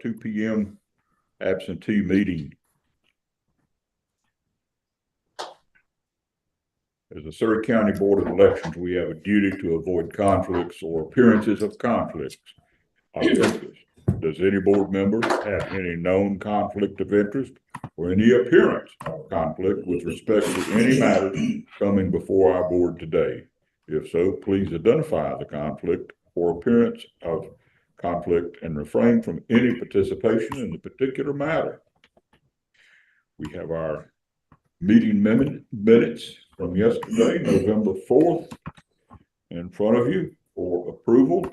2 p.m. absentee meeting. As the Surrey County Board of Elections, we have a duty to avoid conflicts or appearances of conflicts of interest. Does any board member have any known conflict of interest or any appearance of conflict with respect to any matter coming before our board today? If so, please identify the conflict or appearance of conflict and refrain from any participation in the particular matter. We have our meeting minutes from yesterday, November 4th, in front of you for approval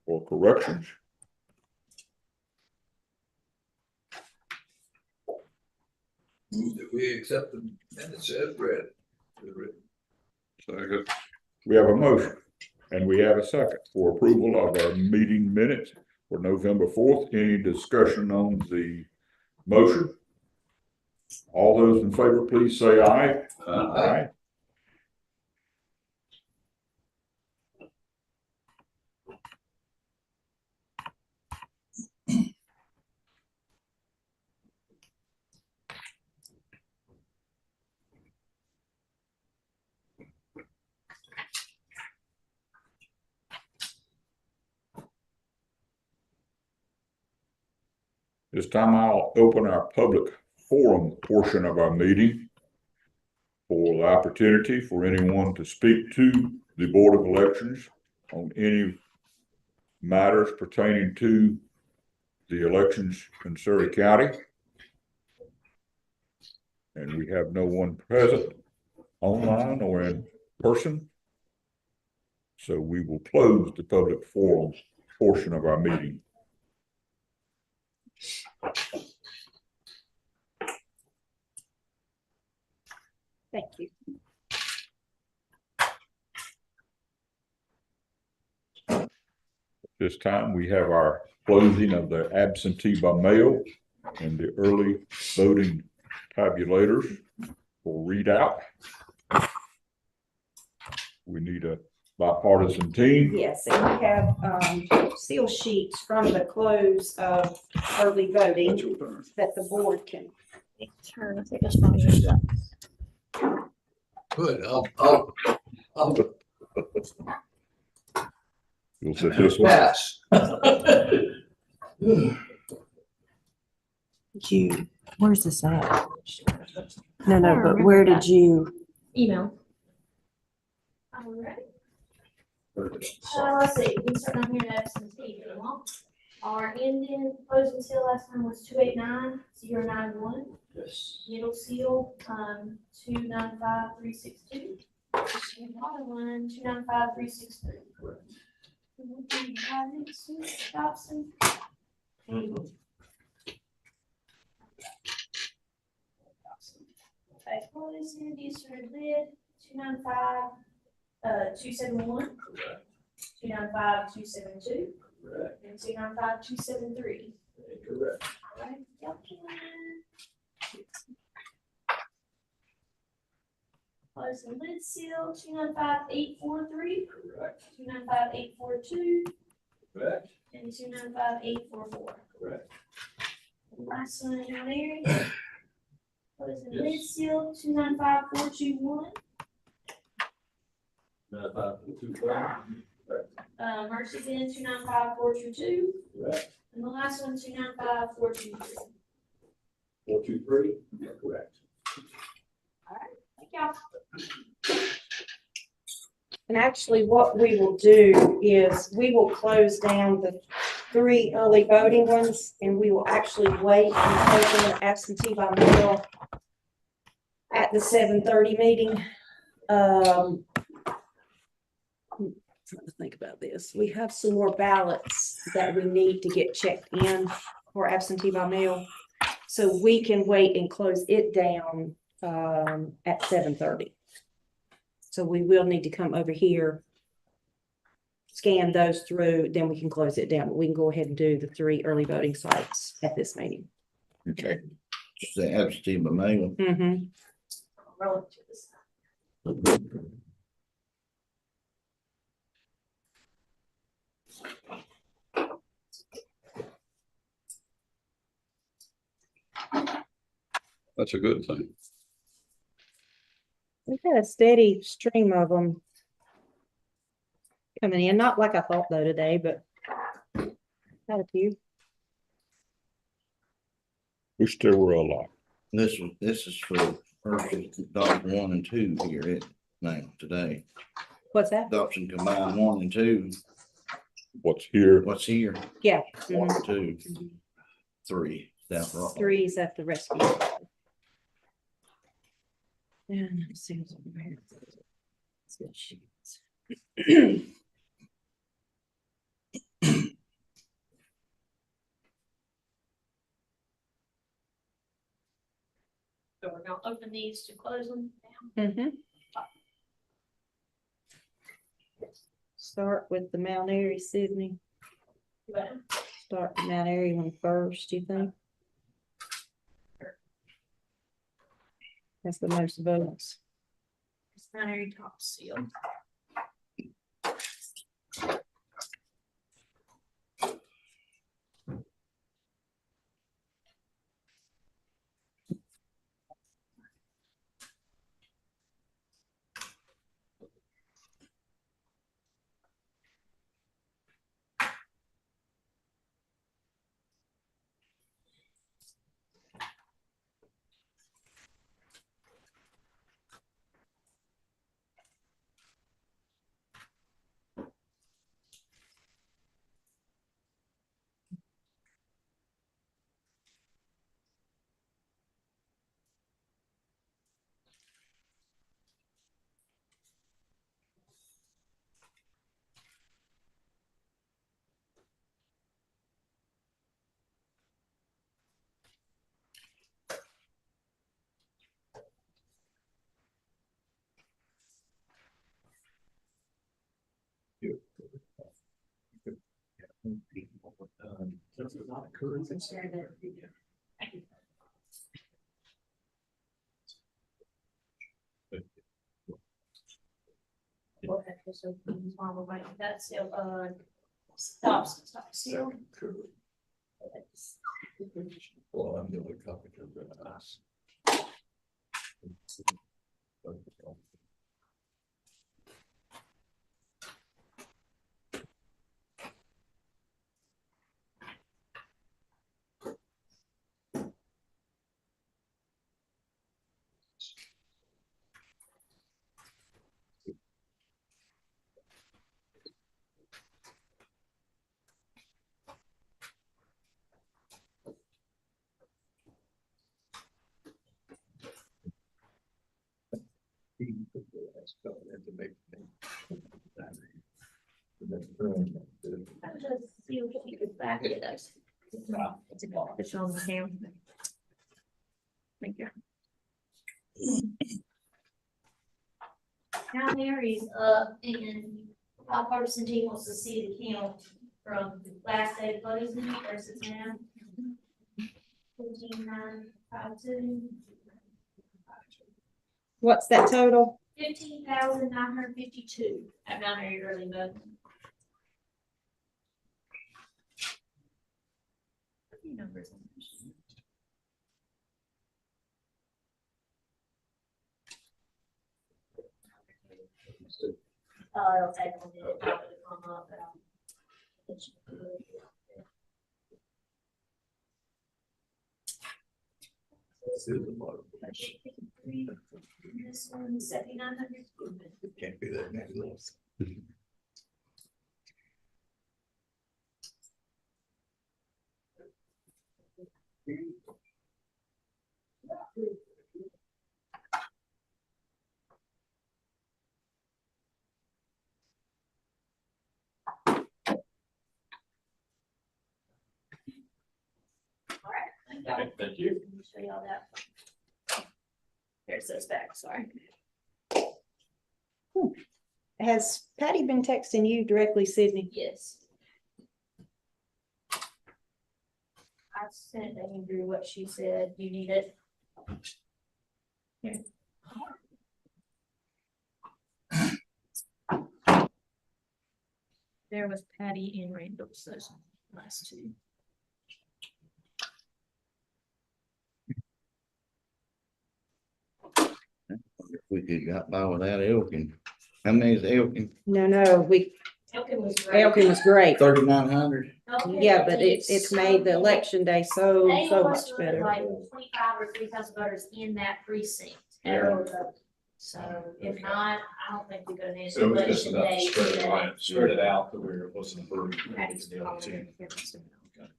or corrections. Move that we accept the minutes as read. Second. We have a motion and we have a second for approval of our meeting minutes for November 4th. Any discussion on the motion? All those in favor, please say aye. Aye. This time I'll open our public forum portion of our meeting for the opportunity for anyone to speak to the Board of Elections on any matters pertaining to the elections in Surrey County. And we have no one present online or in person. So we will close the public forum portion of our meeting. Thank you. This time we have our closing of the absentee by mail and the early voting tabulators for readout. We need a bipartisan team. Yes, and we have seal sheets from the close of early voting that the board can turn. I think that's probably that. Good, I'll You'll sit this one. pass. Where's this at? No, but where did you? Email. All right. Let's see, we can start down here at absentee. Our ending closing seal last time was 289-091. Yes. Middle seal, 295-362. And bottom one, 295-363. Correct. Dobson. Okay, close here, these are lid, 295-271. Correct. 295-272. Correct. And 295-273. Correct. All right, yep. Close the lid seal, 295-843. Correct. 295-842. Correct. And 295-844. Correct. Last one down there. Close the lid seal, 295-421. 95-2. Mercy bin, 295-422. Correct. And the last one, 295-423. 423. Correct. Thank y'all. And actually, what we will do is we will close down the 3 early voting ones, and we will actually wait and open the absentee by mail at the 7:30 meeting. I'm trying to think about this. We have some more ballots that we need to get checked in for absentee by mail, so we can wait and close it down at 7:30. So we will need to come over here, scan those through, then we can close it down. But we can go ahead and do the 3 early voting sites at this meeting. Okay. Just the absentee by mail. Mm-hmm. Relative to this. That's a good thing. We've had a steady stream of them coming in, not like I thought though today, but had a few. Wish there were a lot. This is for Herschel adoption 1 and 2 here now, today. What's that? Adoption combined 1 and 2. What's here, What's here? Yeah. 1, mhm. 2, 3. Down for Three's at the rescue. And let's see what's over here. Let's get sheets. So we're gonna open these to close them now. Mhm. Start with the Mount Airy, Sydney. But Start the Mount Airy one first, you think? That's the most votes. it's not very top seal. We'll have this open while we're waiting. That's still, stop seal. Well, I'm the only copy of that. I just see if you could back it up. It's on the hand. Thank you. Now Mary's up and our partisan team wants to see the count from last day closing versus now. 15,952. What's that total? 15,952 at Mount Airy early voting. Few numbers on this. It'll take a little bit to come up, but it should be good. This one, 7,900. Can't be that many. All right, thank you. Let me show y'all that. There's those back, sorry. Has Patty been texting you directly, Sydney? Yes. I sent Andrew what she said, you need it. Here. There was Patty and Randall's, those last 2. We could got by without Elkin. How many is Elkin? No, Elkin was great. Elkin was great. 3,900? Elkin Yeah, but it's is made the election day so They much always put better. like 25 or 3,000 voters in that precinct. Yeah. So if not, I don't think we go to So it was just election enough day. to spread it today. out, spread it out to where it wasn't a burden. That is The other two. probably-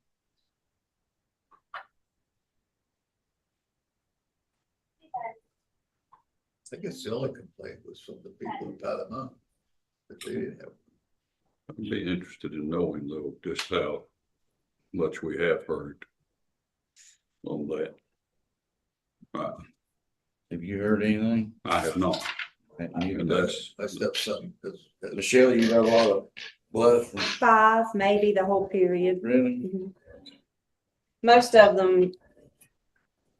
I guess the only complaint was from the people in Panama, that they didn't have. I'd be interested in knowing though, just how much we have heard on that. Have you heard anything? I have not, and that's, I stepped something, because Michelle, you got a lot of blood from, 5, maybe the whole period. really? Mhm. Most of them,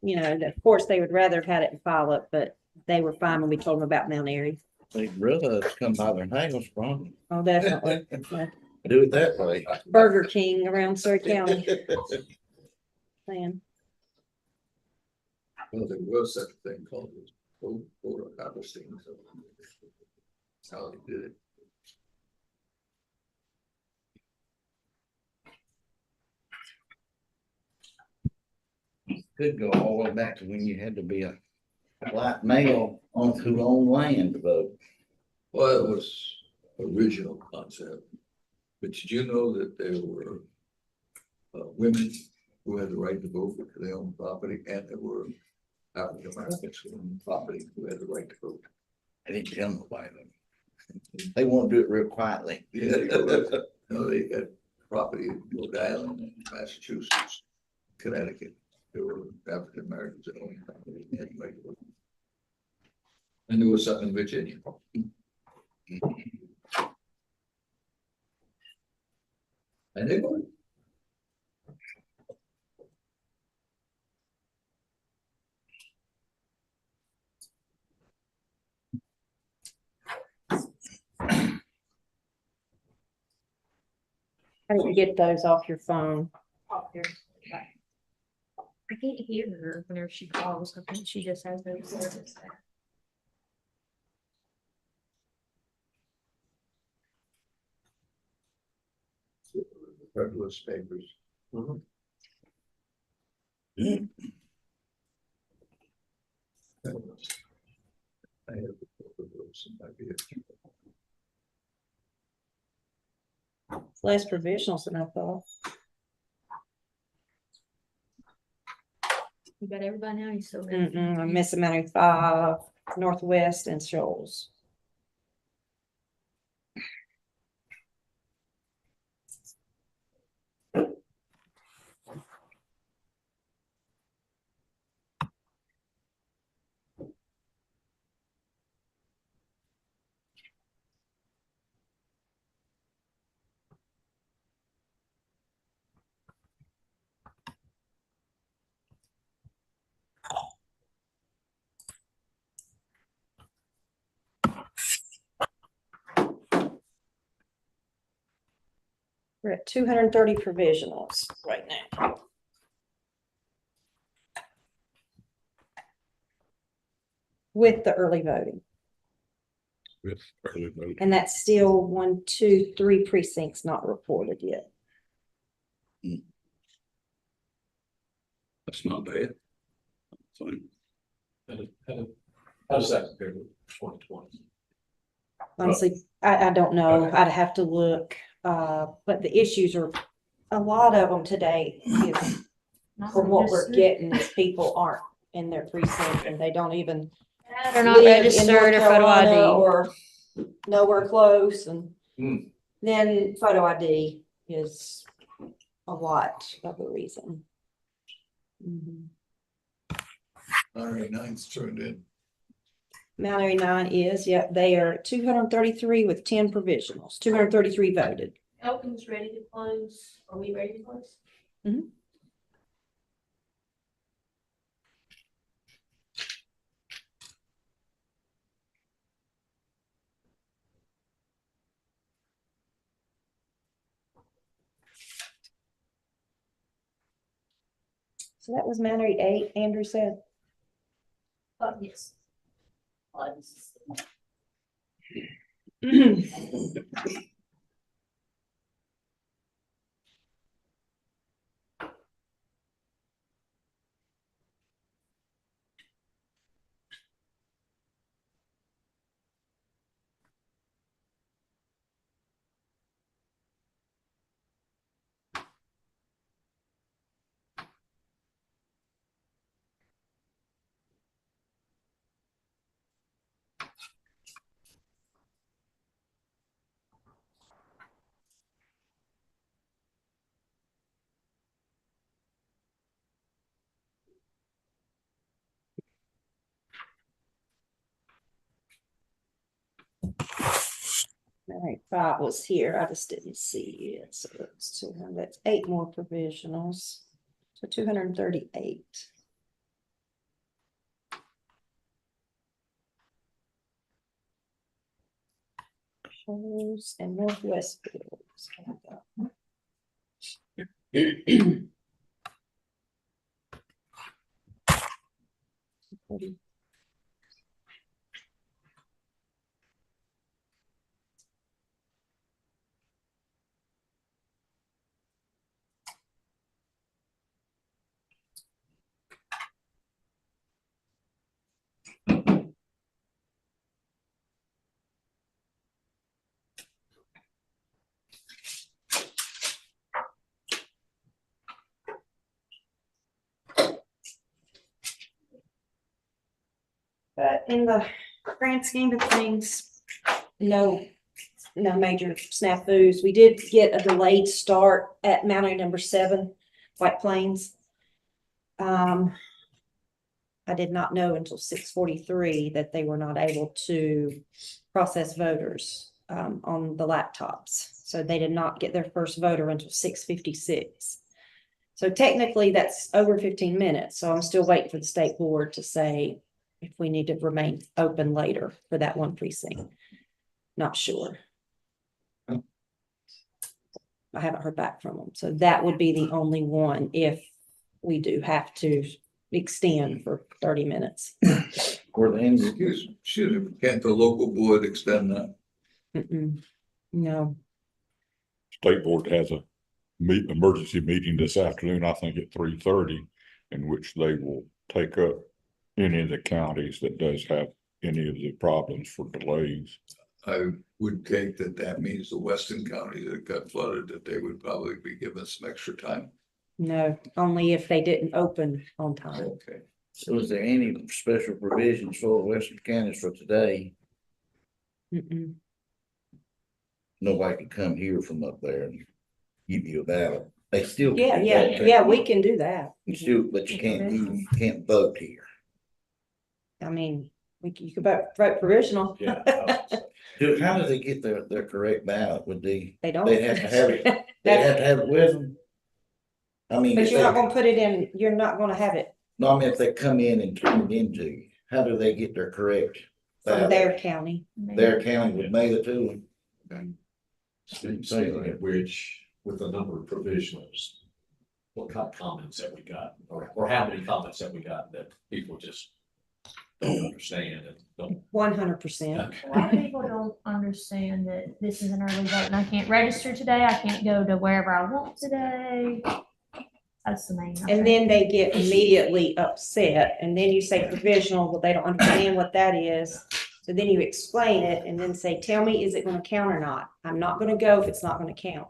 you know, of course, they would rather have had it in follow-up, but they were fine when we told them about Mount Airy. They'd rather us come by their house, probably. Oh, definitely. Yeah. Do it that way. Burger King around Surrey County. Man. well, there was such a thing called voter harvesting. So that's how they did it. Could go all the way back to when you had to be a white male on who owned land to vote. Well, it was original concept, but did you know that there were women who had the right to vote because they owned property, and there were African Americans who owned property who had the right to vote? I didn't tell nobody. They want to do it real quietly. Yeah, no, they had property in Rhode Island, and Massachusetts, Connecticut. There were African Americans that owned property and had the right to vote. And there was something in Virginia. And they voted. How do you get those off your phone? I can't hear her whenever she calls. I think she just has those service there. Federalist papers. I have those in my vehicle. It's less provisionals than I thought. You got everybody now, you still. I'm missing Mount Airy 5, Northwest and Shoals. We're at 230 provisionals right now. With the early voting. with early voting. And that's still 1, 2, 3 precincts not reported yet. That's not bad. So, How does that compare to 2020? Honestly, I don't know. I'd have to look. But the issues are, a lot of them today is, from what we're getting, is people aren't in their precinct and they don't even They're not live in registered North or photo Carolina ID. or nowhere close, and Hmm. then photo ID is a lot of the reason. Mhm. All right, nine's turned in. Mount Airy 9 is, yep, they are 233 with 10 provisionals, 233 voted. Elkin's ready to close. Are we ready to close? So that was Mount Airy 8, Andrew said. Yes. All right, 5 was here, I just didn't see it, so it's 200, that's 8 more provisionals, so 238. Shows and Northwest Fields. But in the grand scheme of things, no major snafus. We did get a delayed start at Mountain number 7, White Plains. I did not know until 6:43 that they were not able to process voters on the laptops. So they did not get their first voter until 6:56. So technically that's over 15 minutes. So I'm still waiting for the state board to say if we need to remain open later for that one precinct. Not sure. I haven't heard back from them. So that would be the only one if we do have to extend for 30 minutes. Or the end. Excuse me, can't the local board extend that? No, State board has a emergency meeting this afternoon, I think at 3:30, in which they will take up any of the counties that does have any of the problems for delays. I would take that that means the western counties that got flooded, that they would probably be given some extra time. no, only if they didn't open on time. Okay. So is there any special provisions for Western counties for today? Mm-mm. Nobody can come here from up there and give you a ballot. They still. can do that, Yeah, we can do that. You still, but you can't vote here. I mean, you could vote provisional. Yeah. How do they get their correct ballot? Would They don't. they'd have to have it, they'd have to have it with them? I mean. But if you're not they- gonna put it in, you're not gonna have it No, I mean, if they come in and turn it into you, how do they get their correct from ballot? their county. Their county would mail it to them. Speaking of which, with the number of provisionals, what kind of comments have we got, or how many comments have we got that people just don't understand and don't? 100%. A lot of people don't understand that this is an early vote and I can't register today. I can't go to wherever I want today. That's the main. And then they get immediately upset, and then you say provisional, but they don't understand what that is. So then you explain it and then say, tell me, is it gonna count or not? I'm not gonna go if it's not gonna count.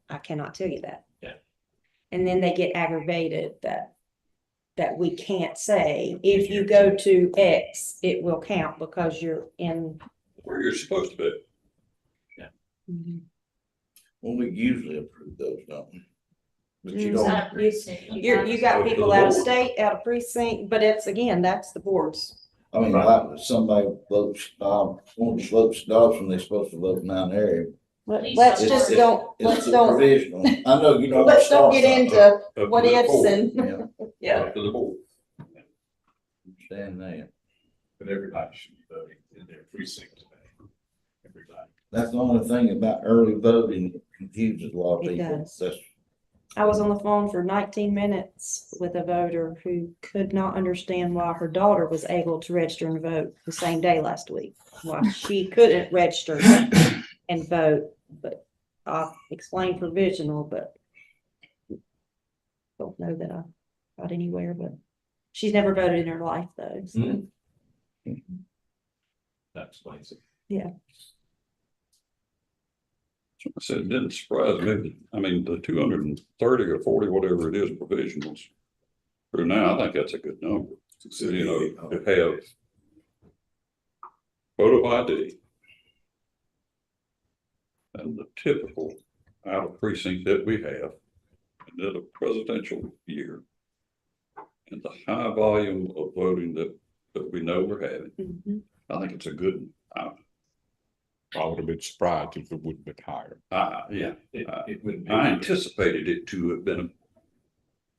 I cannot tell you that. Yeah. And then they get aggravated that we can't say, if you go to X, it will count because you're in. Where you're supposed to be. Well, we usually approve those, don't we? But you Mm. don't. Out of precinct. You got people out of state, out of precinct, but it's, again, that's the boards. I mean, like if somebody votes, wants to vote Dodson, they're supposed to vote in Mount Airy. Let's It's- just it's- don't, It's let's a don't, provisional. I know, you know. let's don't get into Up to what the ifs board. and, Yeah, yeah. Up to the board. understand that. But everybody should be voting in their precinct today. Everybody. That's the only thing about early voting that confuses a lot of It people. does. That's I was on the phone for 19 minutes with a voter who could not understand why her daughter was able to register and vote the same day last week. Why she couldn't register and vote, but I explained provisional, but don't know that I got anywhere, but she's never voted in her life though. So. That explains it. I said, it didn't surprise me. I mean, the 230 or 40, whatever it is, provisionals. For now, I think that's a good number. You know, to have photo ID and the typical out of precinct that we have, and in a presidential year, and the high volume of voting that we know we're having, Mhm. I think it's a good. I would have been surprised if it would have been higher. Yeah, It wouldn't be. I anticipated it to have been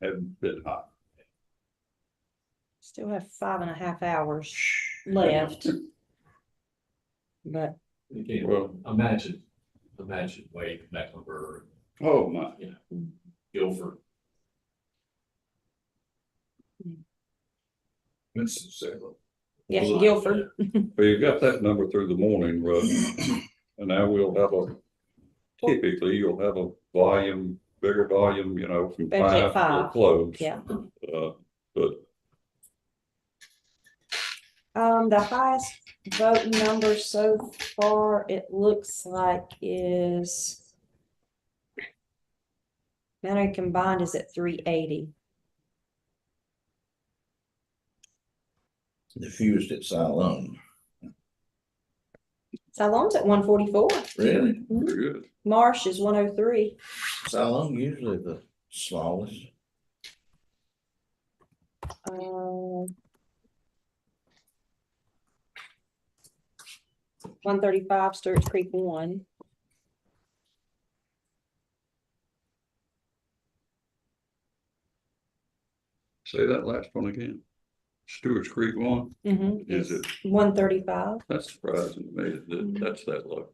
high. Still have 5.5 hours left. But Again, Well- imagine Wade, Mecklenburg, Oh, my. Guilford. Winston-Salem. yeah, Well, Guilford. Well, you got that number through the morning, Russ, and now we'll have typically you'll have a volume, bigger volume, you know, from Especially at 5 to 5. close. Yeah. But The highest voting number so far, it looks like is Manor combined is at 380. The fewest at Siloam. Siloam's at 144. Really? pretty good. Marsh is 103. Siloam usually the smallest. 135, Sturts Creek 1. Say that last one again. Stewart's Creek one, is it? 135. That's surprising to me that that's that low.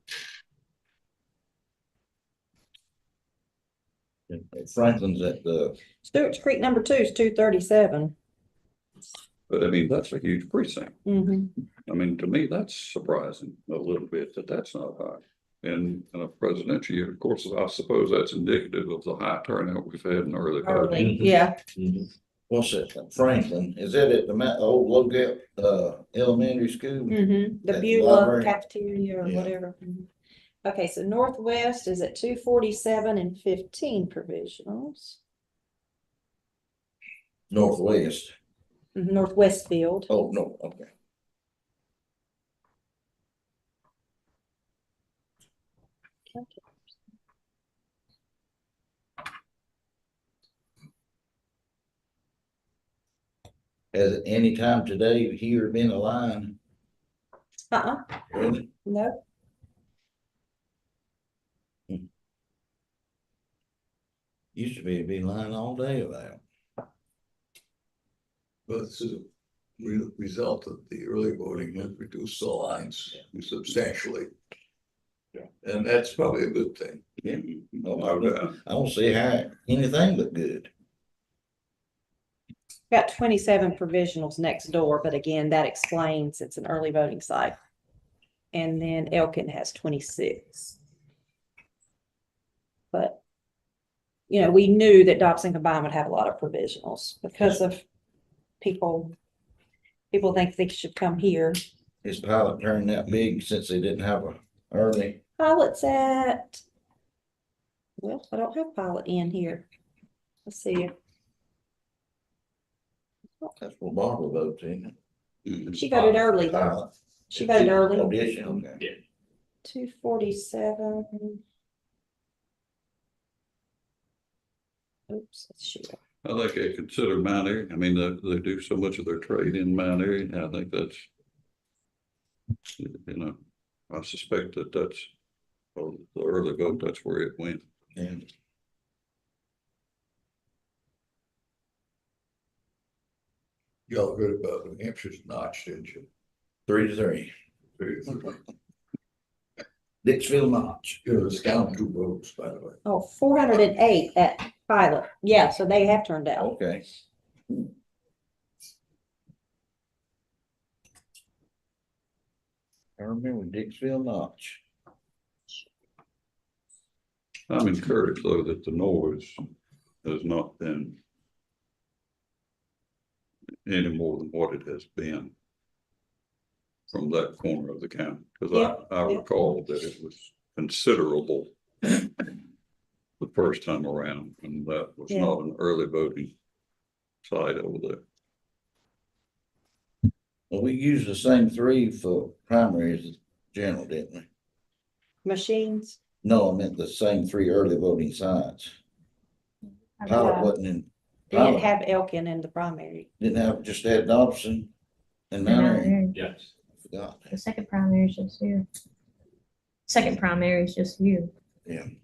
Franklin's at the, Stewart's Creek number 2 is 237. But I mean, that's a huge precinct. Mm-hmm. I mean, to me, that's surprising a little bit that that's not high. And in a presidential year, of course, I suppose that's indicative of the high turnout we've had in early voting. Yeah. what's it, Franklin, is that at the old Logate, elementary school? Mm-hmm. The At the Beulah library? cafeteria or Yeah. whatever. Mhm. Okay, so Northwest is at 247 and 15 provisionals. Northwest, Northwest Field. oh, no, okay. Has it any time today here been a line? Uh-uh, Really? no. Used to be a big line all day of that. But this is a result of the early voting has reduced the lines substantially. Yeah. And that's probably a good thing. Yeah. No doubt. I don't see how anything but good. Got 27 provisionals next door, but again, that explains it's an early voting site. And then Elkin has 26. But, you know, we knew that Dobson combined would have a lot of provisionals because of people think they should come here. His pilot turned that big since they didn't have a early. Pilot's at, well, I don't have pilot in here. Let's see. That's what Barbara votes in. She voted early though. Pilot. She voted Oh, early. did she? Okay. 247. Oops, let's shoot. I think they consider Mount Airy. I mean, they do so much of their trade in Mount Airy. And I think that's, you know, I suspect that that's the early vote. That's where it went. And Y'all heard about New Hampshire's notch, didn't you? 3-3. Dixville Notch. It was down 2 votes, by the way. Oh, 408 at pilot. Yeah, so they have turned out. Okay. I remember Dixville Notch. I'm encouraged though that the noise has not been any more than what it has been from that corner of the county, because I Yeah. recall that it was considerable the first time around, and that was Yeah. not an early voting site over there. Well, we used the same 3 for primaries as general, didn't we? Machines. No, I meant the same 3 early voting sites. Pilot wasn't in. They didn't Pilot have Elkin in the primary. didn't have, just had Dobson and Mount Airy. Yes. Forgot. The second primary is just here. Second primary is just here. And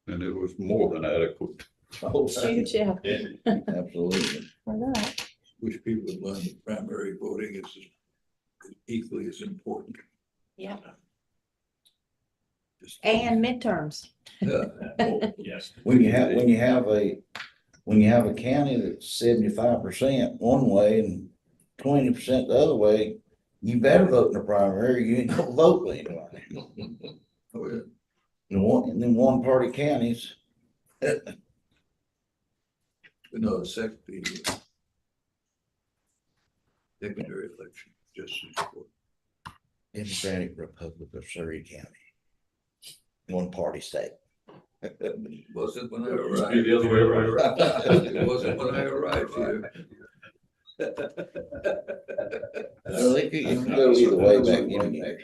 it was more than adequate. Huge, yeah. Absolutely. For that. Wish people would learn that primary voting is equally as important. Yeah. Just- And midterms. Yeah. Oh, yes. When you have a county that's 75% one way and 20% the other way, you better vote in the primary, you ain't gonna vote anyway. Oh, yeah. In them one party counties. But no, the secondary election, just as important. Democratic Republic of Surrey County. One party state. Wasn't when I Be arrived. the other way around. It wasn't when I arrived here. Well, it could go either way back in there.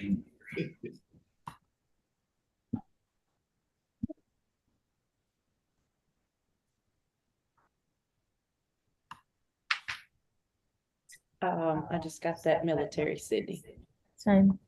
I just got that military, Sydney. Same.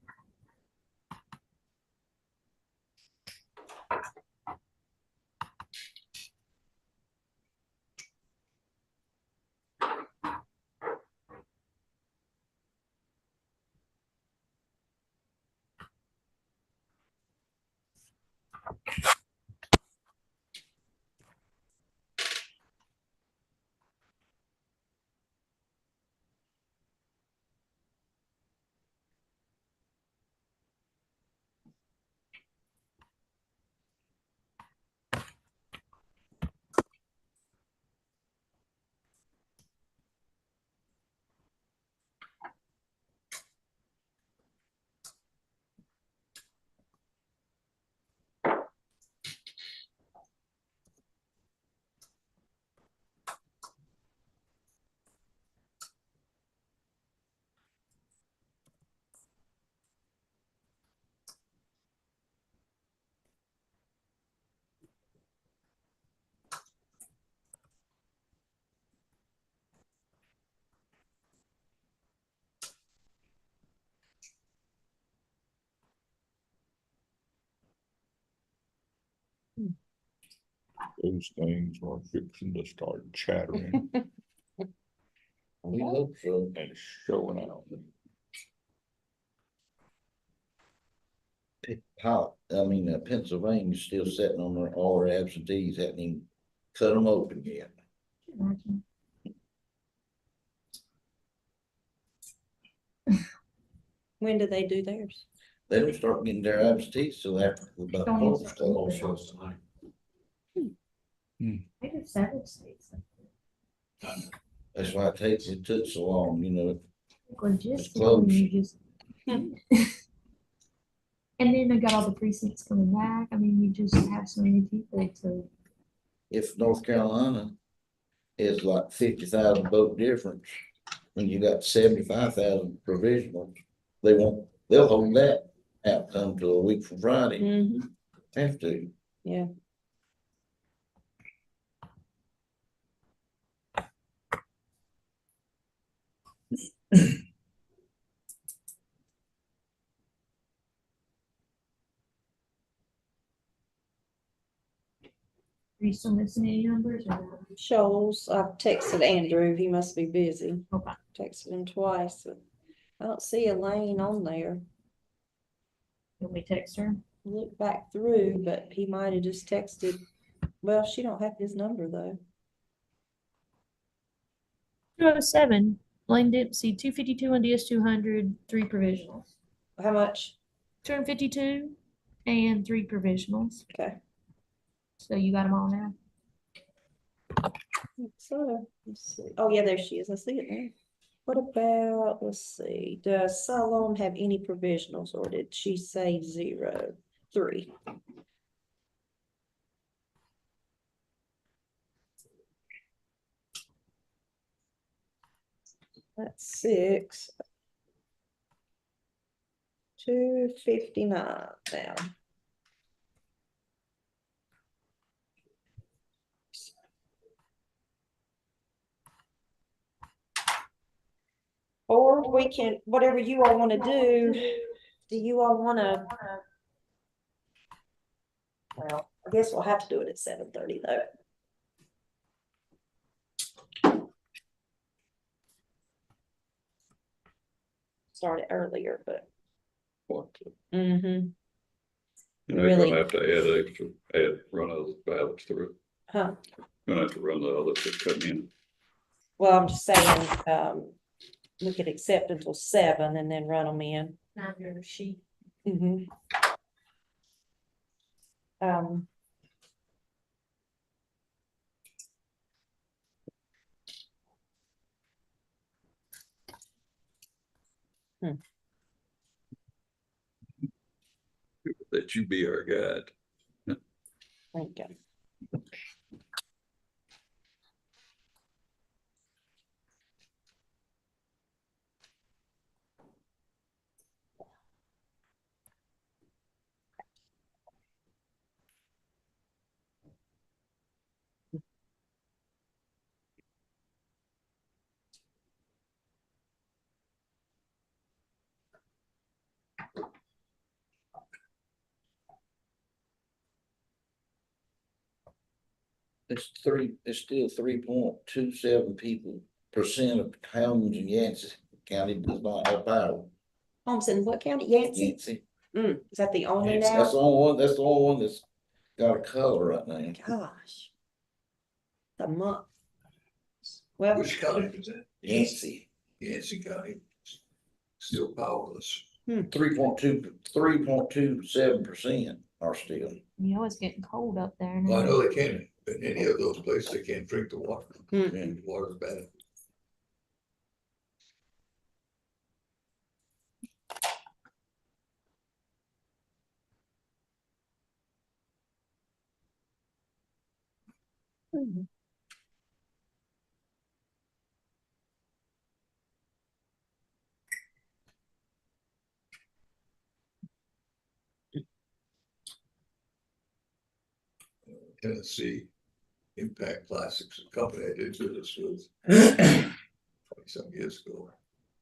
Those things are fixing to start chattering We hope so. and showing out. Pennsylvania's still sitting on all their absentees, hadn't even cut them open yet. Imagine. When do they do theirs? They don't start getting their absentees till after about Don't fall use it. stuff. All shows tonight. I do several states. That's why it took so long, Logistically, close. you just. And then they got all the precincts coming back. I mean, you just have so many people to. If North Carolina is like 50,000 vote difference, when you got 75,000 provisionals, they'll hold that outcome till a week from Friday. Mm-hmm. Have to. Yeah. Are you still missing any numbers or? Shoals, I've texted Andrew, he must be busy. Okay. Texted him twice. I don't see a lane on there. Can we text her? Look back through, but he might have just texted. Well, she don't have his number though. 207, Blaine Dempsey, 252 on DS 200, 3 provisionals. How much? 252 and 3 provisionals. Okay. So you got them all now? So, let's see. Oh, yeah, there she is. I see it now. What about, let's see, does Salome have any provisionals or did she say 0? 3. That's 6. 259 now. Or we can, whatever you all want to do you all want to? Well, I guess we'll have to do it at 7:30 though. Started earlier, but. Mm-hmm. And they're Really? gonna have to run other ballots through. Huh. Gonna have to run the others that come in. Well, I'm just saying, we could accept until 7 and then run them in. Not your sheet. Mm-hmm. That you be our guide. Okay. It's still 3.27 percent of homes in Yancey County does not have power. Holmes in what county? Yancey? Yancey. Is that the only That's now? the only one that's got a color right now. Gosh. The month. Well, Which county is that? Yancey, Yancey County. Still powerless. 3.27% are still. You know, it's getting cold up there Well, I now. know they can't, in any of those places, they can't drink the water. Hmm. And water's bad. Tennessee Impact Plastics, a company I did business with 20-some years ago.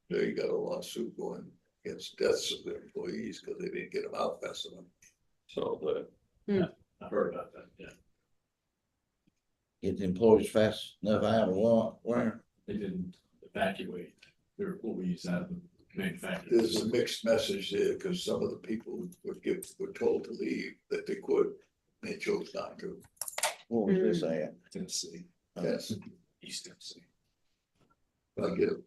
They got a lawsuit going against deaths of their employees because they didn't get them out fast enough. So that, I heard about that, yeah. Get the employees fast enough out of where? They didn't evacuate their employees out of the manufacturing. There's a mixed message there because some of the people were told to leave that they could, and they chose not to. What was this at? Tennessee, Yes, East Tennessee. I get a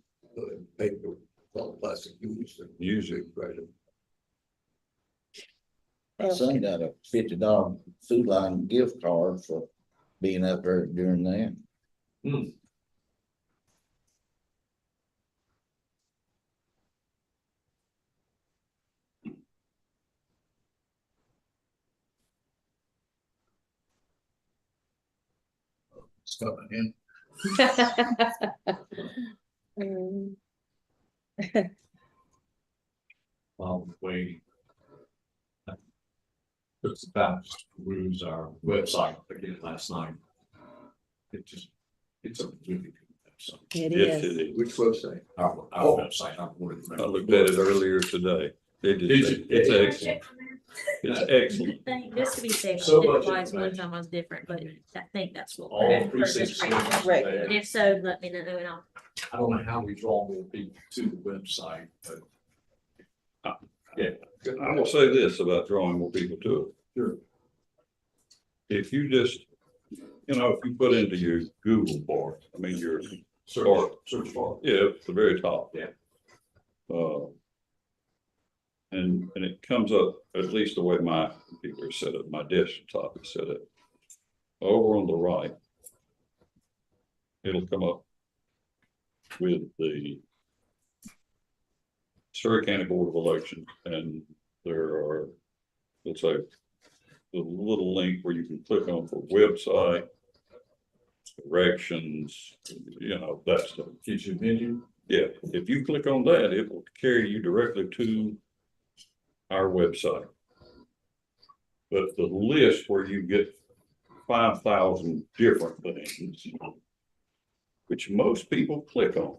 paper called plastic use and usually, right. My son got a $50 Food Line gift card for being up there during that. It's coming in. While we're waiting. It's about just to peruse our website again last night. It's a really good website. It yes, is. it is. Which website? Our website, our board. I looked at it earlier today. It's excellent. It's excellent. Just to be safe, So it much applies one information. time was different, but I think that's what. All we're the at for precincts. this round. Right. And if so, let me know and I'll. I don't know how we draw more people to the website, but I will say this about drawing more people to it. Sure. If you just, if you put into your Google bar, I mean, your, Search bar. yeah, at the very top. Yeah. And it comes up, at least the way my computer is set up, my desktop is set up. Over on the right, it'll come up with the Surrey County Board of Elections, and there are, let's say, the little link where you can click on for website, directions, that stuff. Gives you a menu. Yeah, if you click on that, it will carry you directly to our website. But the list where you get 5,000 different things, which most people click on.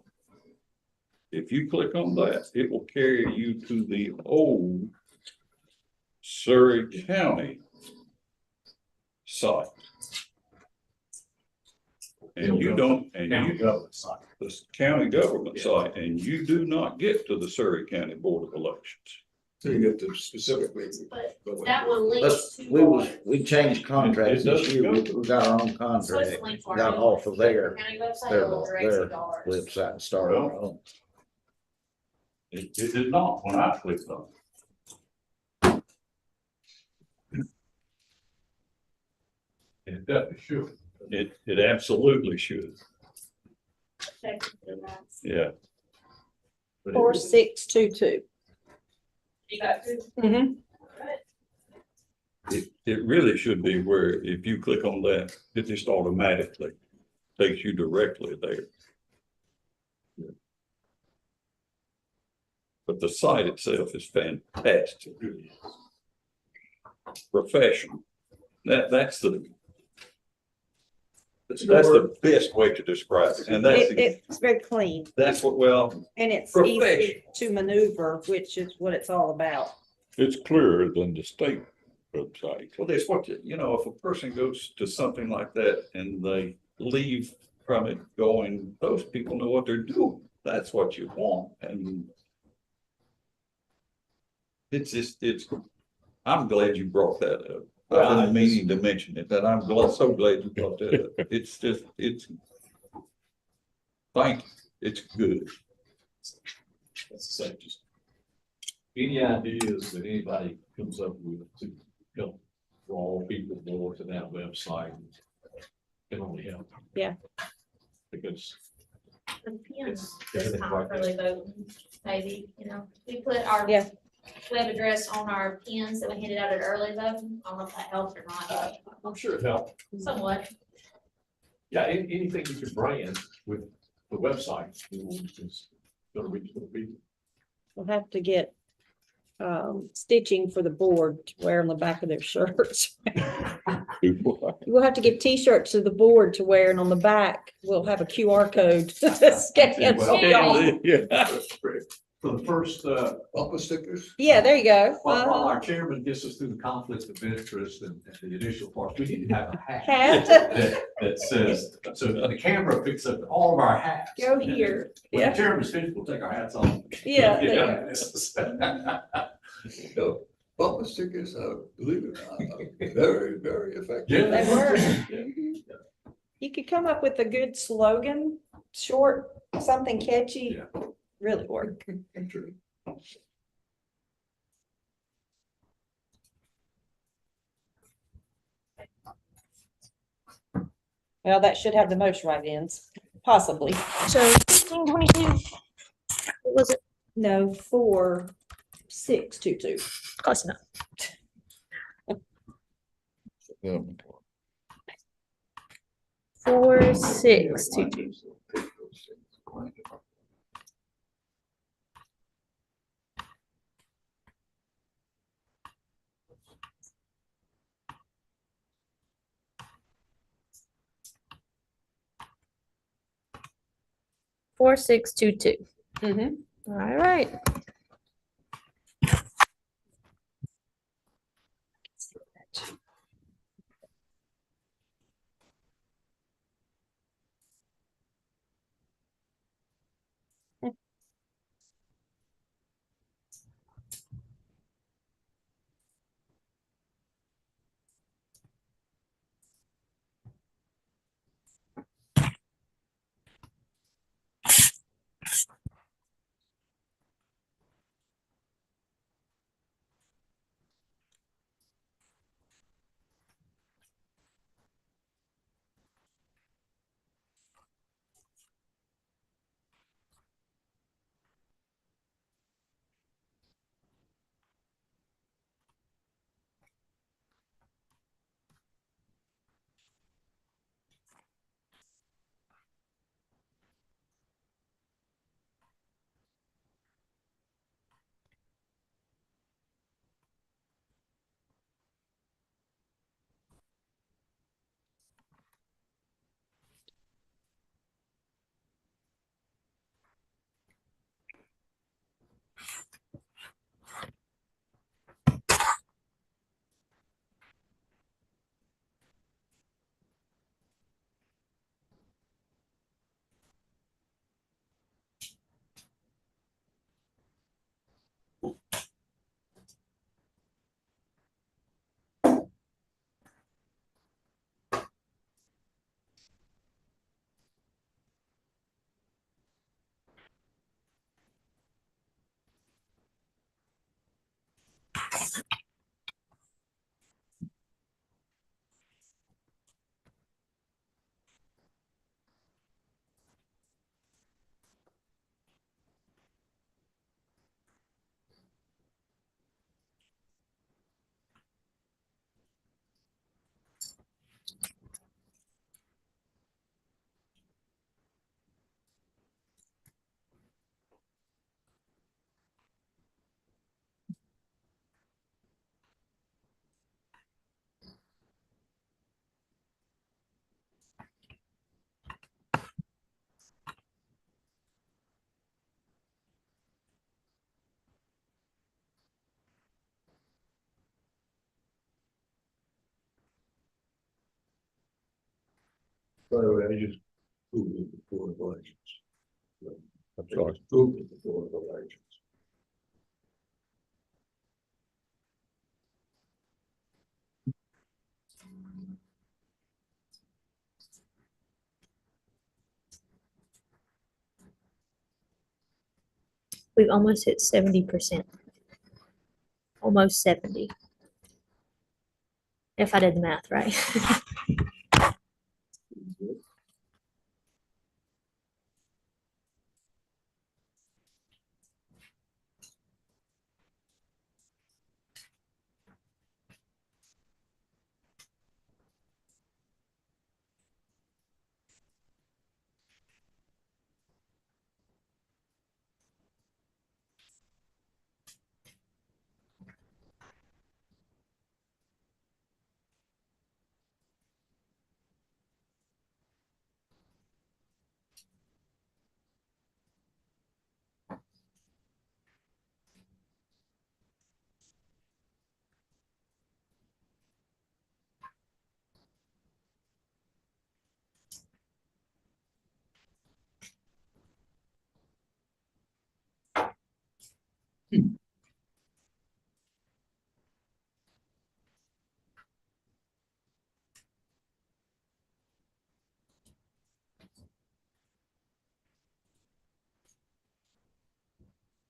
If you click on that, it will carry you to the old Surrey County site. And you don't, and County you, government site. the county government site, and you do not get to the Surrey County Board of Elections. So you get to specifically. But that one But links to. we changed contracts It this doesn't year, go- we got our own So contract, it's linked to our got own off of their county website their or directly their to ours. website and started our own. It did not when I clicked on It definitely should. it. It absolutely should. Technically, that's- Yeah. But it- 4622. You got two. Mm-hmm. It really should be where if you click on that, it just automatically takes you directly there. But the site itself is fantastic. Professional. That's the best way to describe it. And It's very clean that's what, well, and it's easy Professional. to maneuver, which is what it's all about. It's clearer than the state website. well, there's what, if a person goes to something like that and they leave from it going, those people know what they're doing. That's what you want. And I'm glad you brought that up. I've been meaning to mention it, but I'm so glad you brought that up. Thank you. It's good. That's the same, just any ideas that anybody comes up with to help draw people more to that website can only help. Yeah. Because The pins It's this everything time right for the voting, maybe, we put our Yeah. web address on our pins that we handed out at early voting. I don't know if that helped or not, I'm sure it helped. somewhat. Yeah, anything you can brand with the website, is gonna reach more people. We'll have to get stitching for the board to wear on the back of their shirts. We'll have to get T-shirts to the board to wear, and on the back, we'll have a QR code to scan. Well, Yeah. For the first, Bumper stickers. Yeah, there you go. while Uh-huh. our chairman gets us through the conflict of interest and the initial part, we need to have a hat. Hat. That says, so the camera picks up all of our hats. Go here. When Yeah. the chairman's finished, we'll take our hats off. Yeah, there you No, bumper stickers are, believe it or not, are very, very effective. They were. Yeah. You could come up with a good slogan, short, something catchy, Yeah. really work. True. Well, that should have the most write-ins, possibly. So 1622. What was it? No, 4622. Close enough. Yeah. 4622. Four, 6, 2, 2. Mm-hmm. All right. By the way, I just Googled it before the elections. I'm sorry. Googled it before the elections. We've almost hit 70%. Almost 70. If I did the math right.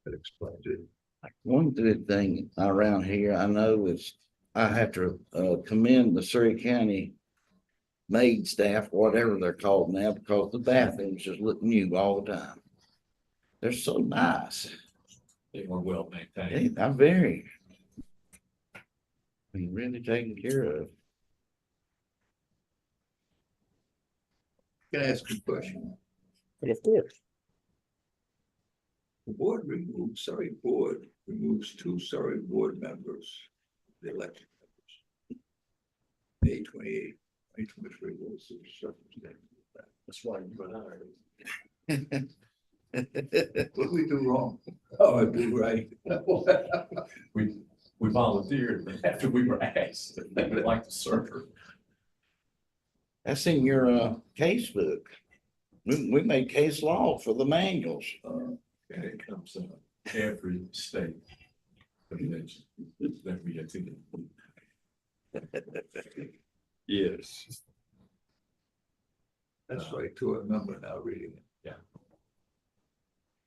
That explains it. One good thing around here, I know is, I have to commend the Surrey County maid staff, whatever they're called now, because the bathrooms just look new all the time. They're so nice. They were well maintained. I'm very. Been really taken care of. Can I ask you a question? Of course. The board removes two Surrey board members, the elected members. May 28, 2023 was the circumstance of that. That's why you and I What did we do wrong? Oh, I do right. we volunteered after we were asked if they would like to serve. That's in your case book. We made case law for the manuals. And it comes in every state convention that we attend. Yes. That's right, to a number now reading it.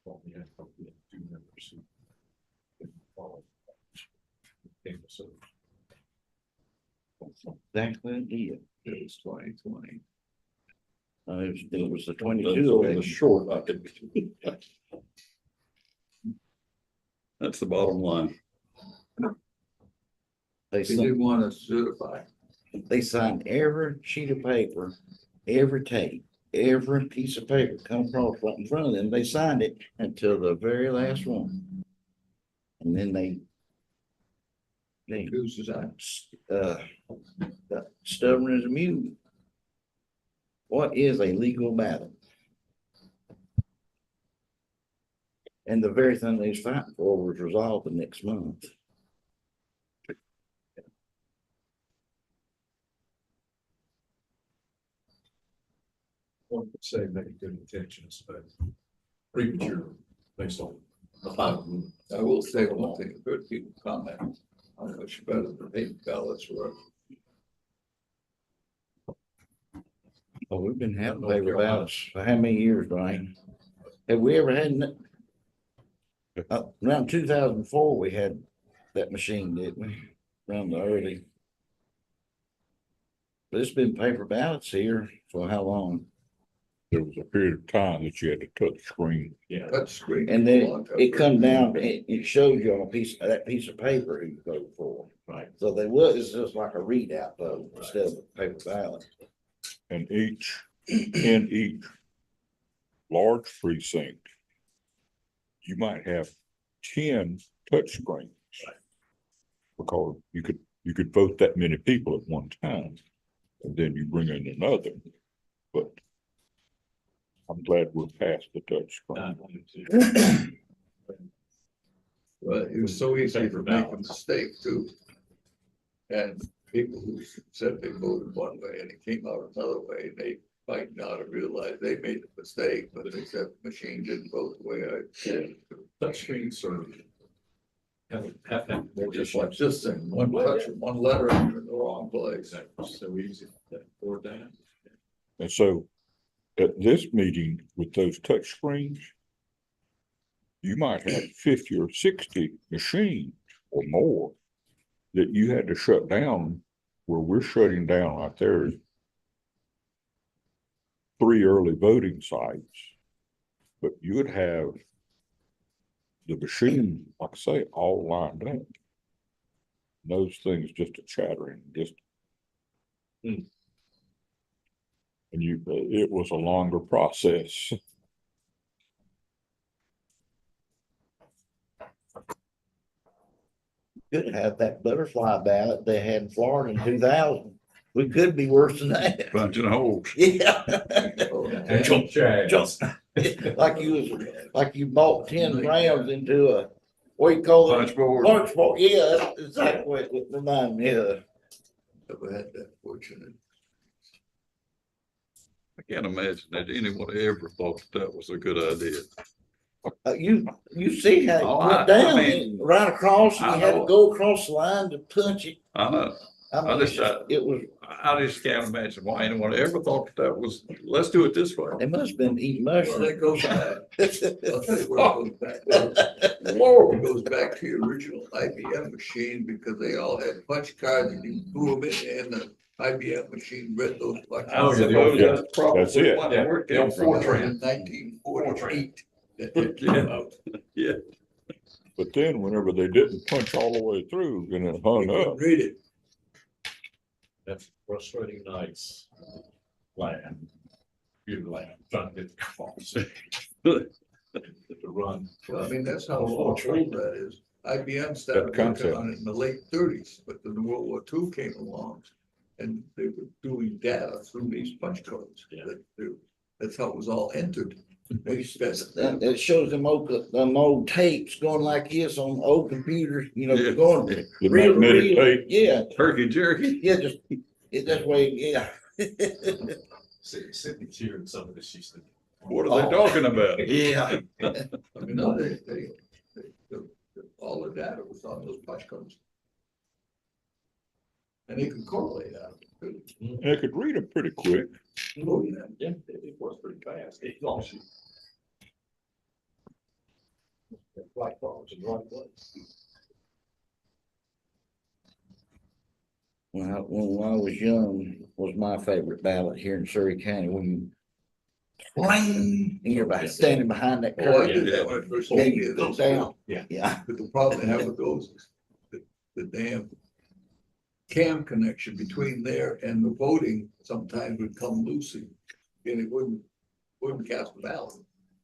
Well, we had two members who followed. So Exactly, it did. It was 2020. It was the That's 22 over the election. short, I think. That's the bottom line. They They didn't want to certify. signed every sheet of paper, every tape, every piece of paper come across right in front of them. They signed it until the very last one. And then they Who's that? got stubborn as a mule. What is a legal battle? And the very thing they was fighting for was resolved the next month. one would say maybe good intentions, but premature based on the final rule. I will say one thing, I've heard people comment how much better the paper ballots were. Oh, we've been having paper ballots for how many years, Brian? Have we ever had? Around 2004, we had that machine, didn't we? Around the early. But it's been paper ballots here for how long? There was a period of time that you had to touch screen. Yeah, Touch screen. And then it come down, it shows you on that piece of paper who you voted for. right. So they was, it's just like a readout vote instead of a paper ballot. And in each large precinct, you might have 10 touch screens. Because you could vote that many people at one time, and then you bring in another. But I'm glad we're past the touch screen. But it was so easy to make a mistake too. And people who said they voted one way and it came out another way, they might not have realized they made a mistake, but they said the machine didn't vote the way I said. Touchscreens are. Have more Just issues. like this thing, one touch, one letter, and you're in the wrong place. Exactly. So easy to forward that. And so at this meeting with those touch screens, you might have 50 or 60 machines or more that you had to shut down, where we're shutting down right there 3 early voting sites. But you would have the machine, like I say, all lined up. Those things just a chattering, just. Hmm. And it was a longer process. Could have that butterfly ballot they had in Florida in 2000. We could be worse than that. Bunching holes. Yeah. Jump Jump. Like you bought 10 grams into a, what do you call it? Punch board. Punch board, yeah, that's exactly what it reminded me of. Never had that fortunate. I can't imagine that anyone ever thought that was a good idea. You see how Oh, it I went down, mean, right across, and I you had to know. go across the line to punch it. I know. I mean, just, it was, I just can't imagine why anyone ever thought that was, let's do it this way. they must have been eating Well, mushrooms. that goes back. I'll tell you where it goes back. It goes back to the original IBM machine, because they all had punch cards and you threw them in, and the IBM machine read those punch I Oh, yeah, the suppose old- that's probably That's it. what Yeah, where it the came old from. Fortran. in 1948. That did Yeah. come out. Yeah. But then whenever they didn't punch all the way through and it You hung couldn't up, read it. That's frustrating nights. Land. Beautiful land, trying to get the calls. To run. Well, I mean, that's how old that is. IBM started That working concept. on it in the late 30s, but then World War II came along. And they were doing data through these punch codes. Yeah. That's how it was all entered. They spent. It shows them old tapes going like this on old computers, you know, Yeah. going the reel to magnetic reel. tape, Yeah, Turkey jerky. yeah, just, that way, yeah. Sydney's here and some of this used to. What are they talking about? Yeah. I mean, no, all the data was on those punch codes. And they could correlate out. and they could read them pretty quick. Oh, yeah. Yeah, it was pretty fast. It lost you. Right balls in the right place. When I was young, was my favorite ballot here in Surrey County, when you clang, and you're standing behind that Oh, I curtain. did that when I first Yeah, came you here. go That's down. Yeah. Yeah, But the problem they have with those is the damn cam connection between there and the voting sometimes would come loose and it wouldn't cast a ballot.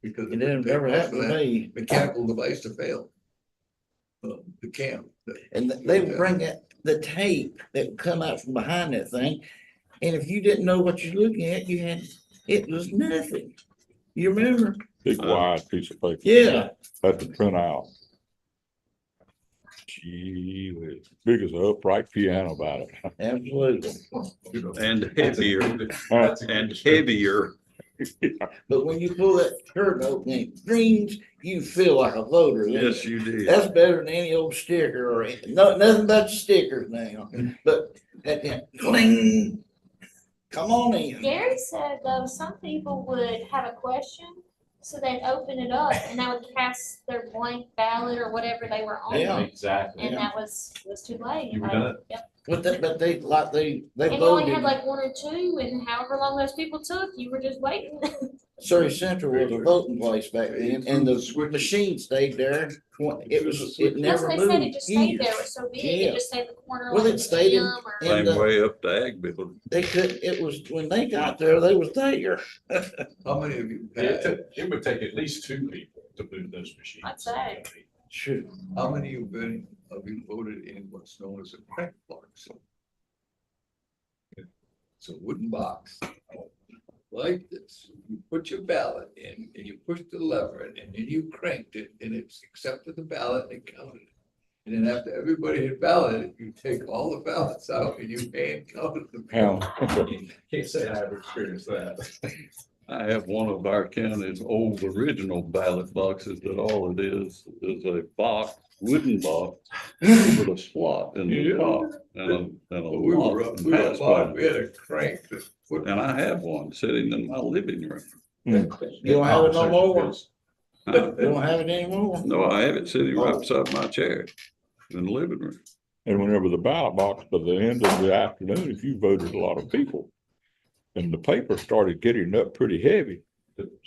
Because it didn't ever happen to me. mechanical device to fail. The cam. And they would bring the tape that would come out from behind that thing. And if you didn't know what you're looking at, it was nothing. You remember? Big wide piece of paper. Yeah. Had to print out. Gee, whiz, big as an upright piano about it. Absolutely. And heavier, That's a and good description. heavier. But when you pull that curtain open and it grings, you feel like a voter. Yes, you did. That's better than any old sticker or nothing but the stickers now. But that cling, come on in. Gary said though, some people would have a question, so they'd open it up and that would cast their blank ballot or whatever they were on. Yeah. Exactly. And that was too late. You were done. Yep. But they And you only had voted. like one or two, and however long those people took, you were just waiting. Surrey Central was a voting place back then, and the machine stayed there. It never That's what they said, it moved. just stayed years. there, it was so big, Yeah. it just stayed in the corner Well, like it a stayed in- gym or. in- Same the- way up to Ag building. They couldn't, it was, when they got there, they was there. How many of you It would take at least two people to move those machines. I'd say. Sure. how many of you voted in what's known as a crank box? It's a wooden box. Like this, you put your ballot in and you push the lever and then you cranked it and it's accepted the ballot and it counted it. And then after everybody had balloted, you take all the ballots out and you hand count them. Can't say I ever experienced that. I have one of our county's old original ballot boxes that all it is a box, wooden box with a slot in the Yeah. top and a We were lock up, and we had pass button. we had a crank that put. And I have one sitting in my living room. You don't have it no more? Huh? You don't have it anymore? No, I have it sitting right beside my chair in the living room. And whenever the ballot box, by the end of the afternoon, if you voted a lot of people, and the paper started getting up pretty heavy,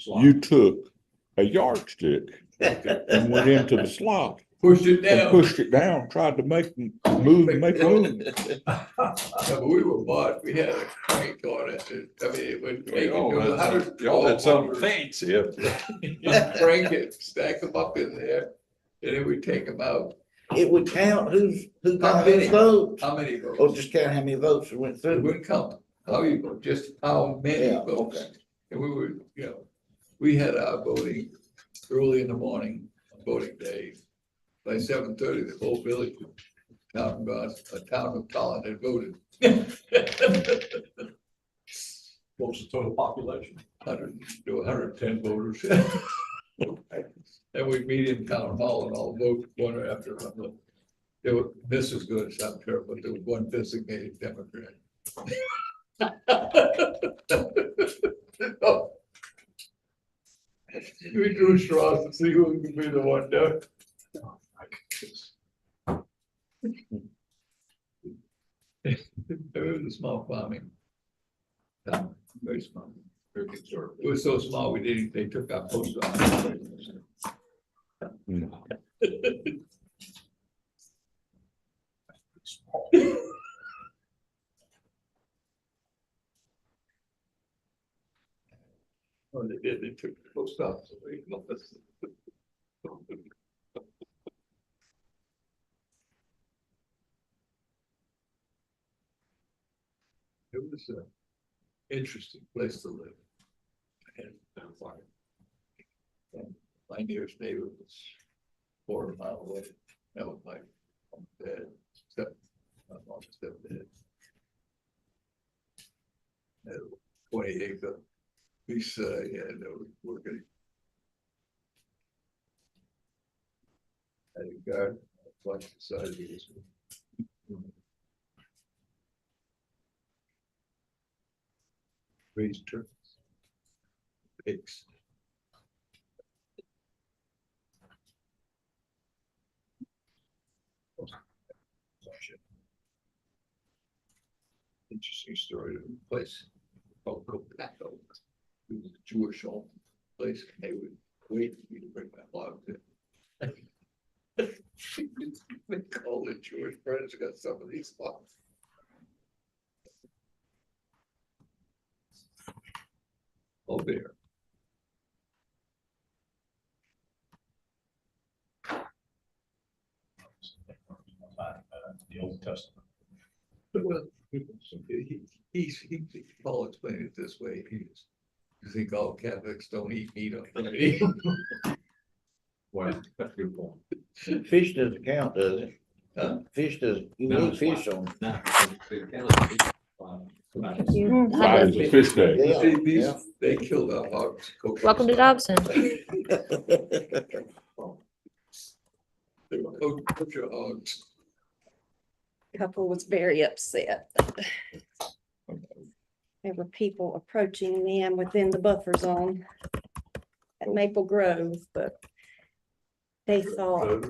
you took a yardstick and went into the slot Pushed it and down. pushed it down, tried to make them move, make room. Yeah, but we were bought, we had a crank on it, I mean, it would make it do a hundred. Y'all had something fancy up there. Crank it, stack them up in there, and then we take them out. It would count who How got many? whose votes, How many or votes? just count how many votes went It through. wouldn't count how you vote, just how many Yeah, votes. okay. And we were, we had our voting early in the morning, voting day. By 7:30, the whole village, town of Tolland had voted. What was the total population? 110 voters. And we meet in town hall and all vote one after another. This is good, it's not terrible, but there was one designated Democrat. We drew straws to see who could be the one there. It was a small farming town, very small, very conservative. It was so small, they took our post office. Oh, they did, they took the post office away from us. It was an interesting place to live. And my nearest neighbor was 4 miles away. That was my dad, my mom's stepdad. Had a 20-acre piece, yeah, they were working. Had a garden, twice the size of this one. Raised turkeys. Pigs. Interesting story of the place called Copaco. It was a Jewish home place, and they would wait for me to bring my logs in. They called the Jewish friends, got some of these logs. Oh, there. The Old Testament. Well, Paul explained it this way, you think all Catholics don't eat meat on Friday? Well, that's a good point. Fish doesn't count, does it? Huh? Fish does, you No, need it's fish fine. on. Now, Friday is a fish day. Yeah, See, these, yeah. they killed our hogs. Welcome to Dobson. They were kosher hogs. Couple was very upset. There were people approaching them within the buffer zone at Maple Grove, but they thought,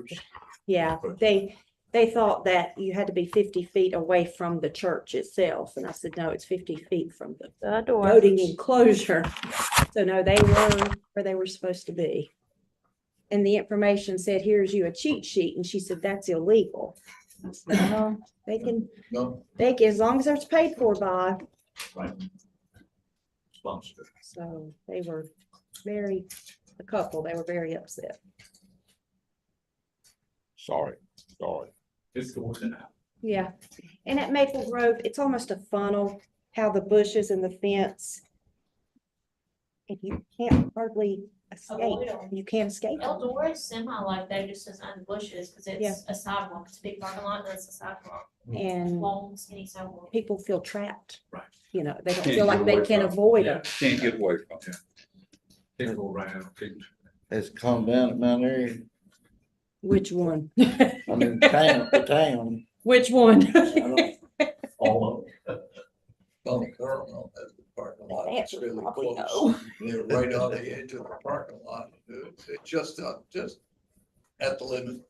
yeah, they thought that you had to be 50 feet away from the church itself. And I said, no, it's 50 feet from the The door. voting enclosure. So no, they were where they were supposed to be. And the information said, here's you a cheat sheet. And she said, that's illegal. I said, no, they can, No, as long as it's paid for by. Right. Sponsored. So they were very, the couple, they were very upset. Sorry. It's going out. Yeah. And at Maple Grove, it's almost a funnel, how the bushes and the fence. And you can't hardly escape. You can't escape. Eldora is semi like that, just as under bushes, cause Yeah. it's a sidewalk, it's a big parking lot, and it's a sidewalk, And long skinny sidewalk. people feel trapped. Right. You know, they don't Can't feel get like they away can from it. avoid them. Can't get away from it. People go around, people. It's calmed down at Mount Airy. Which one? I mean, the town. Which one? I don't- All of On the Carmel, that's the parking lot. The It's answer is really probably close. They're right on the edge of the parking lot. It's just at the limit.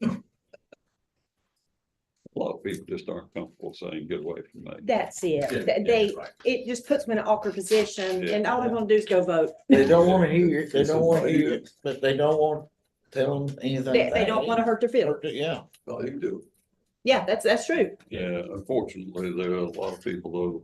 A lot of people just aren't comfortable saying, get away from me. That's it. Yeah, yeah, They, right. it just puts them in an awkward position Yeah. and all they're gonna do is go vote. They don't wanna hear it, they don't wanna hear it, but they don't want to tell them anything. They don't wanna hurt their feelings. Yeah. All you do. Yeah, that's true. Yeah, unfortunately, there are a lot of people though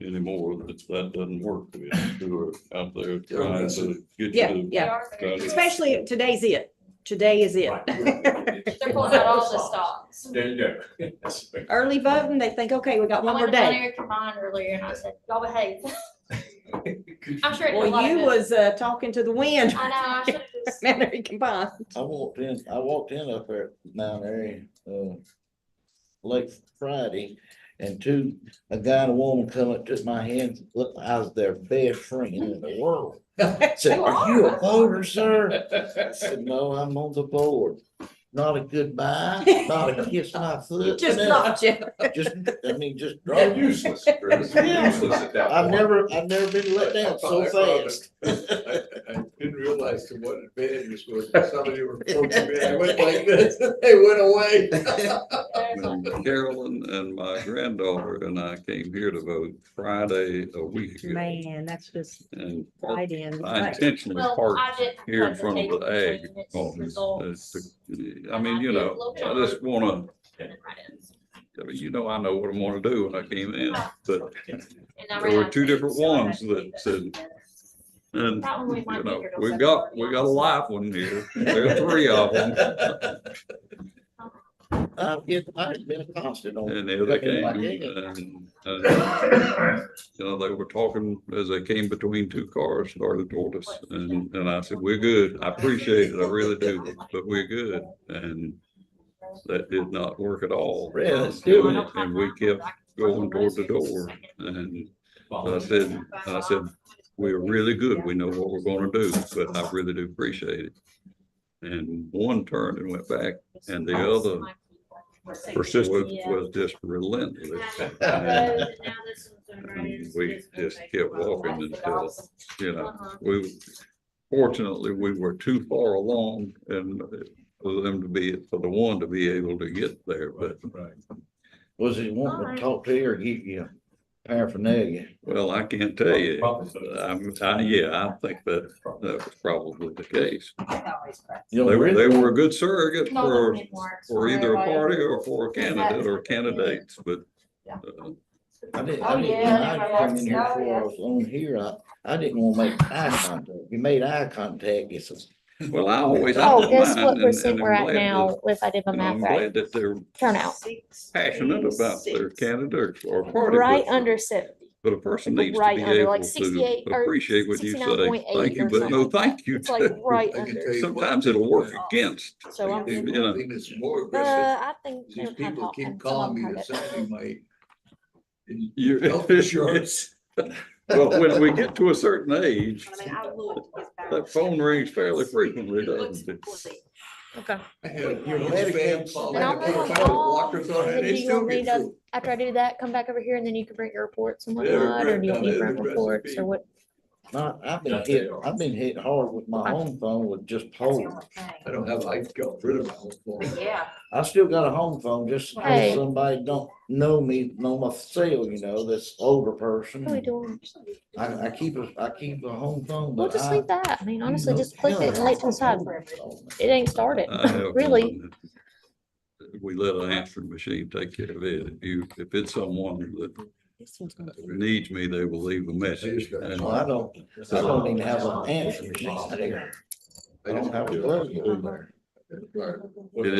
anymore that doesn't work with, who are out there trying to get Yeah, you to. yeah. They are very- Got it. Especially today's it. Today is it. Right. They're pulling out all the stops. There you go. That's- Early voting, they think, okay, we got one I more went to Mount day. Airy Combined earlier and I said, y'all behave. I'm sure it did a lot Well, of you good. was talking to the wind. I know, I should have just. Mount Airy combined. I walked in up there at Mount Airy, late Friday, and a guy and a woman come up, took my hand, look, I was their best friend in the world. Said, "Are you a voter, sir?" I said, "No, I'm on the board." Not a goodbye, not a kiss my foot. Just knocked you. Just, I mean, just You're drop. useless, Chris. You're useless at that I've point. never been let down so fast. I didn't realize to what advantage was somebody were approaching me. I went like this, they went away. When Carolyn and my granddaughter and I came here to vote Friday a week ago. Man, that's just And right in. I intentionally Well, parked I did. here in like front of table the ag between its office. results. I mean, you know, I just wanna, And it write-ins. I mean, you know, I know what I'm gonna do when I came in, but And I there ran were out two of different things, so I had ones to that do that. said, and, That one we might you be know, here till we 7:30, got a live one here. There are three of them. I've been accosted on. And there they came, and, you know, they were talking as they came between two cars, started toward us, and I said, we're good, I appreciate it, I really do, but we're good, and that did not work at all. Yeah, let's do it. And we kept going toward the door, and I said, we're really good, we know what we're gonna do, but I really do appreciate it. And one turned and went back, and the other was just relentless. And we just kept walking until, you know, fortunately, we were too far along and for the one to be able to get there, but. Was he wanting to talk to you or give you paraphernalia? Well, I can't tell you. Yeah, I think that was probably the case. You know, They really? were a good surrogate No, for it works. for either a Everybody- party or for a candidate or candidates, but I didn't, Oh, when yeah, I come in here everybody before I was on here, I didn't want to make eye contact. You made eye contact, it's well, I always. Oh, don't guess mind, what and- percent and we're I'm at glad now if I did my that, you know, I'm math right? glad that they're Turnout, passionate about their candidate or party. right but- under 70. But a person needs to Right be under, able like to 68 or appreciate what you say, 69.8 thank you, or but no, something. thank you. It's like right I can under. tell you Sometimes it'll work against. So I'm, you know. I think it's more aggressive. I think. These they're kind of people talking. keep Some of calling them me have to it. send me my You- health insurance. Well, when we get to a certain age, that phone rings fairly frequently, doesn't it? Okay. I have Your spam Medicaid- calls. And I I'll have move on. blockers on it. And They do you still want me get to, through. after I do that, come back over here and then you can bring your reports and Yeah, whatnot, or do you want me to no, bring they're reports aggressive or what? I've been hit hard with my home phone with just polls. I don't have, I got rid of my whole phone. Yeah. I still got a home phone just in Hey. case somebody don't know me, know my cell, you know, this older person. What are we doing? I keep a home phone, We'll but just leave that. I mean, honestly, know, just click it and lay it to the side. It ain't started, I have really. one that We let an answering machine take care of it. If it's someone that needs me, they will leave a message. And I don't even have an answer machine there. I don't have a plug in there. it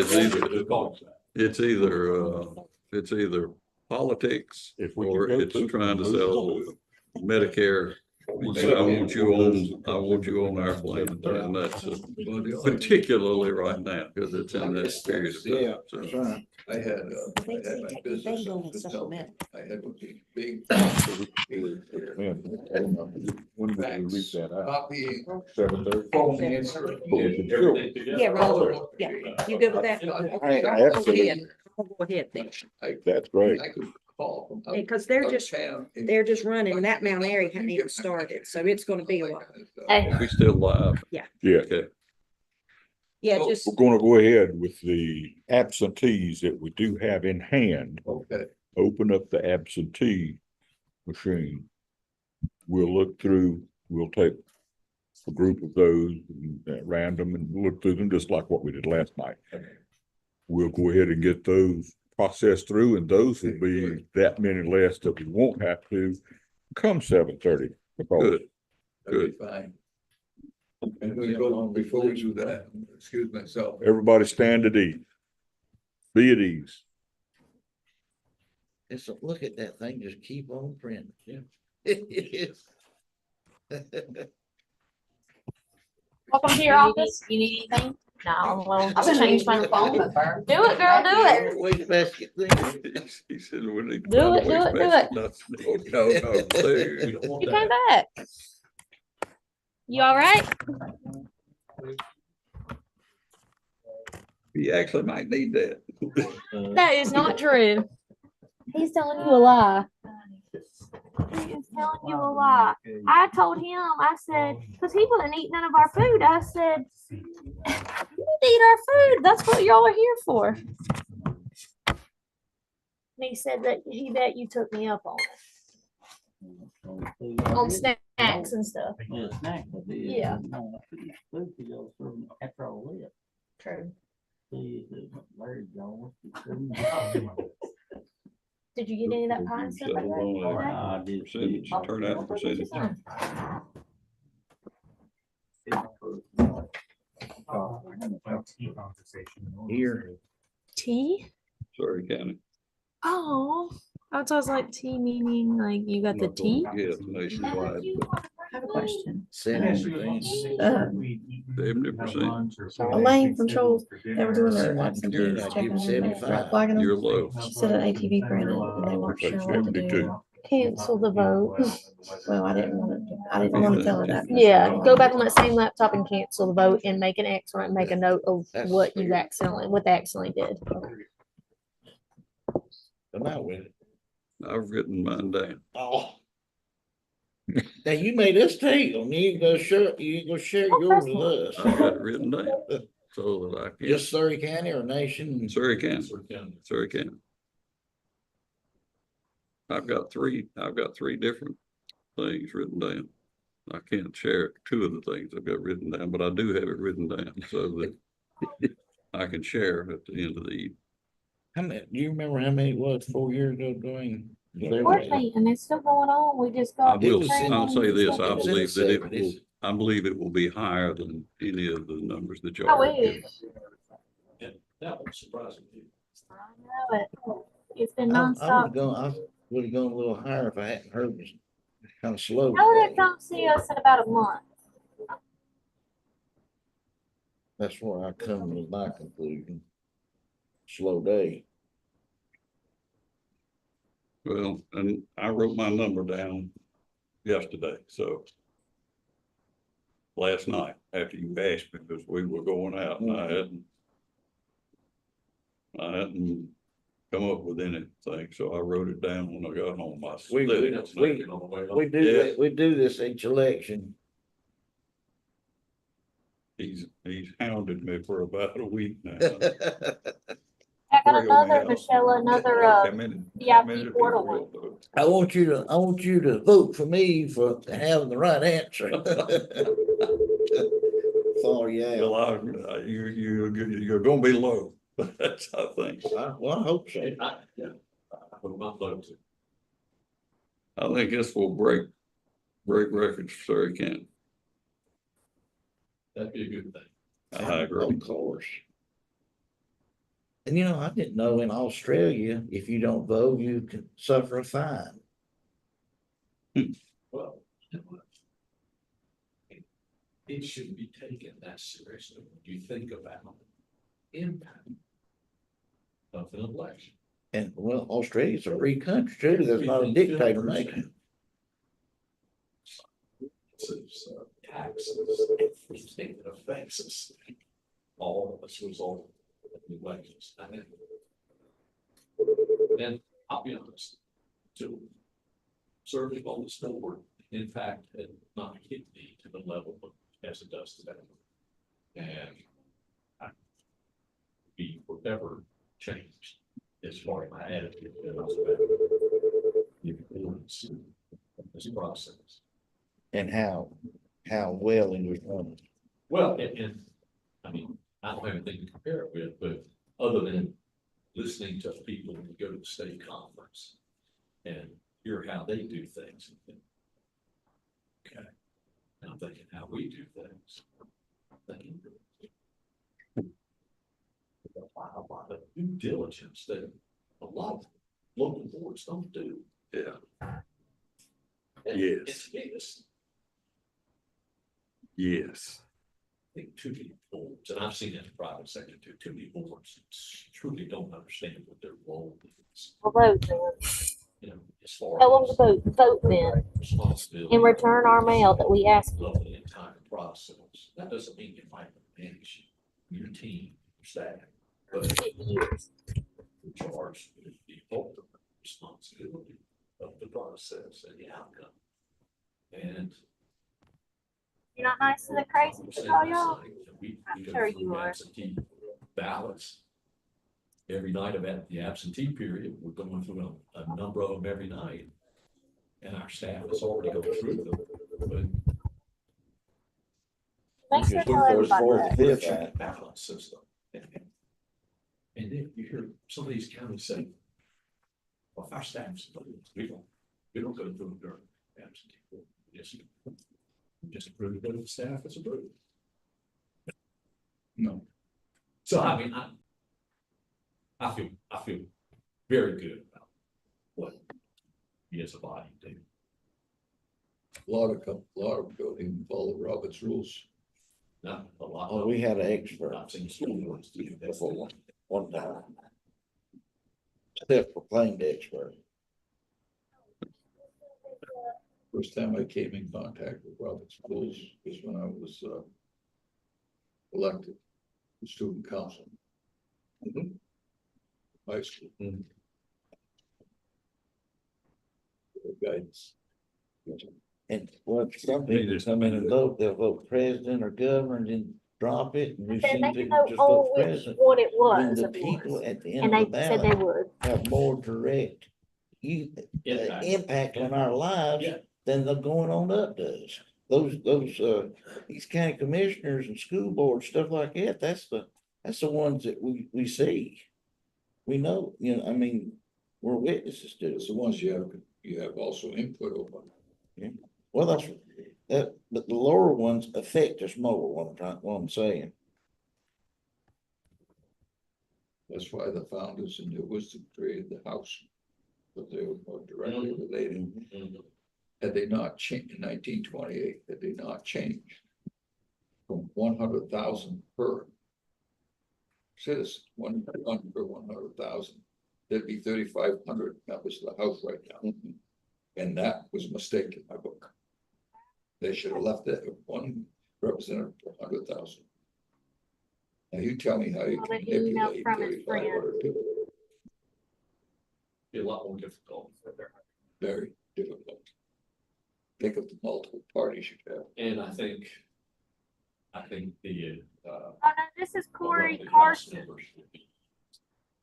is either politics If we or could go it's through trying to those. sell Medicare I want you on our plan, and that's particularly right now, because it's in this period of Yeah, time. that's So, right. I had They say my they business. go in house, supplement. I had one of these big. Man, when did we reach that out? Copying, 7:30? phone answer. Everything together. Yeah, right. Yeah. You good with that? Okay, I'll go ahead. I'll go ahead then. That's great. I could call them. Because they're just running and that Mount Airy hadn't even started, so it's gonna be a while. Hey. are we still live? Yeah, Okay, Yeah, just, we're gonna go ahead with the absentees that we do have in hand. Okay, Open up the absentee machine. We'll look through, we'll take a group of those at random and look through them just like what we did last night. We'll go ahead and get those processed through, and those will be that many less that we won't have to come 7:30. good. that'd be fine. And we go on before we do that, excuse myself. Everybody stand at ease. Be at ease. It's a, look at that thing, just keep on printing. Yeah. Welcome to your office. You need anything? No, well, I've changed my phone. Do it, girl, do it. Waste basket thing. He said, we need to. Do find a it, do it, do wastebasket, not- No, there. You came back. You all right? He actually might need that. That is not true. He's telling you a lie. He is telling you a lie. I told him, I said, because he wouldn't eat none of our food. I said, you need to eat our food. That's what y'all are here for. And he said that he bet you took me up on it. On snacks and stuff. Yeah. True. Did you get any of that pie and stuff? Percentage, turnout percentage. Here. Tea? Surrey County. Oh, I was like tea meaning like you got the tea? Yes, nationwide, but I have a question. 70%. 70%. Elaine from Shoals, they were doing their absentees, Good, I checking give them, 75. flagging You're them. low. She said an ATV printed and they weren't sure what to do. 72. Cancel the vote. Well, I didn't want to tell her that. Yeah, go back on that same laptop and cancel the vote and make an X on it and make a note of That's what you fair. accidentally, what they accidentally did. Come out with it. I've written mine down. Oh. Now you made us take them. You ain't gonna share yours with us. I've got it written down so that I can. Just Surrey County or nation? Surrey County. Surrey County. I've got three different things written down. I can't share two of the things I've got written down, but I do have it written down so that I can share at the end of the evening. How many, do you remember how many it was 4 years ago doing? Board meeting, it's still going on. We just I got. will, was- I'll say this, I It was in believe the that it will, 70s. I believe it will be higher than any of the numbers that y'all I are wish. giving. And that was surprising. I know it. It's been I nonstop. would have gone a little higher if I hadn't heard it. Kind of slow. How would it come see us in about a month? That's where I come with my conclusion. Slow day. Well, and I wrote my number down yesterday, so. Last night, after you asked me, because we were going out and I hadn't come up with anything, so I wrote it down when I got home. I We studied do it. we do this each election. He's hounded me for about a week now. I got Bring 'em another, out. Michelle, another, Come in. VIP portal one. I want you to vote for me for having the right answer. Sorry, yeah. Well, you're gonna be low, that's, I think. Well, I hope so. I think this will break records for Surrey County. That'd be a good thing. I agree. Of course. And I didn't know in Australia, if you don't vote, you can suffer a fine. Well, it shouldn't be taken that seriously when you think about impact of an election. And well, Australia's a free country too. There's not a dictator making. It's taxes, everything that affects us, all as a result of the elections. And I'll be honest, to serving on this board, in fact, had not hit me to the level as it does today. And I be forever changed as far as my attitude goes about the importance of this process. And how well it was run. Well, and I mean, I don't have anything to compare it with, but other than listening to people who go to the state conference and hear how they do things. Okay. And I'm thinking how we do things. I'm thinking a lot of due diligence that a lot of local boards don't do. Yeah. And Yes. it's, it's, Yes. I think too many boards, and I've seen it in the private sector too many boards truly don't understand what their role is. Well, vote then. You know, as far Tell them as to vote then. responsibility. And return our mail that we asked you. Of the entire process. That doesn't mean you might manage your team, your staff, but 50 years. you're charged with the ultimate responsibility of the process and the outcome. And You're not nice to the crazy to call y'all. we I'm go sure through you are. absentee ballots every night of the absentee period. We're going through a number of them every night. And our staff has already gone through them, but Make sure Just tell look for everybody fourth, that. fifth, check right? the ballot system. And then you hear some of these counties say, well, if our staff's, we don't go through them during absentee. Just approve it, but the staff is approved. No. So I mean, I feel very good about what we as a body do. A lot of them don't even follow Robert's rules. Not a lot. Oh, we had an expert I've seen school boards do that. before one time. Self-proclaimed expert. First time I came in contact with Robert's rules was when I was elected to student council. High school. Mhm. Guidance. And what some people come in and vote, they'll vote president or governor and then drop it. And we've Then seen they people didn't know just on vote which president. one it When was, the of people course. at the And end of the they said they ballot would. have more direct impact on our lives Yeah. than the going on up does. These county commissioners and school boards, stuff like that, that's the ones that we see. We know, I mean, we're witnesses to It's it. the ones you have also input over. Well, but the lower ones affect us more, what I'm saying. That's why the founders in their wisdom created the House. But they were more directly related. Had they not changed in 1928, had they not changed from 100,000 per citizen, one per 100,000, there'd be 3,500 members of the House right now. And that was a mistake in my book. They should have left it at one representative per 100,000. Now you tell me how you Well, can the email manipulate from his 3,500 people. Be a lot more difficult for them. Very difficult. Think of the multiple parties you have. And I think the, Oh, no, this is Corey the House Carson. members would be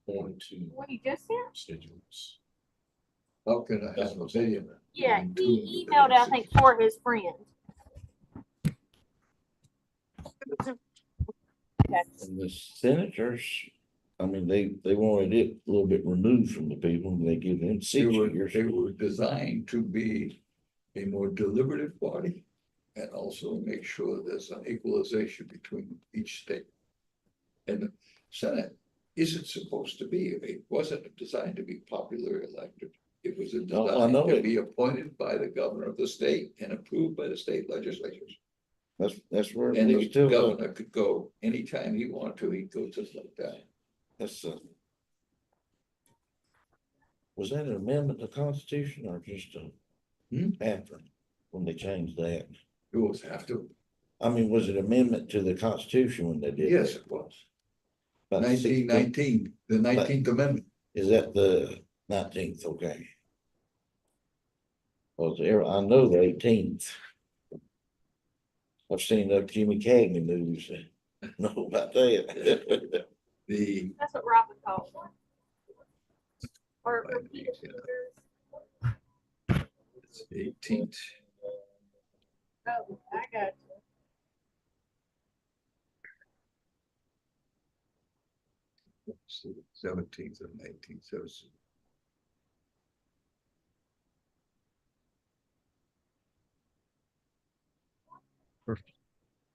going to What you just said? constituents. How can I have a million? Yeah, and he two emailed, I within think, 60? for his friend. And the senators, I mean, they wanted it a little bit removed from the people, and they give them 6 years. They were designed to be a more deliberative body and also make sure there's an equalization between each state. And the Senate isn't supposed to be, it wasn't designed to be popularly elected. It was I designed know to it. be appointed by the governor of the state and approved by the state legislatures. That's where And they the still go. governor could go anytime he wanted to, he'd go just like that. That's was that an amendment to the Constitution or just after, when they changed that? You always have to. I mean, was it amendment to the Constitution when they did? Yes, that? it was. About 1919, the 19th Amendment. Is that the 19th? Okay. Was there, I know the 18th. I've seen the Jimmy Cagney movies. I know about that. The That's what Robin calls one. Or Right, repeated yeah. shooters. it's 18th. Oh, I got you. 17th and 19th. So it's-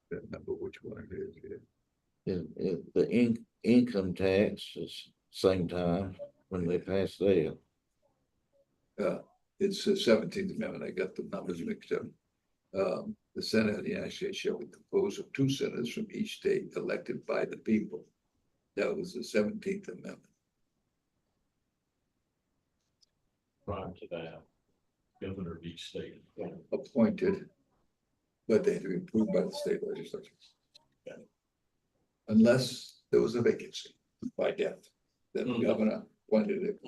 That number, which one it is, yeah. The income tax is same time when they passed that. It's the 17th Amendment. I got the numbers mixed up. The Senate of the United States shall be composed of 2 senators from each state elected by the people. That was the 17th Amendment. Prior to that, governor of each state. Appointed, but they had to be approved by the state legislature. Unless there was a vacancy by death, then the governor appointed it.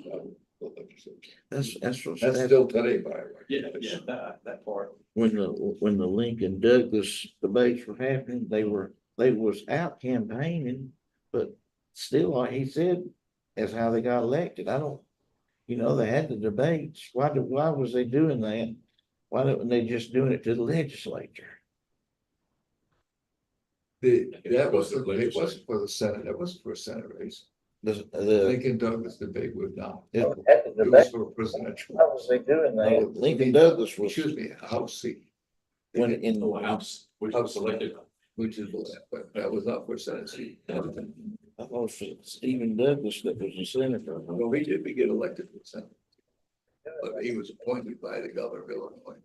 The legislature. That's still today by right. Yeah, that part. When the Lincoln Douglas debates were happening, they was out campaigning, but still, like he said, that's how they got elected. I don't, they had the debates. Why was they doing that? Why didn't they just doing it to the legislature? It wasn't for the Senate, that wasn't for a Senate race. The Lincoln Douglas debate was not. It- It was for a presidential. How was they doing No, that? Lincoln Douglas was Excuse me, a House seat. when in The the House, which was elected. Which is, but that was not for a Senate seat. I thought it was Stephen Douglas that was the senator. No, he did get elected to the Senate. But he was appointed by the governor of Illinois,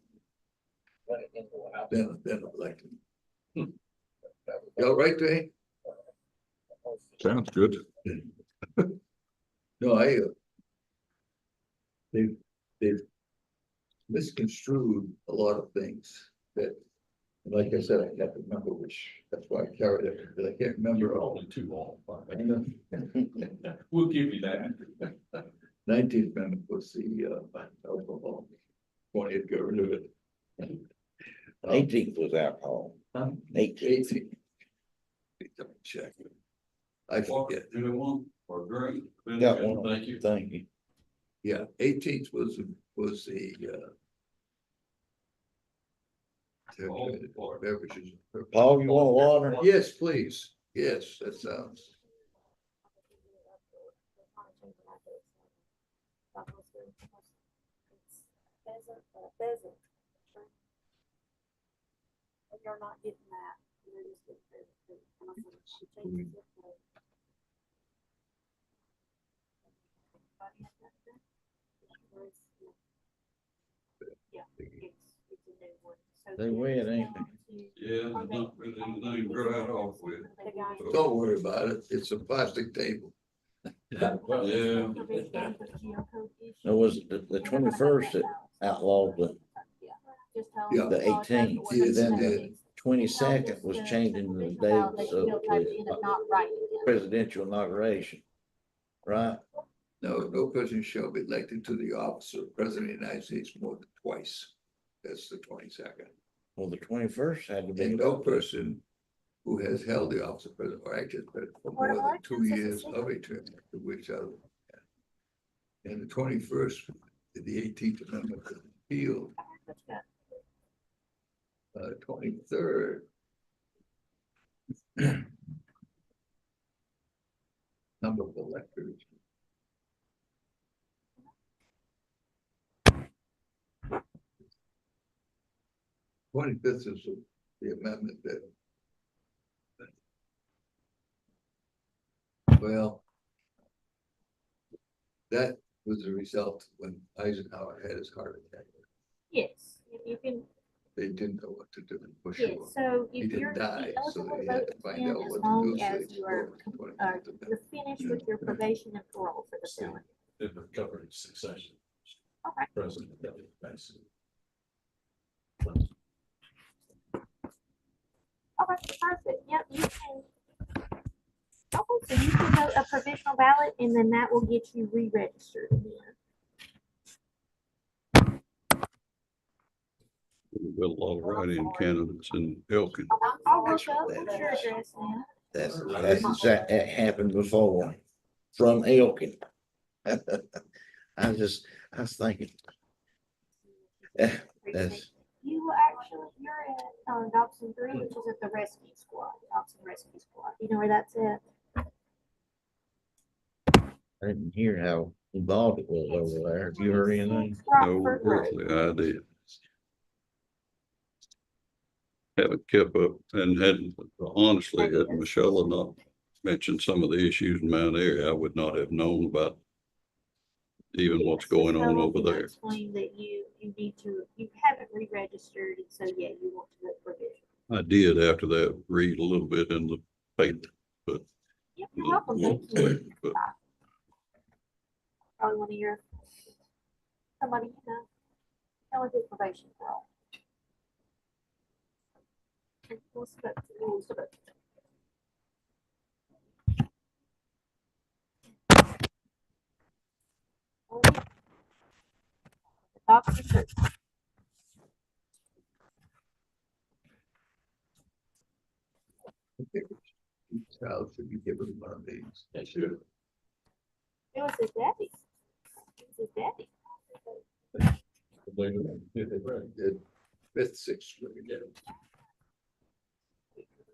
then elected. You all right, Dave? Sounds good. No, they've misconstrued a lot of things that, like I said, I can't remember which, that's why I carried it, because I can't remember You're all. only too long. We'll give you that. 19th Amendment was the alcohol. Wanted to get rid of it. 18th was alcohol. 18th. 18th. Check. I forget. Anyone or great? Got one. Thank you. Thank you. Yeah, 18th was the beverages. Paul, you want water? Yes, please. Yes, that sounds. Pheasant. You're not getting that. You're just getting pheasant. And I said, she changed it. Yeah, it's a new one. So They wet, ain't Yeah, there's not really anything to dry off with. Don't worry about it. It's a plastic table. Yeah. No, was it the 21st that outlawed Yeah. the 18th? Yes, Then it the did. 22nd was changing the dates of the presidential inauguration, right? No person shall be elected to the office of President of the United States more than twice. That's the 22nd. Well, the 21st had to be. And no person who has held the office of president or acted president for more than 2 years of a term, to which other. And the 21st, the 18th Amendment was repealed. 23rd. Number of electors. Twenty-fifth is the amendment that. Well. That was the result when Eisenhower had his heart attack. Yes, you can, they didn't know what to do, for Yeah, sure. so He if didn't you're die, so eligible they to had vote to find again, out as what to long do. so as they you are, voted for it. you're finished with your probation and parole for the See. felony. If the government succession. Okay. President, that's. Okay, perfect. Yep, you can. Okay, so you can vote a provisional ballot and then that will get you re-registered again. We've got a lot of write-in candidates in Elkin. I'll look up, what's your address now? That's exact, that happened before, from Elkin. I was thinking. That's, You will actually, you're at, Dobson 3, which is at the rescue squad, Dobson Rescue Squad. You know where that's at? I didn't hear how involved it was over there. Have you heard anything? No Rockford Road. earthly idea. Haven't kept up and hadn't, honestly, had Michelle not mentioned some of the issues in Mount Airy, I would not have known about even what's going on over there. Explain that you need to, you haven't re-registered, and so yeah, you want to vote provisional. I did after that read a little bit in the paper, but. Yep, you're welcome, thank you. But Probably one of your, somebody you know, that was his probation for all. What's the vote? What's the vote? Dr. Church. Child should be given one of these. That's good. It was his daddy. It was his daddy. Did fifth, sixth grade.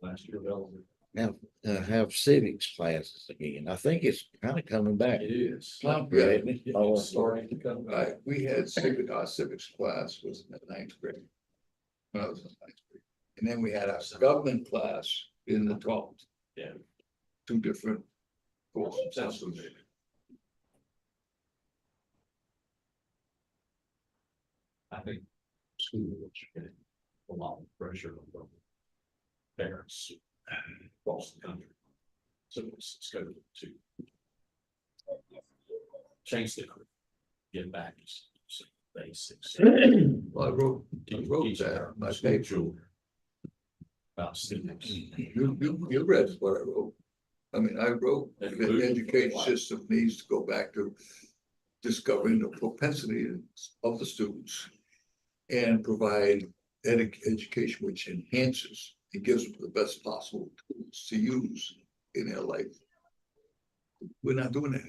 Last year, well, now, have civics classes again. I think it's kind of coming back. it is. Not good, isn't it? It's starting to come back. Right, we had our civics class was in the ninth grade. When I was in ninth grade. And then we had our government class in the 12th. Yeah. Two different courses. Absolutely. I think schools are getting a lot of pressure on parents across the country. So it's going to change the curriculum, get back to some basics. Well, I wrote that, in my paper. About students. You read what I wrote. I mean, I wrote that the education system needs to go back to discovering the propensity of the students and provide education which enhances and gives them the best possible tools to use in their life. We're not doing that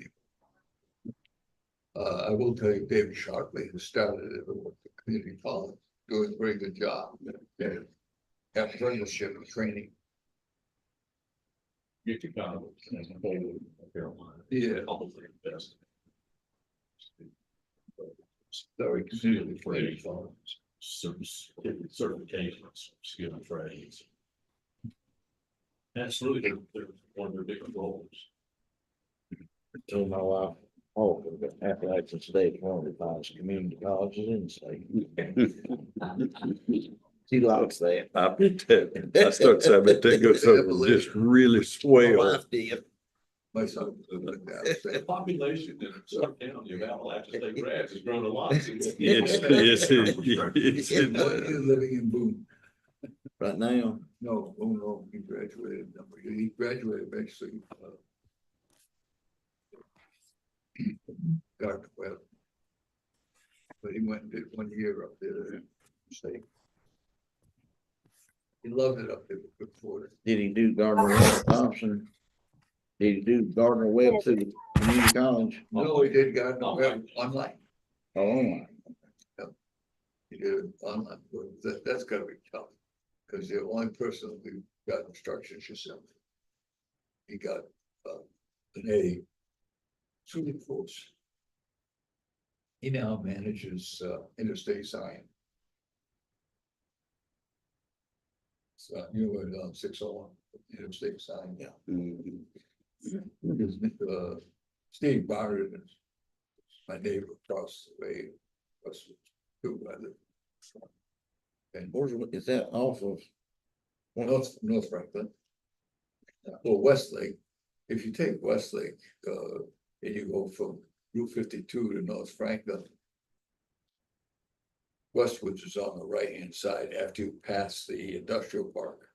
anymore. I will tell you, David Sharpley, who started it at the community college, doing a very good job. Apprenticeship and training. You could kind of, Carolina. Yeah. Probably the best. Very Considerably for any certifications, skill and trades. That's really they're one of their bigger goals. Told my wife, oh, Appalachian State, one of the finest community colleges in the state. She likes that. I bet that, I start saying, I bet that goes over just really My swell. wife did. My son. The population in some county of Appalachian State grads has grown a lot. Yes, yes, it What does. is living in Boone? Right now, No, oh no, he graduated. He graduated eventually. Dr. Webb. But he went and did 1 year up there in the state. He loved it up there before. did he do Gardner Webb Thompson? Did he do Gardner Webb through the community college? No, he did Gardner Webb online. Oh, He did it online. That's gotta be tough. Because the only person who got instruction is yourself. He got an A. Truly close. He now manages interstate sign. So you were on 601 interstate sign, yeah. Mhm. Steve Barrett is my neighbor across the way. Two brother. And Is that off of? North Franklin. Well, Westlake, if you take Westlake, and you go from Route 52 to North Franklin. Westwoods is on the right-hand side after you pass the industrial park.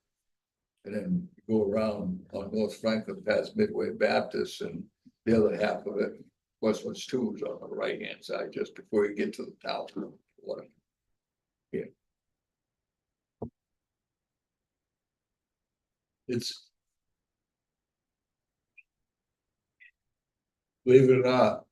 And then go around on North Franklin past Midway Baptist, and the other half of it, Westwoods 2 is on the right-hand side, just before you get to the town. Yeah. It's. Believe it or not.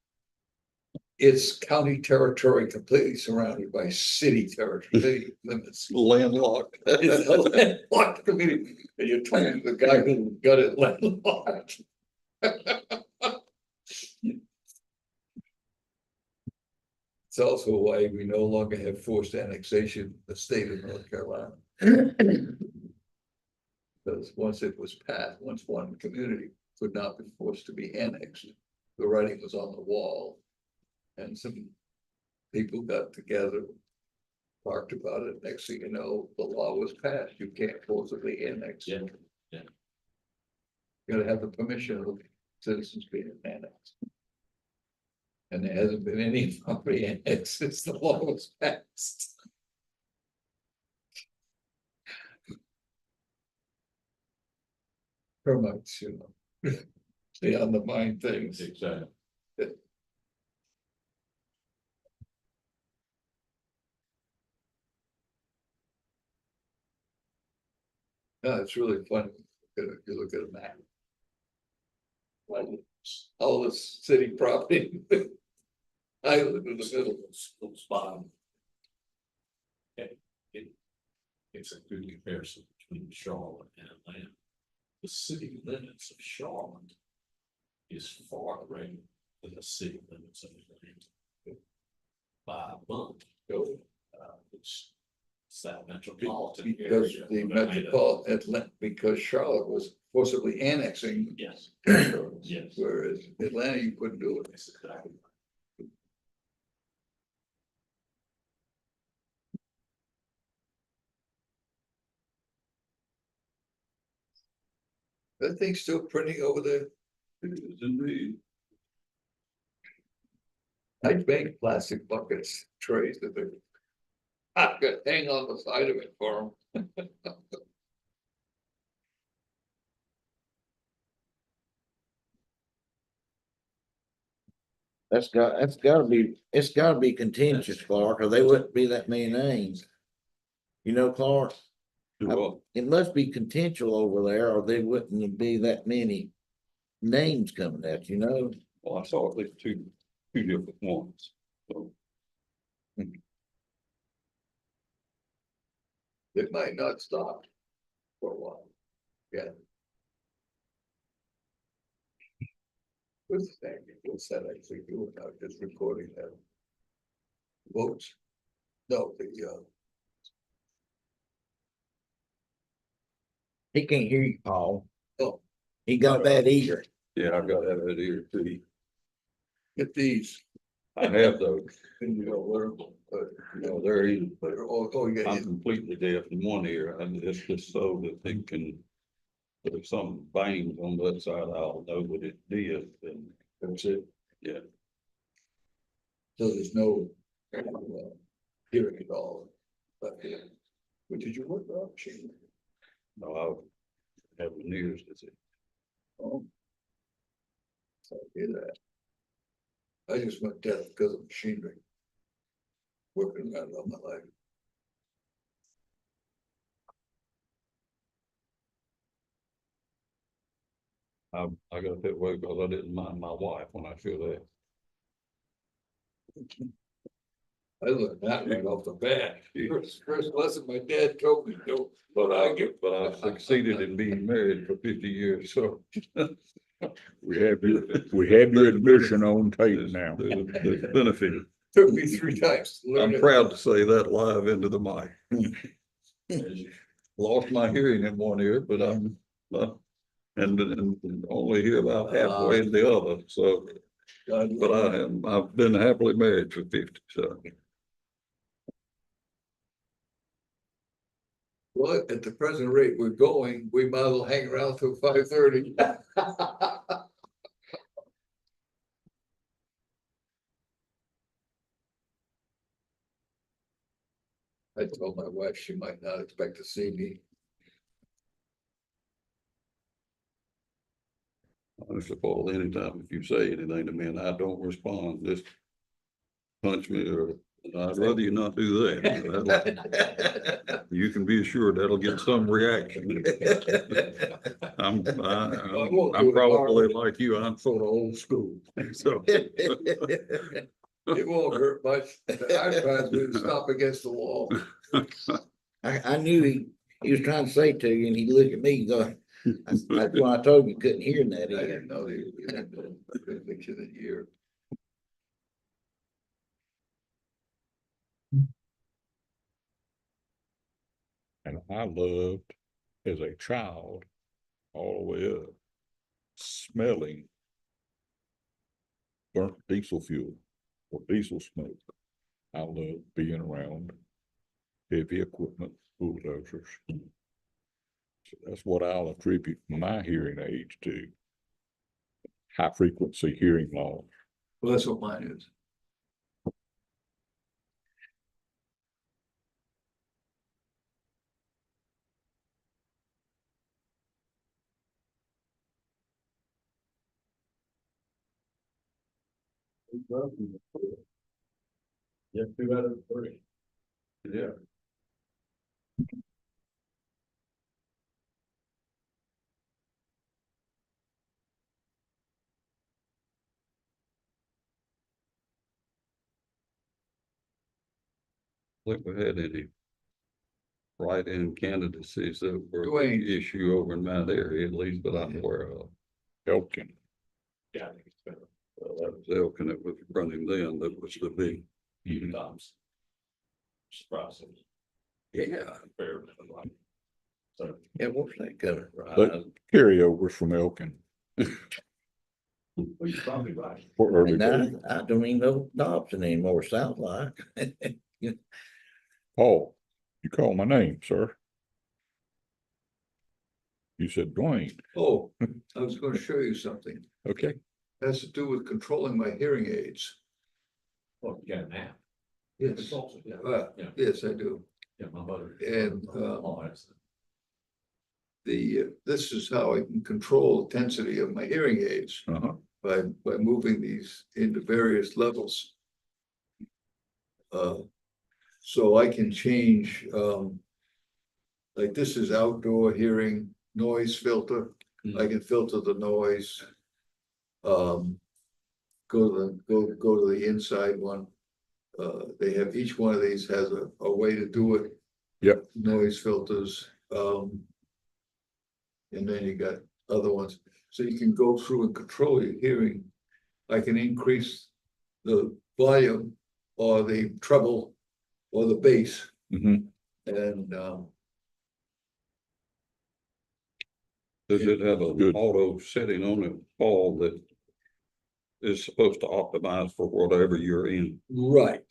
It's county territory completely surrounded by city territory, city limits. Landlocked. It's a landlocked community, and you're talking to the guy who got it landlocked. It's also why we no longer have forced annexation in the state of North Carolina. Because once it was passed, once one community could not be forced to be annexed, the writing was on the wall. And some people got together, talked about it. Next thing you know, the law was passed. You can't forcibly annex. Yeah, yeah. You gotta have the permission of the citizens being annexed. And there hasn't been any property annexed since the law was passed. Termites, you know, they undermine things. Exactly. No, it's really fun if you look at a map. Like all this city property. I live in the middle. Little spot. It's a good comparison between Charlotte and Atlanta. The city limits of Charlotte is far greater than the city limits of Atlanta. By a month, it's that metropolitan Because area the of Atlanta. metropolitan Atlanta, because Charlotte was forcibly annexing. Yes, yes. Whereas Atlanta, you couldn't do it. That's exactly. That thing's still printing over there. It is indeed. I make plastic buckets, trays that they. I could hang on the side of it for them. It's gotta be contentious, Clark, or they wouldn't be that many names. You know, Clark, Well, it must be contentious over there, or they wouldn't be that many names coming at, you know? I saw at least two different ones, so. It might not stop for a while. Yeah. What's that actually doing? I was just recording that. Votes? No, He can't hear you, Paul. Oh. He got that ear. Yeah, I got that here too. get these. I have those. And you know, where, No, they're even, but, oh, you got I'm completely deaf in one ear, and it's just so that they can. But if something bangs on that side, I'll know what it did, and that's it. yeah. So there's no hearing at all. But did you work on machine? No, I have an ears, that's it. Oh. So I hear that. I just went deaf because of machinery. Working around all my life. I got that way because I didn't mind my wife when I feel that. I learned that right off the bat. First lesson my dad told me, don't. But I succeeded in being married for 50 years, so. We have your admission on tape now. There's benefit. Took me 3 times. to learn I'm it. proud to say that live into the mic. Lost my hearing in one ear, but I'm, and only hear about halfway in the other, so. God But love I've been happily married for 50, so. Well, at the present rate we're going, we might as well hang around till 5:30. I told my wife she might not expect to see me. Honestly, Paul, anytime if you say anything to me and I don't respond, just punch me or I'd rather you not do that. You can be assured that'll get some reaction. I'm probably like you, I'm sort of old school, so. It won't hurt much. I try to stop against the wall. I knew he was trying to say to you and he looked at me, going, that's why I told you couldn't hear that I either. didn't know they had a picture that year. And I loved as a child, all the way up, smelling burnt diesel fuel or diesel smoke. I love being around heavy equipment, bulldozers. So that's what I'll attribute my hearing aids to. High frequency hearing loss. Well, that's what mine is. Yeah, 2 out of 3. Yeah. Think we had any write-in candidacies that were Dwayne. the issue over in that area, at least that I'm aware of. Elkin. Yeah, I think it's better. Well, that was Elkin that was running then, that was the big. Even times. Surprising. Yeah. Fair. So. Yeah, what's that coming But carryovers from Elkin. Well, you're probably right. For early And days. I don't even know Dobson anymore, sounds like. Paul, you call my name, sir. You said Dwayne. Oh, I was gonna show you something. Okay. It has to do with controlling my hearing aids. Well, you got an app. Yes, It's also, yeah. Yeah, yes, I do. yeah, my mother. And, Oh, that's- This is how I can control the intensity of my hearing aids Uh-huh. by moving these into various levels. So I can change, like this is outdoor hearing noise filter. I can filter the noise. Go to the inside one. They have, each one of these has a way to do it. Yep. Noise filters, and then you got other ones, so you can go through and control your hearing. I can increase the volume or the treble or the bass. Mm-hmm. And Does it have an Good. auto setting on it, Paul, that is supposed to optimize for whatever you're in? right,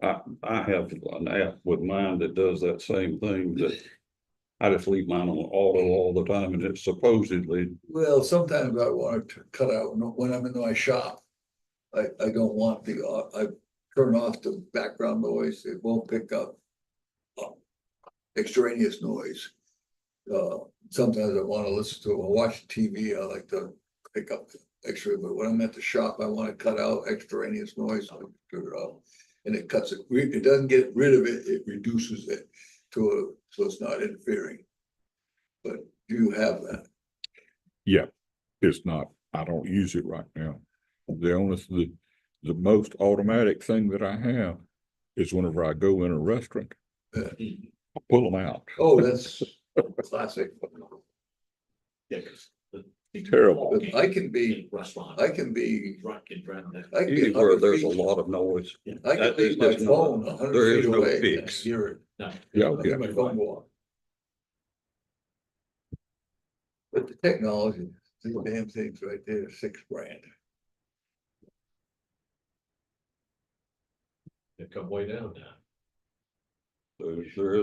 I have an app with mine that does that same thing, that I just leave mine on auto all the time, and it's supposedly, well, sometimes I want to cut out when I'm in my shop. I don't want I turn off the background noise, it won't pick up extraneous noise. Sometimes I want to listen to or watch TV, I like to pick up extra, but when I'm at the shop, I want to cut out extraneous noise, I turn it off. And it cuts it, it doesn't get rid of it, it reduces it so it's not interfering. But do you have that? Yeah, it's not, I don't use it right now. The most automatic thing that I have is whenever I go in a restaurant, I pull them out. Oh, that's classic. Yeah, 'cause the- Terrible. But I can be, Restaurant. I can be, Right, can drown that. I can be anywhere 100 there's a feet. lot of noise. I can that is leave my just phone not- 100 there is feet no away and fix. hear it. No. Yeah, I hear my phone go off. But the technology, these damn things right there, $6,000. It come way down now. there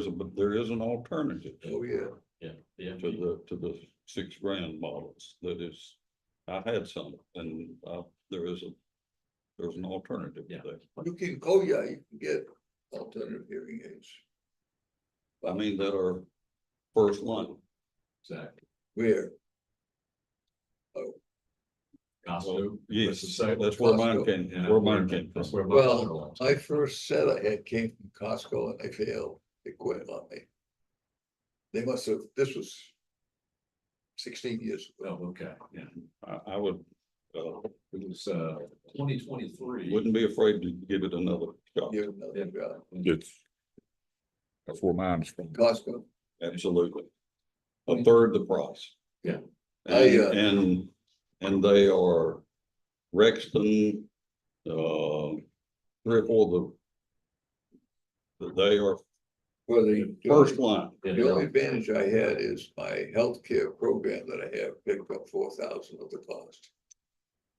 is an alternative Oh, yeah. Yeah. Yeah. to the $6,000 models that is, I had some and, there's an alternative to Yeah. that. You can, oh, yeah, you can get alternative hearing aids. I mean, that are first line. Exactly. Where? Costco. Yes, So that's where mine Costco. came, and where mine came from. that's where my brother Well, was. my first set I had came from Costco and they failed. They quit on me. They must have, this was 16 years ago. Oh, okay, yeah. I would, It was 2023. wouldn't be afraid to give it another shot. Give them another shot. That's where mine's from. Costco. Absolutely. A third the price. Yeah. And they are Rexton, 3 or 4 they are Well, first line. the only advantage I had is my healthcare program that I have picked up 4,000 of the cost.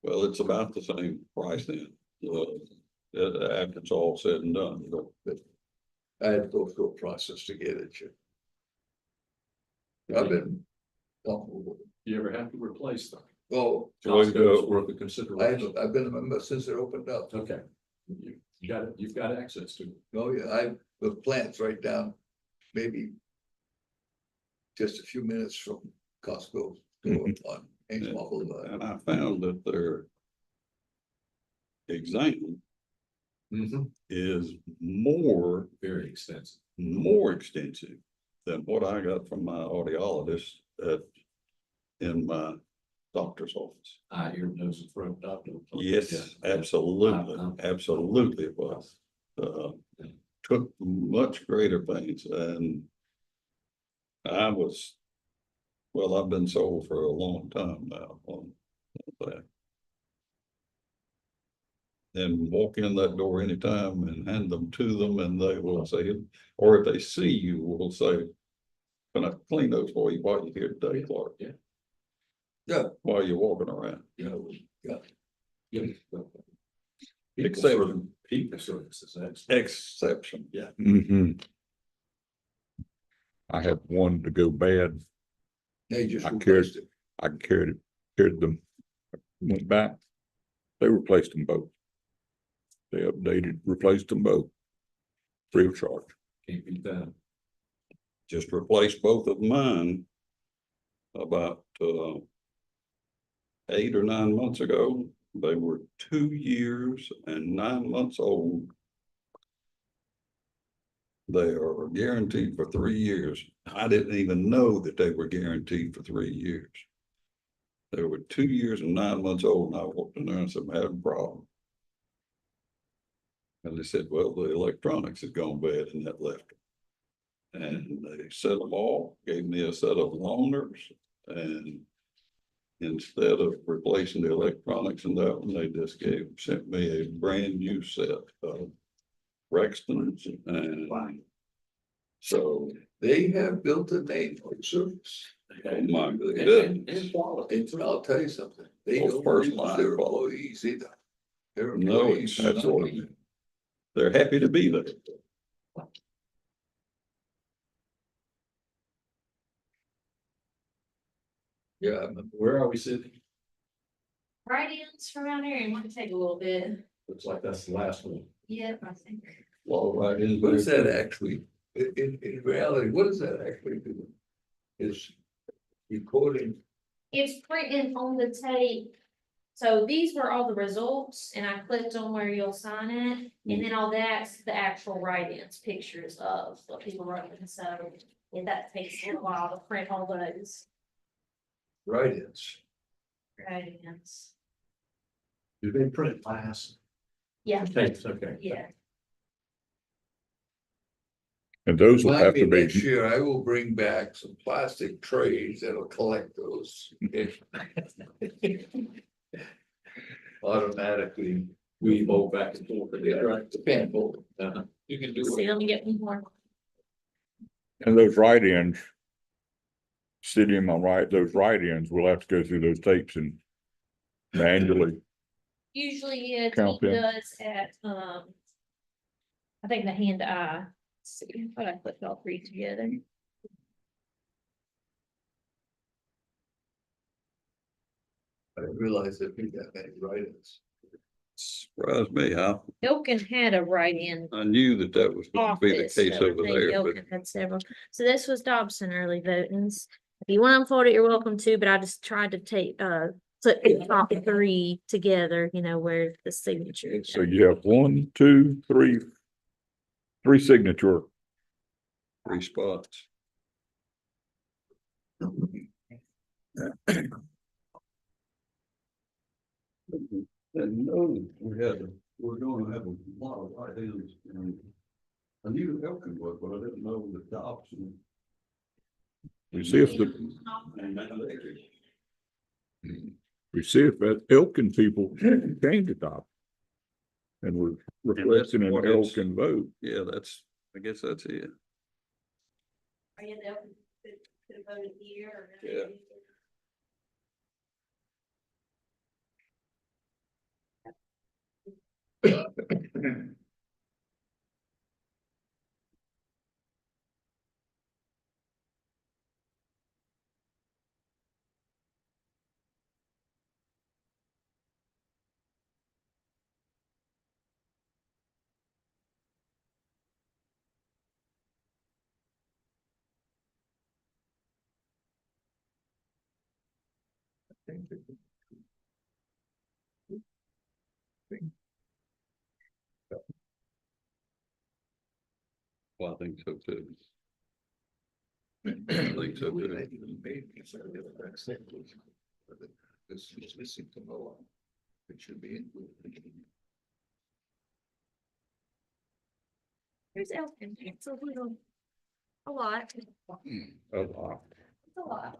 Well, it's about the same price then, after it's all said and done, but I had to go through a process to get it. I've been comfortable with it. You ever have to replace them? Oh, Costco's worth the I've consideration. been a member since it opened up. Okay. You've got access to it. Oh, yeah, the plant's right down, maybe just a few minutes from Costco on Amesmall Boulevard. and I found that their exam is Very extensive. more extensive than what I got from my audiologist in my doctor's office. Eye, ear, nose, and throat doctor. Yes, Yeah. absolutely, Uh-huh. absolutely it was. Took much greater pains and I've been sold for a long time now on that. And walk in that door anytime and hand them to them and they will say, or if they see you, will say, can I clean those for you while you're here today, Clark? Yeah. Yeah. While you're walking around. Yeah. People services. Exception. Yeah. I had one to go bad. They just I replaced it. I carried them, went back. They replaced them both. They updated, replaced them both. Free of charge. Can't beat that. Just replaced both of mine about 8 or 9 months ago. They were 2 years and 9 months old. They are guaranteed for 3 years. I didn't even know that they were guaranteed for 3 years. They were 2 years and 9 months old, and I walked in there and said, I'm having a problem. And they said, well, the electronics has gone bad and that left them. And they set them all, gave me a set of loaners, and instead of replacing the electronics and that one, they just sent me a brand new set of Rextons, and so They have built a name for service. oh my And goodness. quality. And I'll tell you something, they Oh, don't first lose line their quality. employees either. Their No, employees it's are not absolutely. leaving. They're happy to be there. Yeah, I remember. Where are we sitting? Write-ins from out here, it might take a little bit. Looks like that's the last one. Yep, I think. Well, right in What is there. that actually, in reality, what does that actually do? Is recording, It's printing on the tape. So these were all the results and I clicked on where you'll sign it. And then all that's the actual write-ins, pictures of what people wrote in. So, and that takes a little while to print all those write-ins. write-ins. Do they print glass? Yeah, Tapes, okay. yeah. And those will have Remind me to next be, year, I will bring back some plastic trays that'll collect those. Automatically, We both back and forth. yeah, right, the pen folder. Uh-huh. You can do See, it. let me get one more. and those write-ins. City, am I right? Those write-ins, we'll have to go through those tapes and manually. Usually, yeah, Count he them. does at, I think the hand to eye. See, but I put all three together. I didn't realize that we got many write-ins. Surprised me, Elkin had a write-in I knew that that was going to be the office. case so I over think there, but Elkin had several. So this was Dobson early votings. If you want to unfold it, you're welcome to, but I just tried to take, put the top three together, where the signature. is. So you have 1, 2, 3, 3 signature. 3 spots. And no, we're gonna have a lot of write-ins, and I knew Elkin was, but I didn't know the Dobson. We see if the, And that they- we see if that Elkin people came to top. And we're requesting an what it's- Elkin vote. Yeah, I guess that's it. Are you there? Could have voted here or? Yeah. Well, I think so too. I think so too. This is missing to know. It should be included. Here's Elkin. It's a little, a lot. It's A lot. a lot.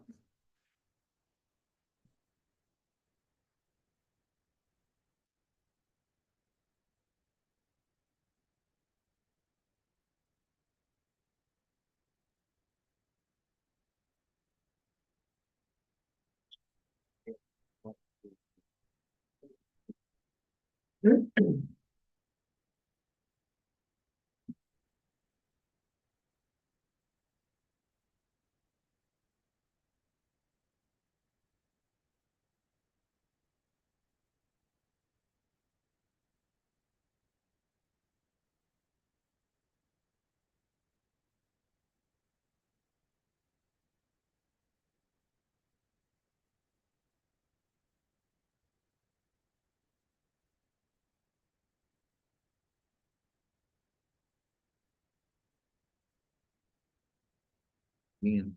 And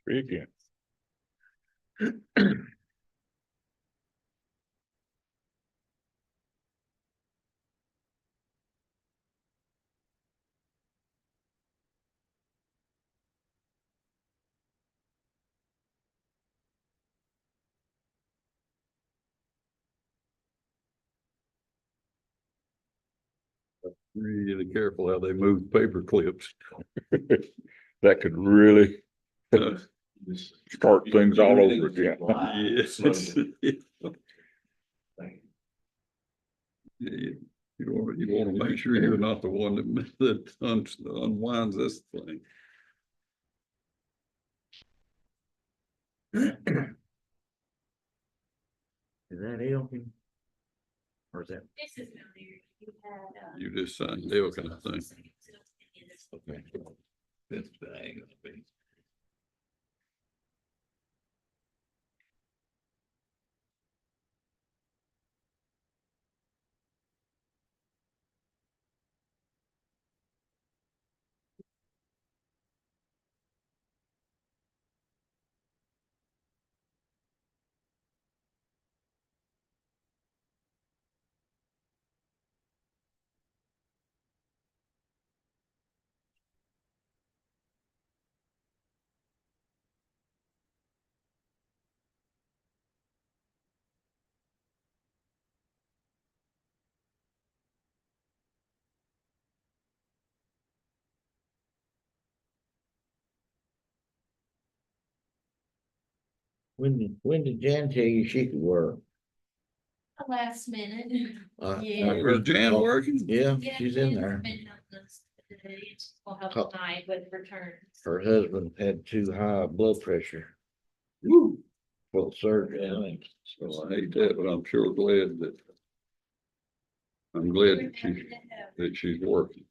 3 again. Really careful how they move paper clips. That could really start things all over again. Yes. Yeah, you want to make sure you're not the one that unwinds this thing. Is that Elkin? Or is that? This is down there. You had, You just signed deal kind of thing. Okay. that's the angle. When did Jan tell you she could work? last minute. Uh, Yeah. Was Jan working? Yeah, Yeah, she's in Jan's there. been helping us with It will help tonight with returns. Her husband had too high blood pressure Woo. for the surgery, I think. So I hate that, but I'm sure glad that. I'm glad that she's working.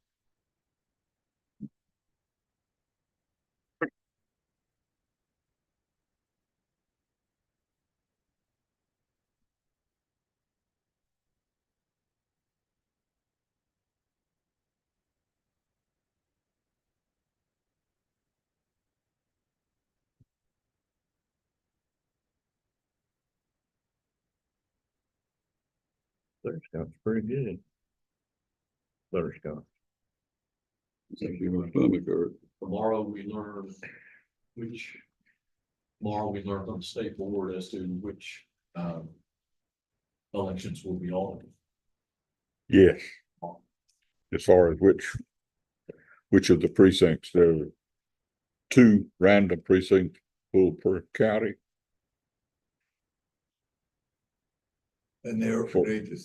Butterscotch pretty good. Butterscotch. Thank you, my stomach hurt. Tomorrow we learn which, tomorrow we learn from the state board as to which, elections will be on. Yes. As far as which of the precincts, there are 2 random precincts full per county. And they're afraid to.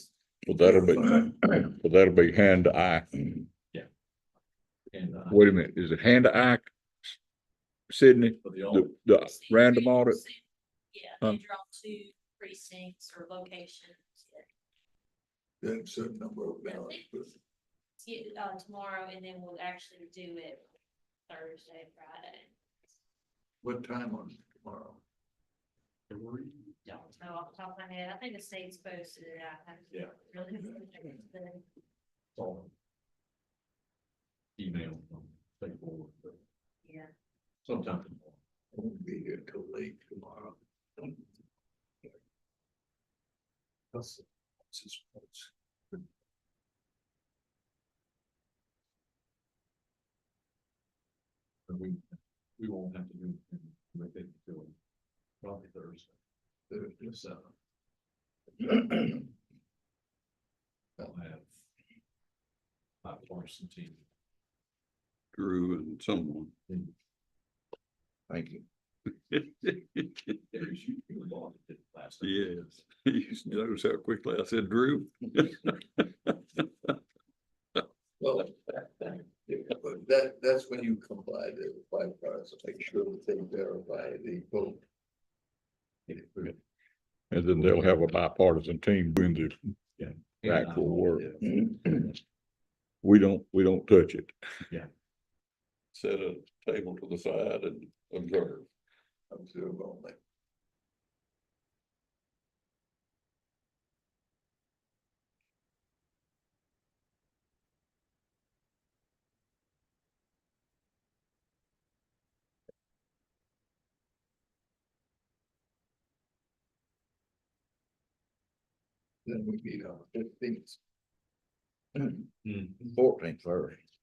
Well, that'll be hand to eye. And, Wait a minute, is it hand to eye, Sydney? for the audit. The random audit? Yeah, Huh? they draw 2 precincts or locations. Then a certain number of ballots. Tomorrow, and then we'll actually do it Thursday, Friday. What time on tomorrow? Don't know off the top of my head. I think the state's posted it. I have to Yeah. really check it today. So, email from state board, but Yeah. sometime tomorrow. I won't be here till late tomorrow. That's his post. And we won't have to do anything with it until probably Thursday. Thursday, so. I'll have my Absentee. Drew and someone. Thank you. There's you were involved in it last time. Yes, you notice how quickly I said Drew. Well, but that's when you comply to the 5 cars, make sure that they verify the vote. And then they'll have a bipartisan team doing the Yeah. actual work. Yeah. We don't touch it. Set a table to the side and observe. Observe only. Then we meet on the 15th, 14th first.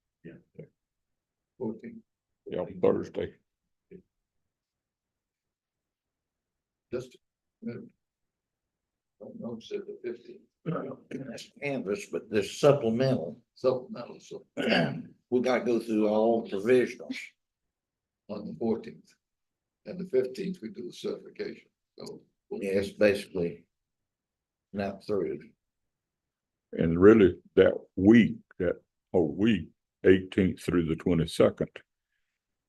14th. Yeah, Thursday. Just. Don't know, said the 15th. That's canvas, but there's supplemental. Supplemental, so We gotta go through all provisionals. on the 14th. And the 15th, we do the certification, so. Yeah, it's basically not through. And really that whole week, 18th through the 22nd,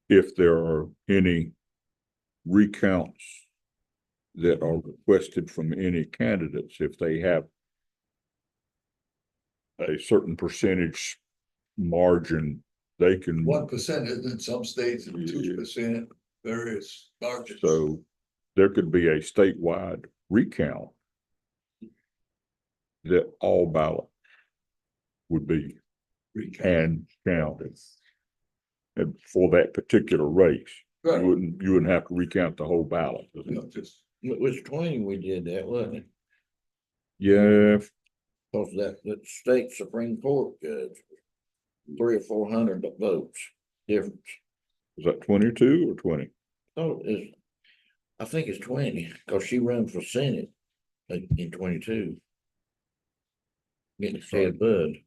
if there are any recounts that are requested from any candidates, if they have a certain percentage margin, they can. 1% is in some states, and 2%, various margins. So there could be a statewide recount that all ballot would be hand counted. And for that particular race, Right. you wouldn't have to recount the whole ballot. Just, It was 20 we did that, wasn't it? Yeah, Cause that state Supreme Court judge, 300 or 400 votes difference. was that 22 or 20? Oh, I think it's 20, cause she ran for Senate in 22. Getting Ted Bud.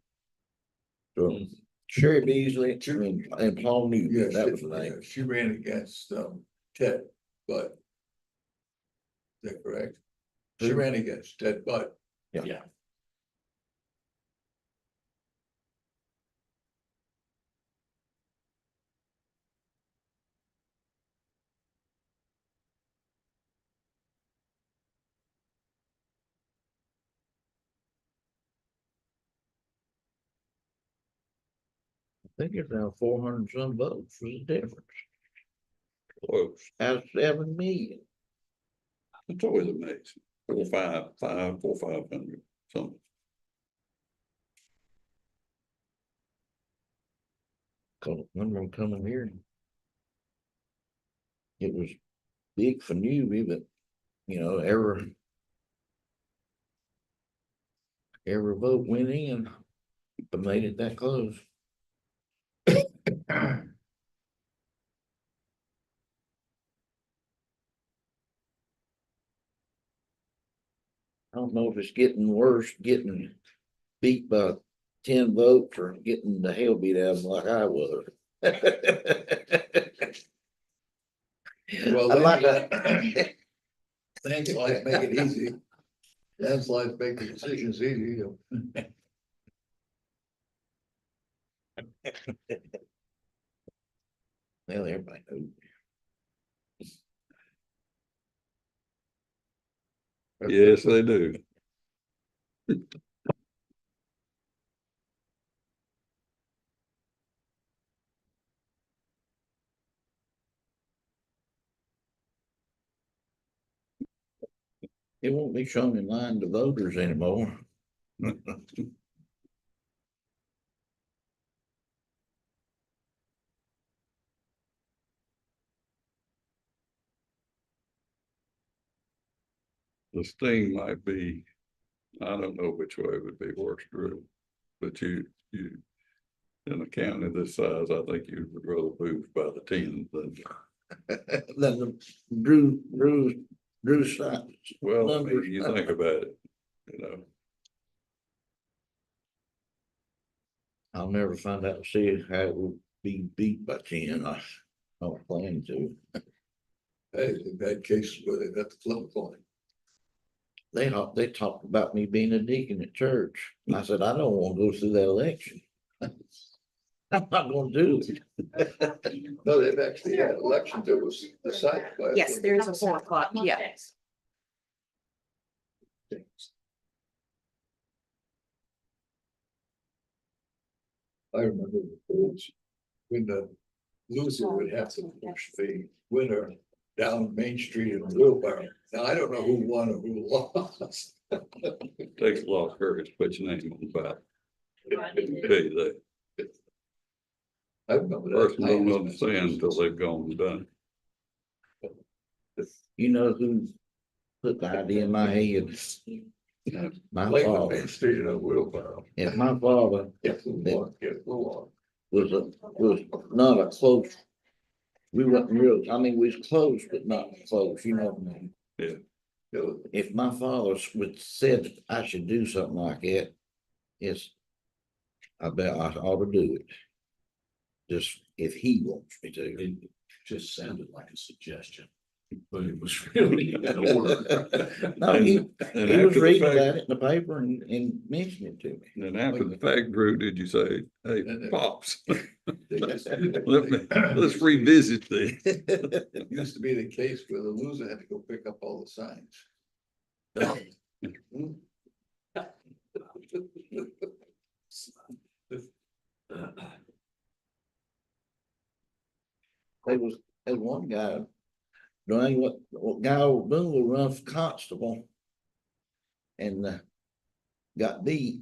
So Sherry Beasley and Paul yeah, Newton, that was the name. she ran against, Ted, but. Is that correct? She Who? ran against Ted, but. Yeah. think it's now 400 some votes was the difference. Close. Out of 7 million. It's always amazing. 500, something. Cause when I'm coming here. It was big for Newbie, but you know, every vote went in, but made it that close. I don't know if it's getting worse, getting beat by 10 votes or getting the hell beat out of them like I was. Well, I like landslides make it easy. Landslides make the decisions easy. Well, everybody knows. Yes, they do. It won't be shown in line to voters anymore. The sting might be, I don't know which way would be worse, Drew. But you, in a county this size, I think you would rather move by the 10 than. Then the Drew stops. Well, I mean, you think about it, you know. I'll never find out to see how it will be beat by 10. I don't plan to. Hey, they've had cases where they've got the flip a coin. They talked about me being a deacon at church. I said, I don't want to go through that election. I'm not gonna do it. No, they've actually had elections that was decided by. Yes, there's a 4 o'clock, yeah. I remember the polls, when the loser would have to push the winner down Main Street in a wheelbarrow. Now, I don't know who won or who lost. It takes a lot of courage to put your name on the ballot. Tell you that. I remember that. Person don't understand until they've gone and done You know who put the idea in my head? My Like on father. Main Street in a wheelbarrow. If my father Guess who won? Guess who won? was not a close. We wasn't real, I mean, we was close, but not close, you know what I mean? Yeah. If my father would said I should do something like that, I bet I ought to do it. Just if he wants me to. It just sounded like a suggestion, but it was really an order. No, he was after the reading fact- about it in the paper and mentioned it to me. And then after the fact, Drew, did you say, hey, Pops, They just- let's revisit this? It used to be the case where the loser had to go pick up all the signs. There was one guy, doing what guy was doing was run for constable. And got beat,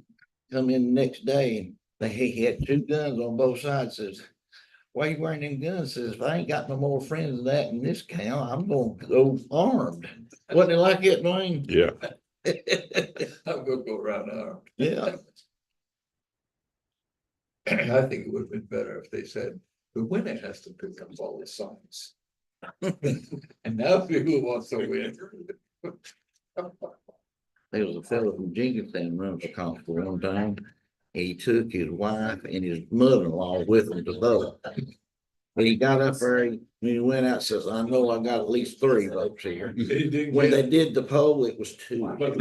come in the next day, and he had 2 guns on both sides, says, why you wearing them guns? Says, if I ain't got no more friends than that in this town, I'm gonna go armed. Wasn't it like it, Dwayne? Yeah. I'm gonna go around armed. Yeah. I think it would have been better if they said, the winner has to pick up all the signs. And now people want to win. There was a fellow from Jenkintown run for constable one time. He took his wife and his mother-in-law with him to vote. When he got up there, when he went out, says, I know I got at least 3 votes here. He didn't When get they did the poll, it was 2. I'll never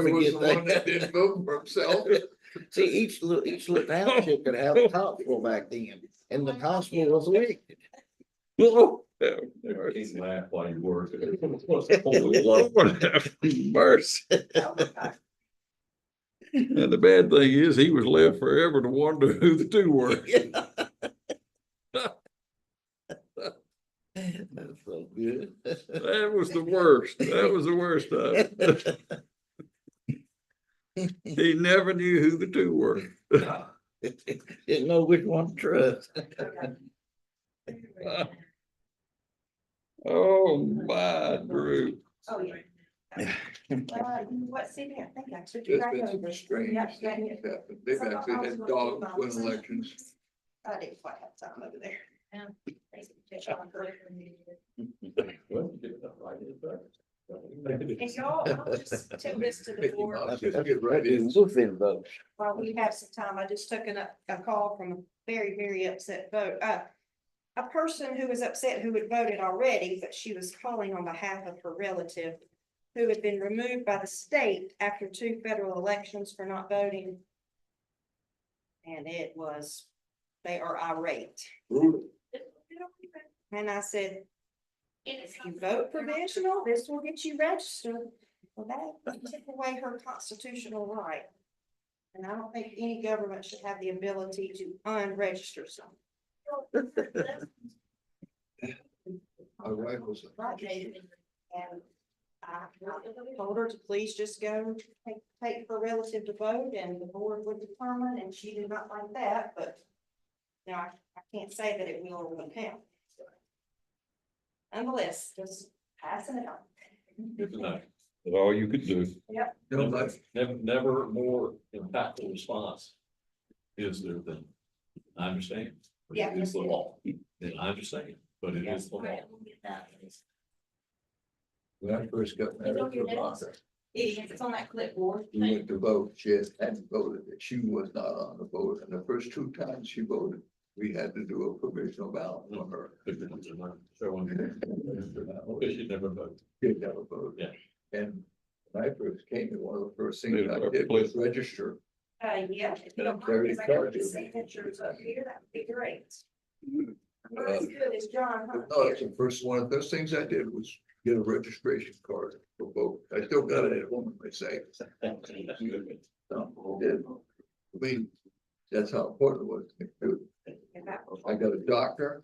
forget that. Didn't vote for himself. See, each little township could have a constable back then, and the constable was elected. Oh, have You mercy. can't laugh while you work. Lord have mercy. And the bad thing is, he was left forever to wonder who the two were. That's so good. That was the worst. That was the worst of it. He never knew who the two were. Didn't know which one to trust. Oh, my, Drew. Oh, yeah. What city? I think I took it There's right been over. some strange Yeah, things happen. They've actually had dogs win elections. I didn't quite have time over there. And y'all, I'll just tell this to the Mickey board. Mouse, just get right in. Wolfing votes. While we have some time, I just took a call from a very, very upset vote. A person who was upset who had voted already, but she was calling on behalf of her relative who had been removed by the state after 2 federal elections for not voting. And they are irate. And I said, if you vote provisional, this will get you registered. Well, that took away her constitutional right. And I don't think any government should have the ability to unregister someone. My wife was, And I told her to please just go take her relative to vote and the board would determine, and she did not like that, but you know, I can't say that it will or won't count. Nonetheless, just passing it on. Good to know. That's all you could do. no, my, Never more impactful response is there than, I understand. But Yeah. it is the law. And I understand, but it is the law. when I first got married to Rhonda, It's on that clipboard. we went to vote. She hadn't voted, and she was not on the vote. And the first 2 times she voted, we had to do a provisional ballot for her. Because you never vote. She had never voted. Yeah. And when I first came, one of the first things Yeah, I did was register. Yeah. If you don't mind, Very if I got the encouraging. signatures up here, that would be great. Not Uh, as good as John. huh? No, it's the first one of the first things I did was get a registration card for vote. I still got it at home, I say. So, I mean, that's how important it was. I got a doctor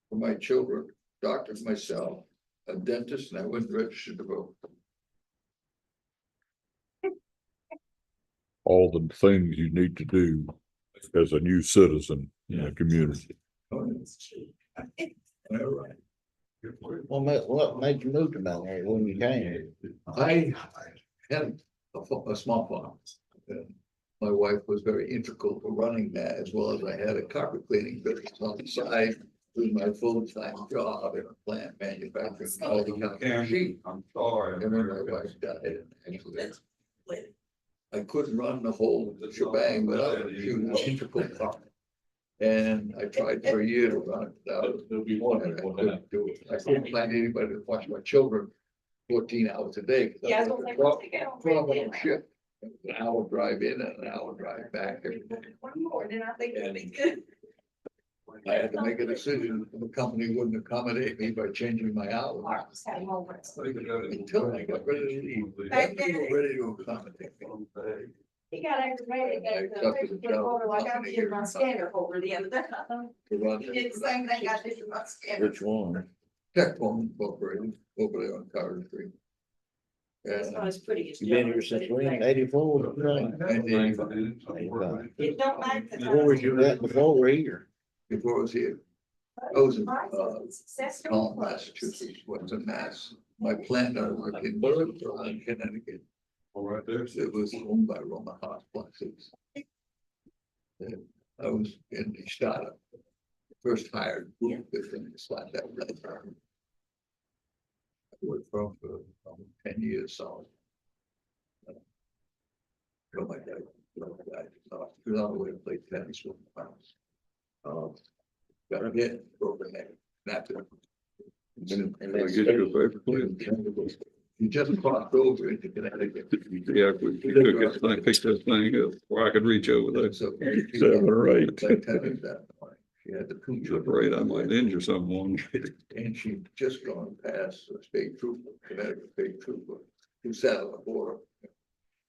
for my children, doctor for myself, a dentist, and I went and registered to vote. All the things you need to do as a new citizen in the community. All right. What made you move to Mount Airy when you came? I had a small farm. And my wife was very integral to running that, as well as I had a carpet cleaning business on the side with my full-time job in a plant manufacturing. Sheep. I'm sorry. And then my wife died. Actually, I couldn't run the whole shebang without her. She was an integral part. And I tried for a year to run it without. There'll be one. And I couldn't do it. I couldn't find anybody to watch my children 14 hours a day. 'Cause Yeah, I I was was gonna say, a once they get on problem Friday, shift. It was an hour drive in and an hour drive back. one more, then I think it'll be good. I had to make a decision. The company wouldn't accommodate me by changing my hours. Mark just had moments. Until I got ready to leave. They were ready to accommodate me. He got aggravated at the paper clip holder like I did my scanner holder the other day. To run He did the same thing I did with my scanner. Which one? Tech Home Incorporated over there on Carter Street. It's not And as pretty as. You been here since when, 84? and then It don't make the. Where was you at before we're here? before I was here, I was in, Colin, Massachusetts, Western Mass. My plant I worked in Connecticut. All right there. It was owned by Roma House Plastics. And I was in the startup, first hired group within the slot that really firm. I worked for 10 years, so. Oh my God, because I would have played tennis with my house. Got a hit over there, that's it. Can I get you a paper, please? You just crossed over into Connecticut. Yeah, we took it, I picked that thing up where I could reach over there. So. 7 or 8. Play tennis that morning. She had the I'm pooch. afraid I might injure someone. And she'd just gone past the state trooper, Connecticut state trooper, who sat on the border.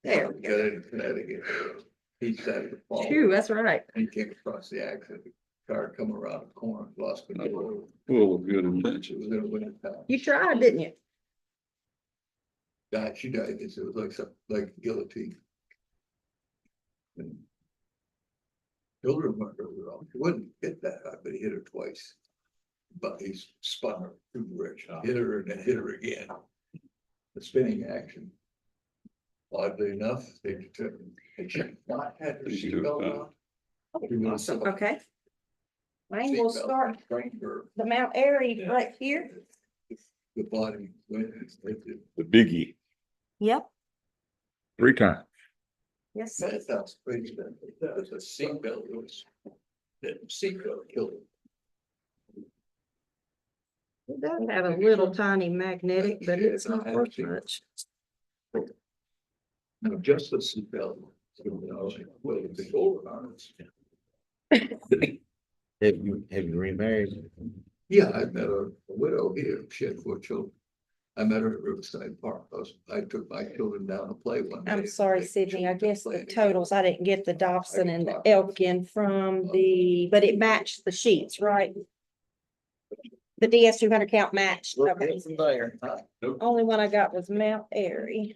There. Got in Connecticut. He sat at the fall. Phew, that's right. And he came across the accident. Car come around the corner, lost control. Full of good She intentions. was gonna win it down. You tried, didn't you? Died, she died, it was like some, like guillotine. And killed her murder, he wouldn't hit that hard, but he hit her twice. But he spun her two directions, hit her and then hit her again. The spinning action. Oddly enough, they determined that she had not had her These two seatbelt are on. She was Awesome, okay. Wayne, we'll seatbelt start trained her. the Mount Airy right here. The body went and lifted. The biggie, Yep. 3 times. Yes, sir. That sounds crazy. That was a seatbelt, it was. That seatbelt killed him. It does have a little tiny magnetic, but it's not worth much. No, just the seatbelt. Well, the older harness. Have you remarried? Yeah, I met a widow here, she had 4 children. I met her at Riverside Park, I took my children down to play one day. I'm sorry, Sydney, I guess the totals, I didn't get the Dobson and the Elkin from the, but it matched the sheets, right? The DS 200 count matched. Look Okay. at it from there. Only one I got was Mount Airy.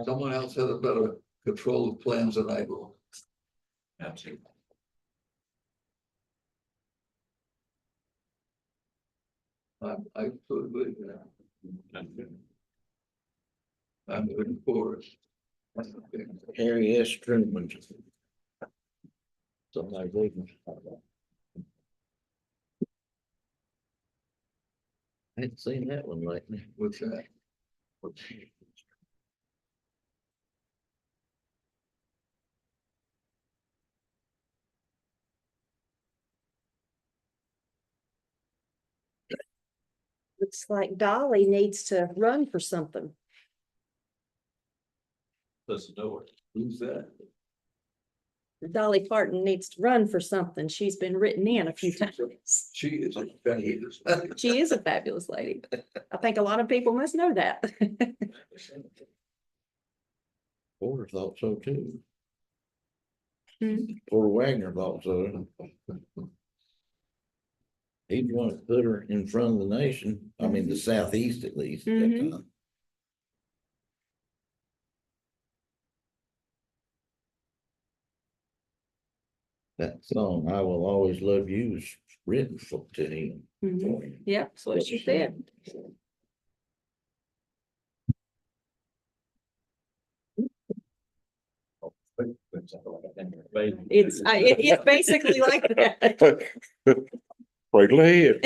Someone else had a better control of plans than I do. Absolutely. I totally believe that. I'm looking forward. Harry S. Truman. Something like that. I hadn't seen that one lately. What's that? Looks like Dolly needs to run for something. Listen, no, Who's that? Dolly Parton needs to run for something. She's been written in a few times. She is a fabulous. She is a fabulous lady. I think a lot of people must know that. Porter thought so too. Hmm. Porter Wagner thought so. He'd want to put her in front of the nation, I mean, the Southeast at least. At that Mhm. time. That song, I Will Always Love You, was written to him. Mhm. Yep, that's what she said. It's basically like that. Cradle ahead.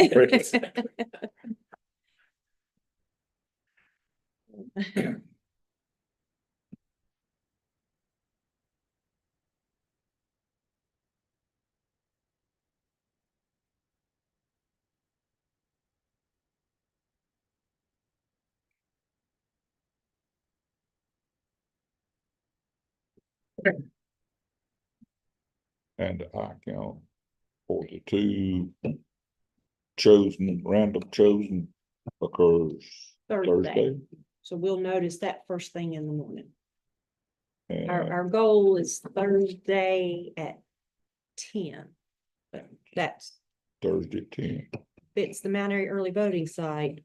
And I count 42 chosen, random chosen occurs Thursday. Thursday. So we'll notice that first thing in the morning. And Our goal is Thursday at 10. But that's Thursday at 10. fits the Mount Airy early voting site.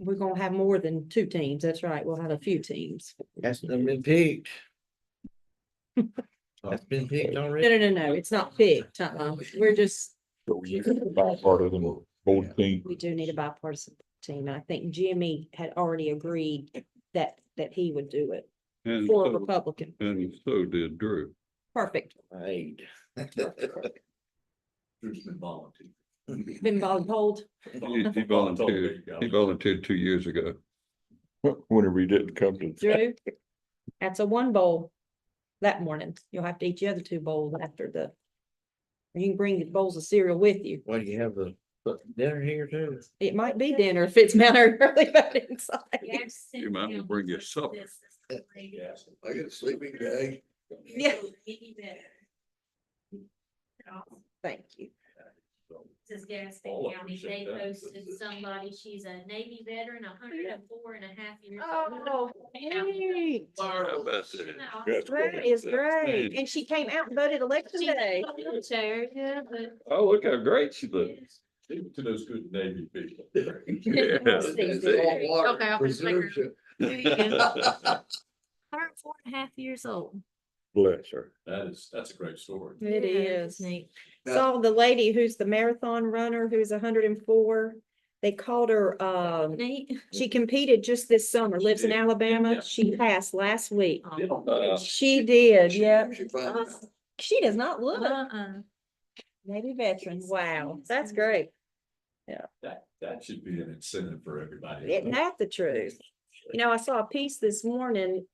We're gonna have more than 2 teams. That's right. We'll have a few teams. That's been picked. That's been picked already. No, it's not picked. We're just, So we use about part of the board team. we do need a bipartisan team. And I think Jimmy had already agreed that he would do it And for a so, Republican. and so did Drew. Perfect. Right. Drew's been volunteering. Been voluntold. He volunteered 2 years ago. Whenever he didn't come to. Drew, that's a 1 bowl that morning. You'll have to eat the other 2 bowls after the. You can bring the bowls of cereal with you. Why do you have the Dinner here too. It might be dinner if it's Mount Airy early voting site. You might wanna bring your supper. Yes. I get a sleeping bag. Yeah. Thank you. Says Gaston All of County, them they said that. posted somebody, she's a Navy veteran, 104.5 years old. Oh, hey, How about that? That's that is great. And she came out and voted election day. Wheelchair, yeah, but. Oh, look how great she looks. Even to those good Navy people. Yeah. Stay Salt water Okay, I'll just make her- preserves you. 104.5 years old. Bless her. That's a great story. It Yeah, is. it's neat. Saw the lady who's the marathon runner, who's 104. They called her, Neat. she competed just this summer, lives in did? Alabama. Yeah. She passed last week. Uh, She did, She- yeah. she found out. She does not look Uh-uh. Navy veteran. Wow, that's great. That should be an incentive for everybody. Isn't that the truth? You know, I saw a piece this morning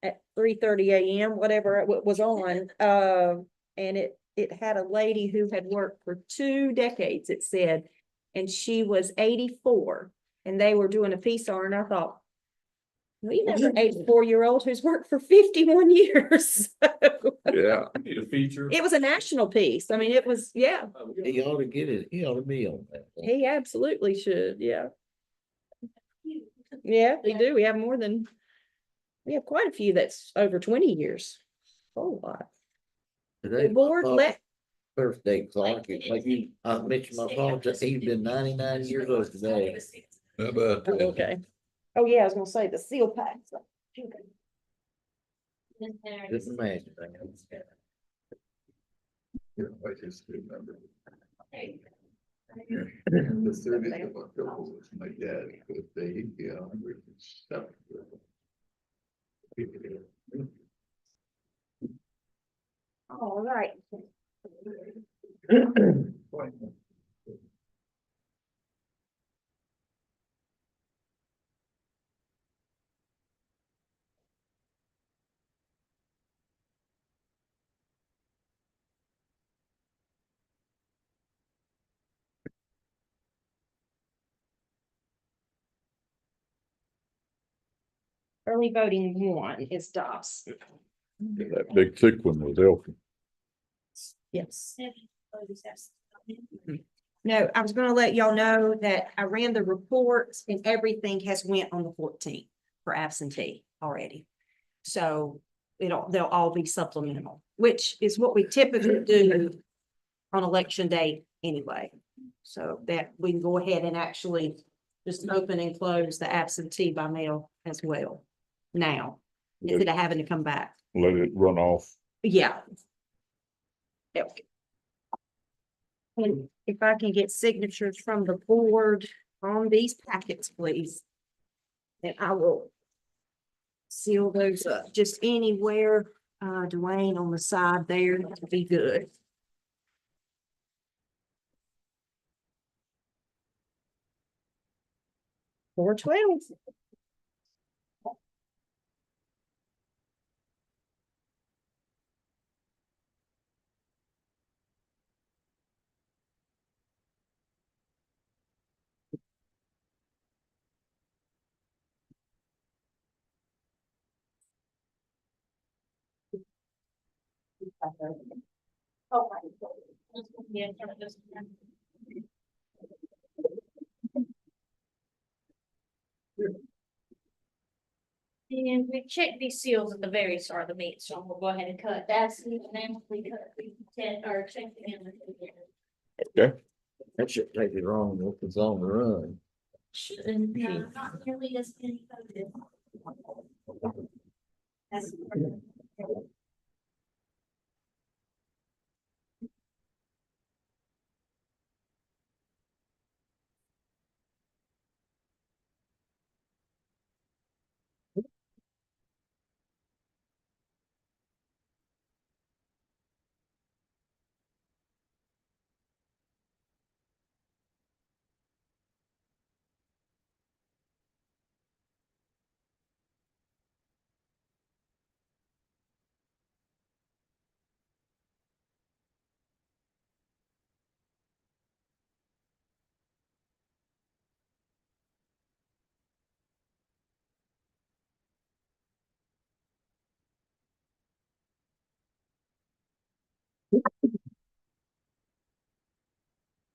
at 3:30 AM, whatever it was on, and it had a lady who had worked for 2 decades, it said, and she was 84, and they were doing a piece on her, and I thought, we never 84-year-old who's worked for 51 years. Yeah. Need a feature. It was a national piece. I mean, it was, yeah, He ought to get it, he ought to be on that. he absolutely should, yeah. Yeah, we do. We have quite a few that's over 20 years. A whole lot. Today, The board let, birthday clock, it's like you, I mentioned my phone, he's been 99 years old today. How about oh, that? okay. Oh, yeah, I was gonna say the seal pack. Just imagine. Yeah, I just remember. The 30th of October was my dad's birthday, he'd be 107. All right. Early voting 1 is Dobbs. That big thick one was Elkin. Yes. No, I was gonna let y'all know that I ran the reports and everything has went on the 14th for absentee already. So they'll all be supplemental, which is what we typically do on election day anyway. So that we can go ahead and actually just open and close the absentee by mail as well now, instead of having to come back. Let it run off. Yeah. Yep. And if I can get signatures from the board on these packets, please. Then I will seal those up, just anywhere, Dwayne on the side there, that'd be good. Four 12. Yeah. And we checked these seals at the very start of the meeting, so we'll go ahead and cut. That's the name we cut, or check the in. That should take it wrong if it's on the run. Shouldn't, no, not nearly as many voted. That's.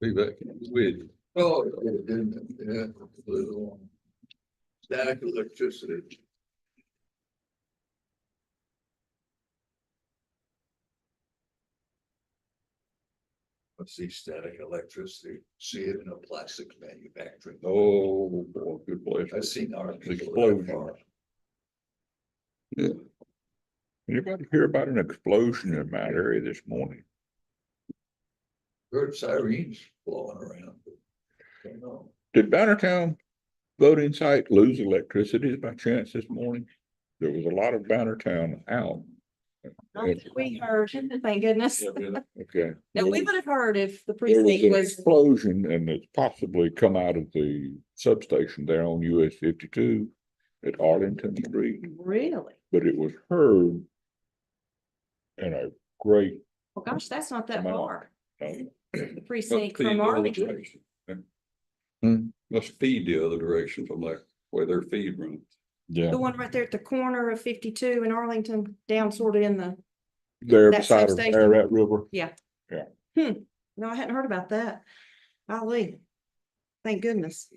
Be back with. Oh, it didn't, yeah, little static electricity. Let's see, static electricity, see it in a plastics manufacturing. Oh, boy, good place. I've seen our. Explosion. Yeah. Anybody hear about an explosion in my area this morning? Heard sirens blowing around. Don't know. Did Bannertown voting site lose electricity by chance this morning? There was a lot of Bannertown out. We heard, thank goodness. Okay. No, we would have heard if the There was precinct an was, explosion and it's possibly come out of the substation there on US 52 at Arlington Street, really? but it was heard in a great, Well, gosh, that's not that Amount. far. uh, The precinct Feed from the other Arlington. direction. Hmm. Must feed the other direction from there, where their feed runs. yeah, The one right there at the corner of 52 in Arlington, down sort of in the, there that beside of substation. Ararat River. no, I hadn't heard about that. Golly. Thank goodness.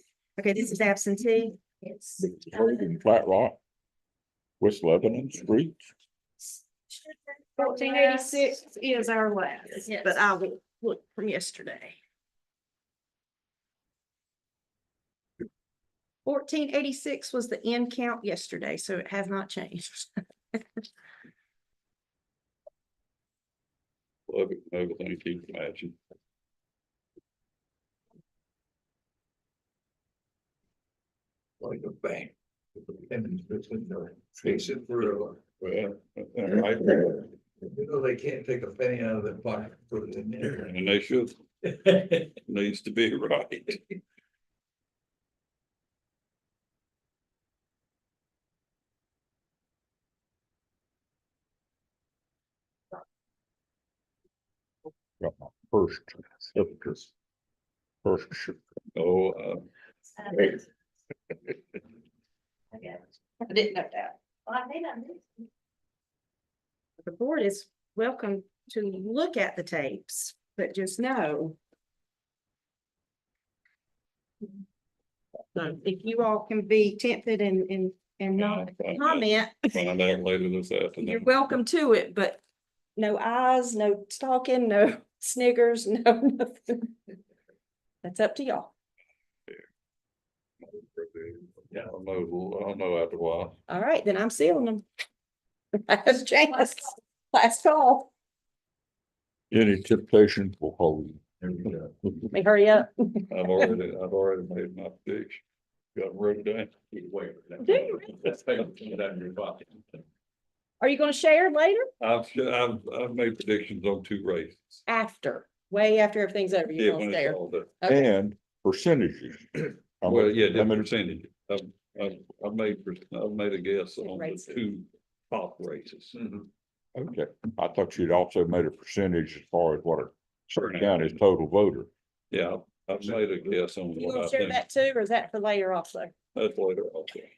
Okay, this is absentee. It's It's heard in Flat Rock, West Lebanon Street. 1486 is our last, Yes. but I will look from yesterday. 1486 was the end count yesterday, so it has not changed. Everything you can imagine. Like a bank. And between the facing for, Well, Right. you know, they can't take a penny out of their pocket, put it in there. and they should, needs to be right. Got my first, first. Oh, I didn't know that. The board is welcome to look at the tapes, but just know. So if you all can be tempted and not comment, find out later this you're afternoon. welcome to it, but no eyes, no talking, no sniggers, no nothing. That's up to y'all. Yeah, I'll know after a while. All right, then I'm sealing them. Last chance, last call. Any temptation for holding? Let me hurry up. I've already made my prediction. Got it wrote down. Do you? Let's take it out of your pocket. Are you gonna share later? I've made predictions on 2 races. After, way after everything's over, Yeah, you're when gonna it's share. all done. Okay. And percentages. Well, yeah, I different mean, percentage. I've made a guess on the Races. 2 top races. okay, I thought you'd also made a percentage as far as what a certain Turnout. county's total voter. Yeah, I've made a guess on You what gonna I share think. that too, or is that for later also? That's later, okay.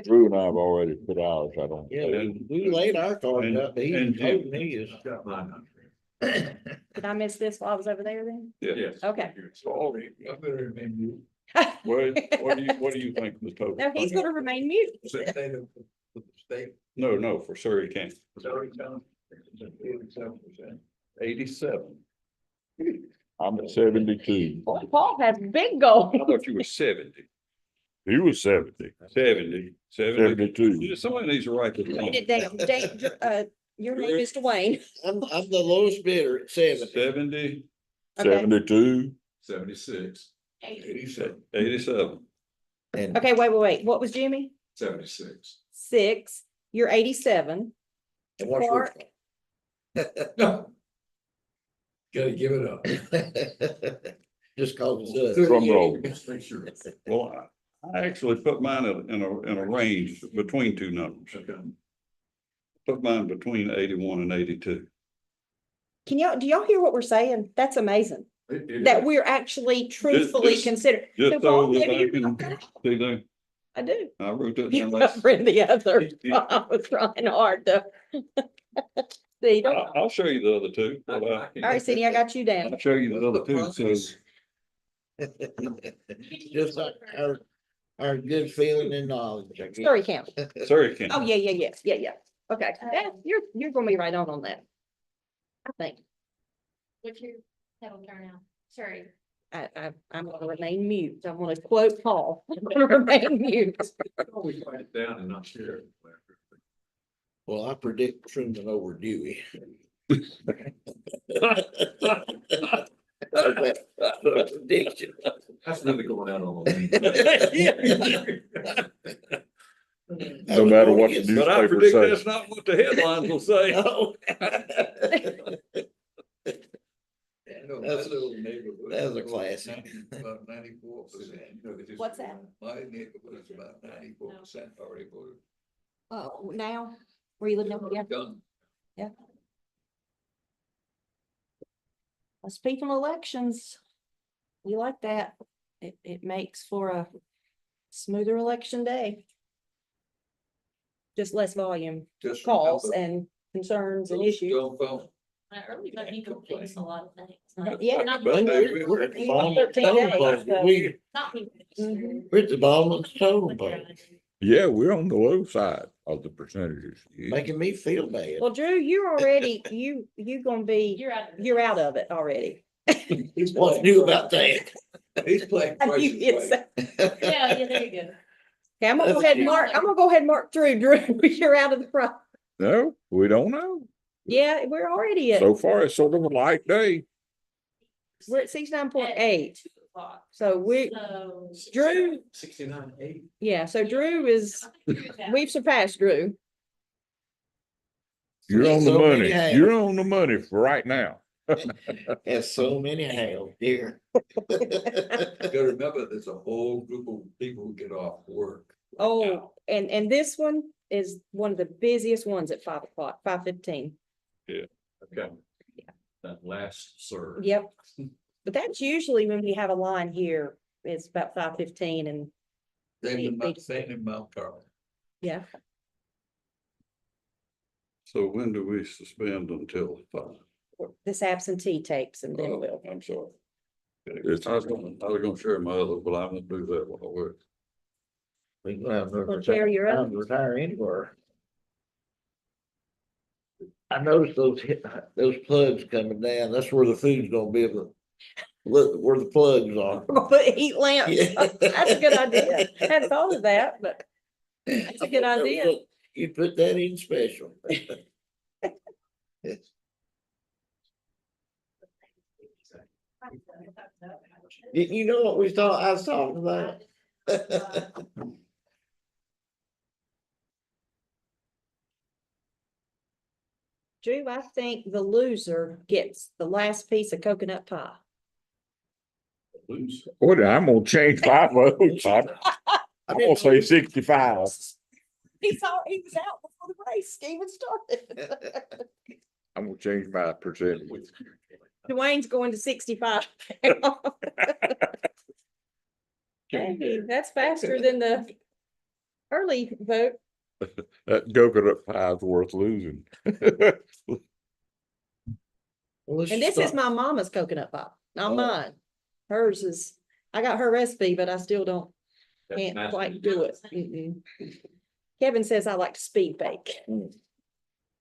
Drew and I have already put ours out on. Yeah, we laid our cards out, but and he's Jim. holding his. Got mine on. Did I miss this while I was over there then? Yeah. Okay. So, I better remember you. what do you think the total? No, he's gonna remain mute. State of the state. No, for Surrey County, Sorry, Tom. 87%. 87. I'm at 72. Boy, Paul has big goals. I thought you were 70. He was 70. 70. 72. Yeah, somebody needs to write this Write it down. down. Your name is Dwayne. I'm the lowest bidder at 70. 70, Okay. 72. 76, 87. And Okay, wait. What was Jimmy? 76. 6. You're 87. and what's your? No. Gotta give it up. Just cause it's us. Drum roll. Just make sure. Well, I actually put mine in a range between 2 numbers. Okay. Put mine between 81 and 82. Do y'all hear what we're saying? That's amazing. That we're actually truthfully just- considered. Just So, so Paul, that maybe I you can got that? see that, I do. I wrote that You down last. covered the other. I was trying hard to. See, I'll show you the other two. all right, Cindy, I got you down. I'll show you the other two, so. Just like our good feeling and knowledge, I guess. Surrey County. Sorry, Ken. Oh, yeah. Okay, yeah, you're gonna be right on that. I think. What's your, that'll turn out, sorry. I'm gonna remain mute. I'm gonna quote Paul. I'm gonna remain mute. Always write it down and not share it. Well, I predict Truman over Dewey. Prediction. That's really going out on a limb. No matter what the But I newspaper predict says. that's not what the headlines will say. No. No, my That's- little neighborhood. that's a classic. About 94%. What's that? My neighborhood is about 94% already voted. Oh, now, where you living over here? Done. Us people elections. We like that. It makes for a smoother election day. Just less volume Just calls remember, and concerns and those issues. telephone- My early voting can fix a lot of things. Yeah. Not Well, people- we're at the bottom of the 13 days, totem so- pole. not people. Mhm. We're at the bottom of the totem pole, Yeah, we're on the low side of the percentages. making me feel bad. Well, Drew, you already, you gonna be, You're out. of it already. What to do about that? He's playing. Price You- is it's- Right. Yeah, there you go. Okay, I'm gonna go ahead and mark, Drew, you're out of the front. No, we don't know. Yeah, we're already at, So far, it's sort of a light day. we're at 69.8. 2 o'clock. So we, So. Drew, 69.8. yeah, so Drew is, we've surpassed Drew. You're on the So many money. hands. You're on the money for right now. Has so many hands, dear. You gotta remember, there's a whole group of people who get off work. right Oh, now. and this one is one of the busiest ones at 5 o'clock, 5:15. Okay. That last surge. Yep. But that's usually when we have a line here, it's about 5:15 and, Same in Mount Carmel. yeah. So when do we suspend until 5? This absentee tapes and then we'll. I'm sorry. I was gonna share my other, but I won't do that while I work. We can have no Well, Jerry, you're up. retire anywhere. I noticed those plugs coming down. That's where the food's gonna be able to look where the plugs are. We'll put heat lamps. Yeah. That's a good idea. I hadn't thought of that, but that's a good idea. You put that in special. You know what I was talking about? Drew, I think the loser gets the last piece of coconut pie. Lose. What, I'm gonna change my vote. I'm gonna say 65. He was out before the race even started. I'm gonna change my percentage. Dwayne's going to 65. Hey, that's faster than the early vote. That coconut pie is worth losing. And this is my mama's coconut pie, not Oh. mine. Hers is, I got her recipe, but I still can't quite do it. Mm-mm. Kevin says I like to speed bake. Mm.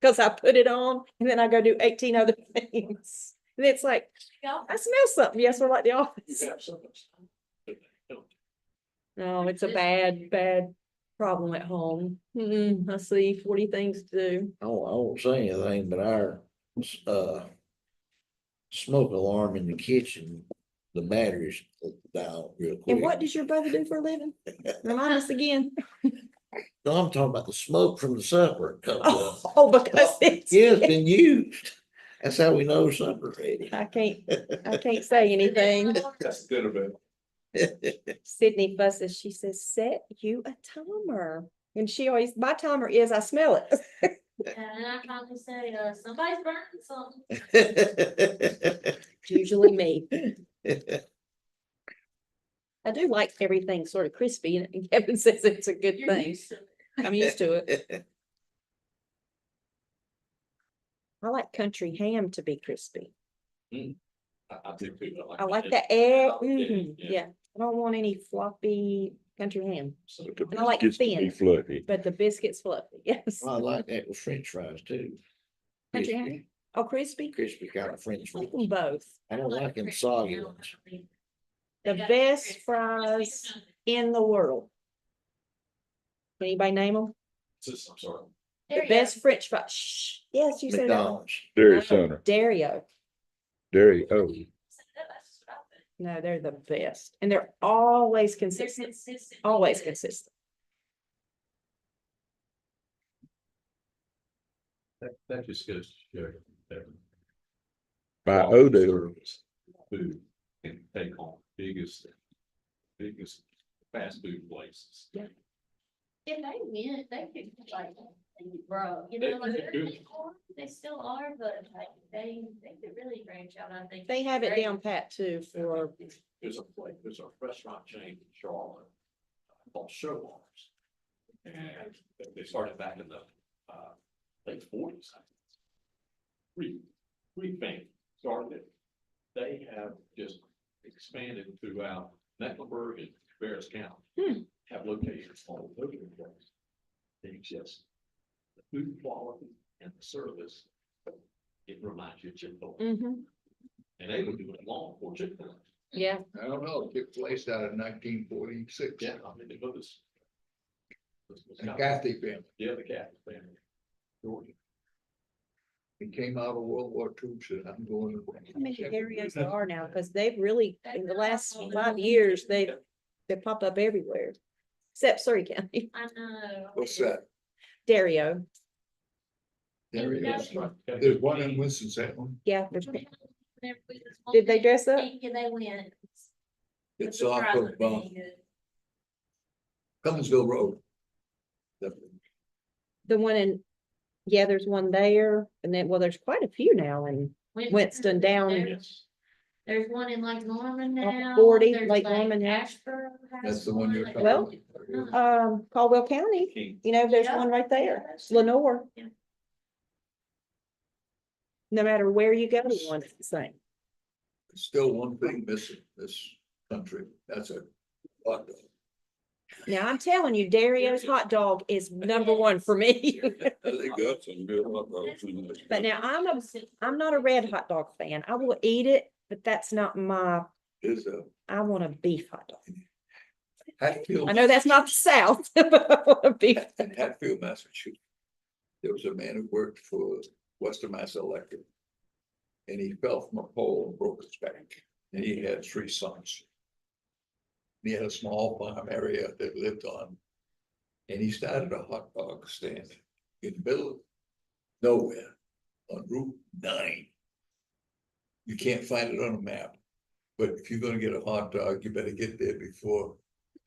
Cause I put it on and then I go do 18 other things. And it's like, I smell something. Yes, we're like the office. No, it's a bad problem at home. I see 40 things to do. I won't say anything, but our smoke alarm in the kitchen, the batteries down real quick. And what does your brother do for a living? Remind us again. No, I'm talking about the smoke from the supper. Comes up. Oh, because it's. Yeah, it's been used. That's how we know supper's ready. I can't say anything. That's good of it. Sydney fusses, she says, set you a timer. And she always, my timer is, I smell it. And I finally say, somebody's burning something. It's usually me. I do like everything sort of crispy and Kevin says it's a good You're thing. used to it. I'm used to it. I like country ham to be crispy. I do too. I like the that egg. egg, Yeah, I don't want any floppy country ham, So But the And I like biscuits to be thin. fluffy. but the biscuit's fluffy, yes. I like that with french fries too. Country ham? Crispy, Oh, crispy? crispy kind of french I fries. like them both. I don't like them soggy ones. The best fries in the world. Anybody name them? Just, I'm sorry. The best French fries. Shh. Yes, you said that. McDonald's. Dairy Center, Dario. Dairy, oh, No, they're the best. And they're always They're consistent. consistent. Always consistent. That just goes to show that. by quality Odell. service, Food can take on biggest fast food places. If they went, they could like, bro, you know, like, they still are, but like, they could really branch out, I think. They have it down pat too for, There's a restaurant chain in Charlotte called Showbars. And they started back in the late 40s. Three families started it. They have just expanded throughout Mecklenburg and Ferris County. Have locations all over the place. They just, the food quality and the service, it reminds you of Chick-fil-A. Mhm. And they were doing it long before Chick-fil-A. Yeah. I don't know, it placed out in 1946. Yeah, I mean, it was. A Catholic family. Yeah, the Catholic family. Georgia. He came out of World War II, said, I'm going to. How many areas there are now? Because they've really, in the last 5 years, they popped up everywhere. Except Surrey County. I know. What's that? Dario. There he Yeah. is. There's one in Winston-Salem. Yeah. Did they dress up? Yeah, they went. It's off of, Cumminsville Road. The one in, yeah, there's one there. And then, well, there's quite a few now in Winston down. Yes. There's one in Lake Norman now. 40, There's Lake like Norman, yeah. Ashboro has That's the one you're one. talking Well, about. Caldwell County, you know, there's Yeah. one right there. It's Lenore. Yeah. No matter where you go, one is the same. Still one thing missing this country. That's a hot dog. Now, I'm telling you, Dario's hot dog is number one for me. They got some good hot dogs in there. But now I'm not a red hot dog fan. I will eat it, but that's not my, Is a I want a beef hot dog. Hatfield. I know that's not the South, but I want a beef. In Hatfield, Massachusetts. There was a man who worked for Western Mass Electric. And he fell from a pole and broke his back, and he had 3 sons. He had a small farm area that lived on. And he started a hot dog stand in the middle of nowhere on Route 9. You can't find it on a map. But if you're gonna get a hot dog, you better get there before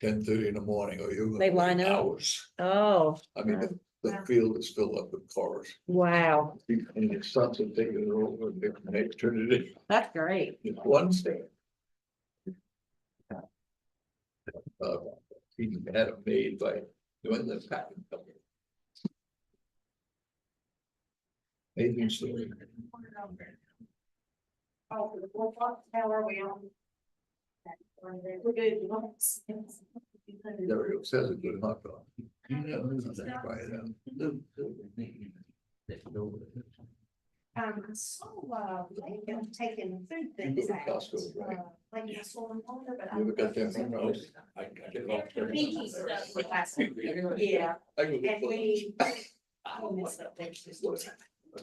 10:30 in the morning or you're They gonna line wait up. hours. Oh, I mean, the field is filled up with cars. wow. And his sons have taken it over and they turned it in. That's great. It's one stand. He had it made by doing the packing company. Maybe so. Oh, for the 4 o'clock, how are we on? We're good. There it says a good hot dog. Try it out. I saw, they've taken food You things go to out. Costco, right? Like in Storm Water, but I. You ever got that from Rose? I get it off there. Pinky stuff for last week. Yeah, I go and get we. I missed up things.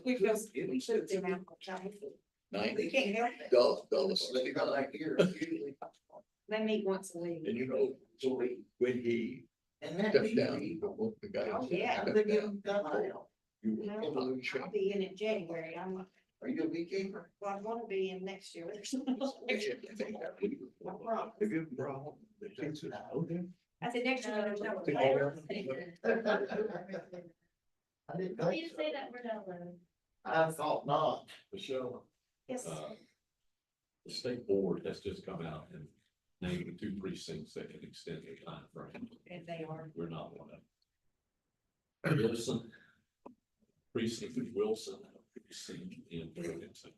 We just, we should have been out. We can't help it. dollars. They meet once a week. And you know, so when he stepped down, the guy. Oh, yeah. stepped down, you were No, in a little shape. I'll be in January. Are you a beekeeper? Well, I want to be in next year. If you brought. I said next year. there's no- I didn't Don't need think to so. say that word out loud. I thought not. Michelle, Yes. the state board has just come out and named the 2 precincts that can extend their time frame. And they are. We're not one of them. Wilson, precinct of Wilson, received in Burlington.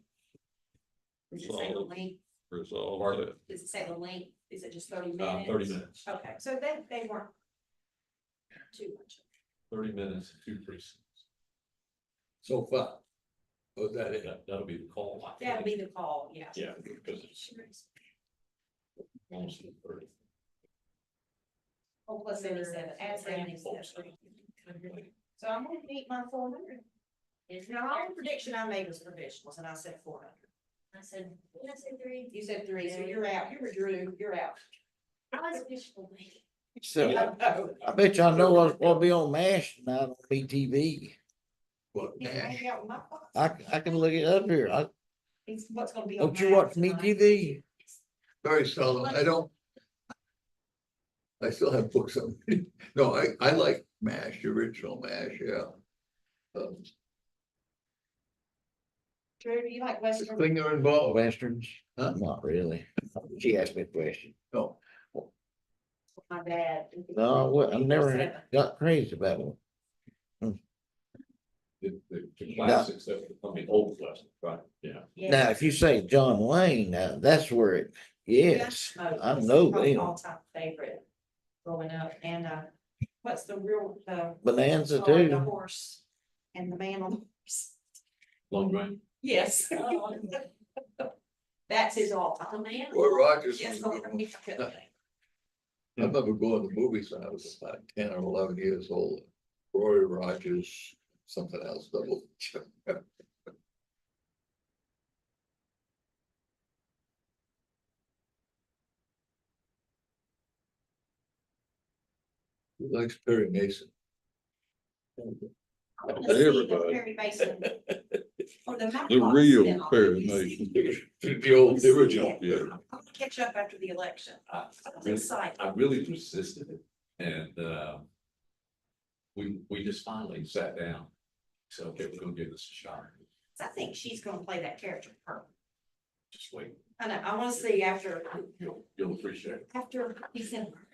Does it say the length? Resolve that. Does it say the length? Is it just 30 30 minutes? minutes, Okay, so they weren't too much. 30 minutes, 2 precincts. So far. Was that it? That'll be the call. I That'll think. be the call, yeah. Yeah, because it's almost 30. Oh, plus 77, add 77. So I'm gonna meet my 400. Now, all the prediction I made was provisionals, and I said 400. I said 3. You said 3, so you're out. You withdrew, you're out. I was official. So I bet y'all know what'll be on MASH tonight on BTV. What, Yeah, Nash? hang out with my boss. I can look it up here. It's what's gonna be on. Don't you mine watch Me tonight. TV? Very seldom, I don't. I still have books on, no, I like MASH, the original MASH, yeah. Drew, do you like Is Western? Klinger involved? Westerns? Huh? Not really. She asked me a question. No, My dad. No, I never got crazy about it. The classics that, I mean, old classics, right? Yeah. Now, if you say John Wayne, now that's where it, yes, I know them. All-time favorite growing up, and what's the real, Bonanza oh, the too. horse and the man on the horse? Long Range. Yes. That's his all-time. Roy Rogers. Yes. was a good one. I remember going to movies when I was about 10 or 11 years old. Roy Rogers, something else, double. Who likes Perry Mason? I wanna see the Everybody. Perry Mason. Or the The Matlock real spin-off. Perry Mason. The old, the original. Yeah. I'm gonna catch up after the election. I was really- excited. I really resisted it, and we just finally sat down. So, okay, we're gonna give this a shot. I think she's gonna play that character perfect. Just wait, I know, I wanna see after you'll appreciate December.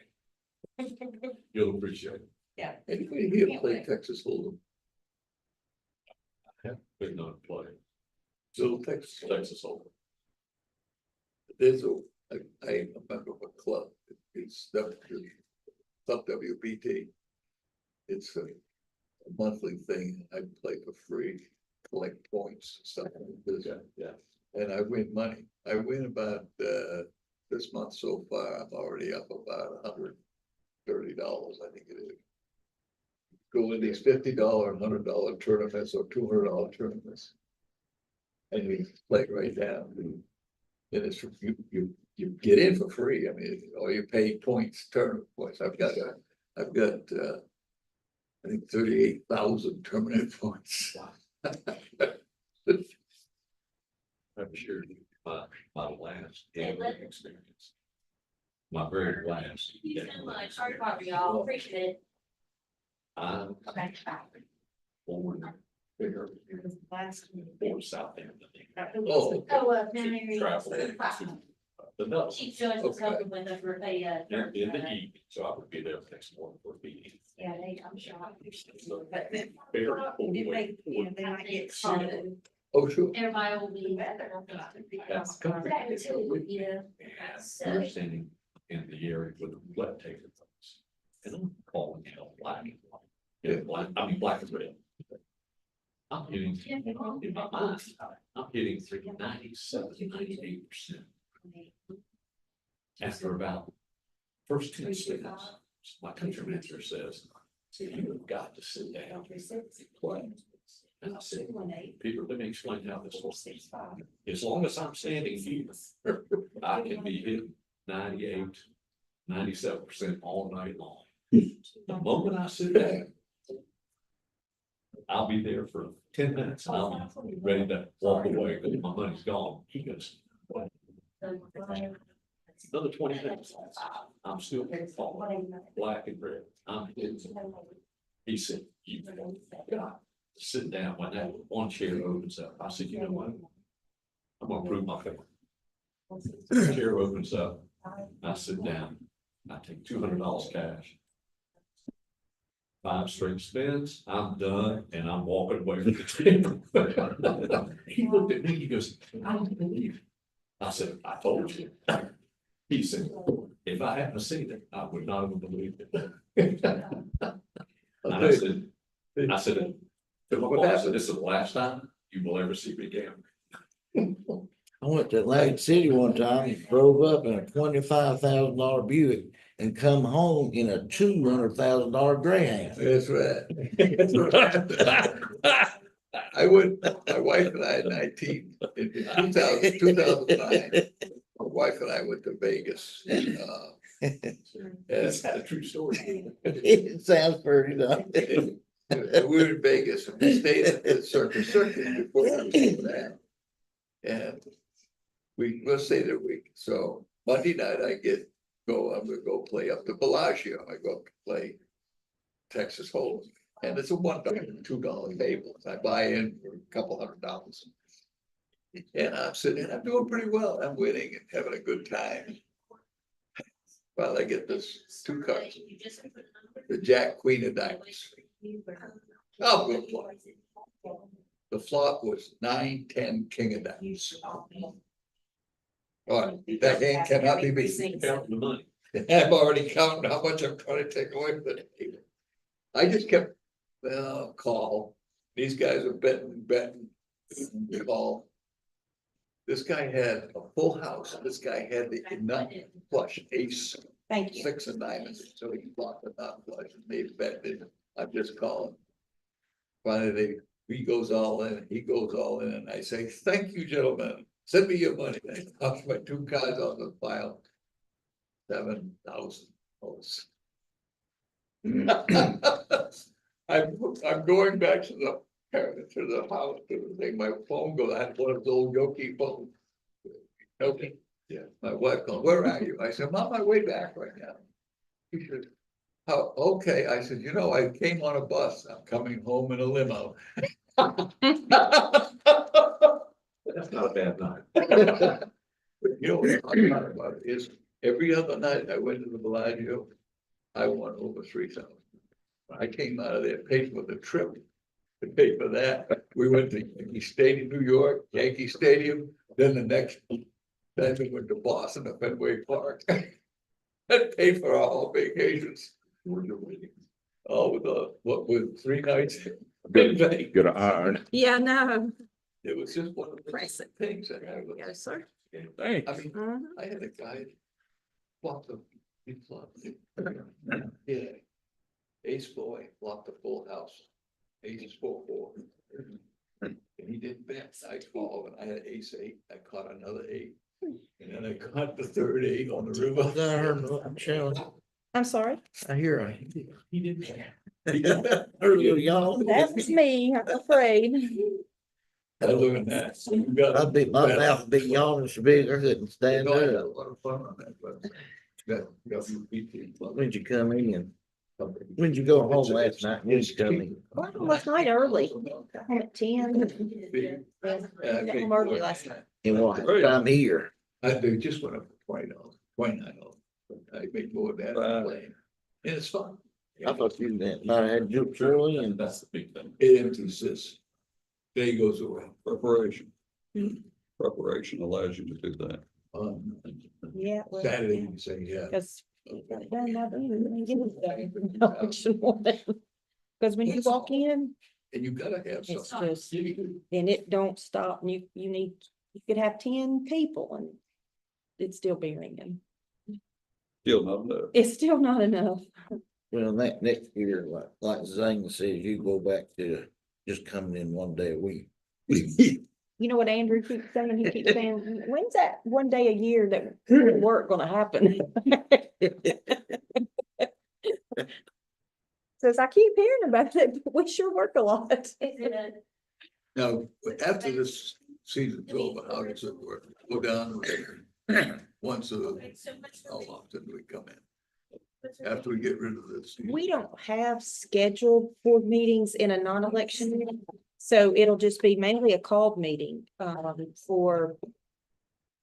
it, you'll appreciate it. Anybody here play Texas Hold'em? But not play So Texas, Texas Hold'em. there's I am a member of a club. It's Club WPT. It's a monthly thing. I play for free, collect points and stuff like this. Yeah. And I win money. I win about, this month so far, I'm already up about $130, I think it is. Go in these $50, $100 tournaments or $200 tournaments. And we play right down. And it's, you get in for free. I mean, or you pay points, tournament points. I've got, I think 38,000 tournament points. I'm sure my last gambling experience. My very last. Thank you so much. Sorry about y'all. Appreciate it. I'm Okay. born bigger, born South End. Oh, Oh, Mary. Travel to the Nubs Chief Judge was helping with us for the, in the evening, so I would be there the next morning for a meeting. Yeah, I'm sure. But then- Very It may, you know, they might get some. oh, sure. everybody will be. That's That too, yeah. We're standing in the area with the blood taker folks. And I'm calling it black and white. Yeah, black, I mean, black and red. I'm hitting, in my mind, I'm hitting 97, 98%. After about first 10 seconds, my country manager says, you have got to sit down and play. And I said, Peter, let me explain how this works. As long as I'm standing here, I can be hitting 98, 97% all night long. The moment I sit down, I'll be there for 10 minutes and I'll be ready to walk away because my money's gone. He goes, "What? Another 20 minutes. I'm still falling black and red. I'm hitting. He said, you got to sit down when that one chair opens up. I said, you know what? I'm gonna prove my faith. The chair opens up. I sit down. I take $200 cash. 5 straight spins, I'm done, and I'm walking away from the table. He looked at me, he goes, I don't believe it. I said, I told you. He said, if I hadn't seen it, I would not have believed it. And I said, to my boss, I said, this is the last time you will ever see me gamble. I went to Atlantic City one time, and drove up in a $25,000 Buick and come home in a $200,000 Greyhound. That's right. That's right. I went, my wife and I in 2009, my wife and I went to Vegas. Is that a true story? It sounds pretty nice. We were in Vegas and we stayed at the Circus before we went there. And we'll stay there a week. So Monday night I'm gonna go play up to Bellagio. I go play Texas Hold'em. And it's a $1, $2 table. I buy in for a couple $100. And I'm sitting, I'm doing pretty well. I'm winning and having a good time. Well, I get this 2 cards, the Jack, Queen of Diamonds. Oh, good play. The flop was 9, 10, King of Diamonds. All right, that game cannot be beaten. Count the money. I'm already counting how much I'm trying to take away from the table. I just kept, call. These guys are betting, call. This guy had a full house. This guy had the nut flush, ace, Thank you. 6 of diamonds, so he blocked the nut flush and they betted. I'm just calling. Finally, he goes all in, he goes all in, and I say, thank you, gentlemen. Send me your money. I toss my 2 cards on the file. $7,000. I'm going back to the house, to the thing, my phone goes, I had one of those old Yoki phones. Okay, yeah, my wife goes, where are you? I said, I'm on my way back right now. She said, oh, okay, I said, I came on a bus, I'm coming home in a limo. That's not a bad night. But what's funny about it is, every other night I went to the Bellagio, I won over 3,000. I came out of there, paid for the trip, to pay for that. We went to Yankee Stadium, New York, Yankee Stadium, then the next, then we went to Boston at Fenway Park. And paid for our whole vacations. Oh, with 3 nights. Get an iron. Yeah, no. It was just one of the Impressive. things that I was. Yes, sir. Thanks. I mean, Mhm. I had a guy flopped he flopped it. Yeah. Ace boy flopped a full house. Ace 4-4. And he didn't bet. I called and I had ace 8. I caught another 8. And then I caught the 3rd 8 on the river. I heard Shelley. I'm sorry. I hear He didn't. earlier, y'all. That was me, I'm afraid. I learned that. You gotta- I'd be, my mouth would be yawning so big, I couldn't stand No, I had a up. lot of fun on that, but. When'd you come in? When'd you go home last night? When'd you come in? Well, last night early. Got home at 10. Got home early last night. And what time here? They just went up to $20, $29. I make more than that. I'm playing. And it's fun. I thought you had juked early and That's the big thing. It empties this. Day goes away. Preparation. Hmm. Preparation allows you to do that. Yeah. well, Saturday, yeah. you say, yeah. Cause. Cause when you walk in, And you gotta have it's something. just, and it don't stop, and you could have 10 people and it'd still be ringing. Still not enough. It's still not enough. well, that next year, like Zane says, you go back to just coming in one day a week. You know what Andrew keeps saying? He keeps saying, when's that one day a year that work gonna happen? Says, I keep hearing about it, but we sure work a lot. Now, after this season's over, how does it work? Go down there once a, how often do we come in? After we get rid of this. We don't have scheduled board meetings in a non-election meeting, so it'll just be mainly a called meeting, for,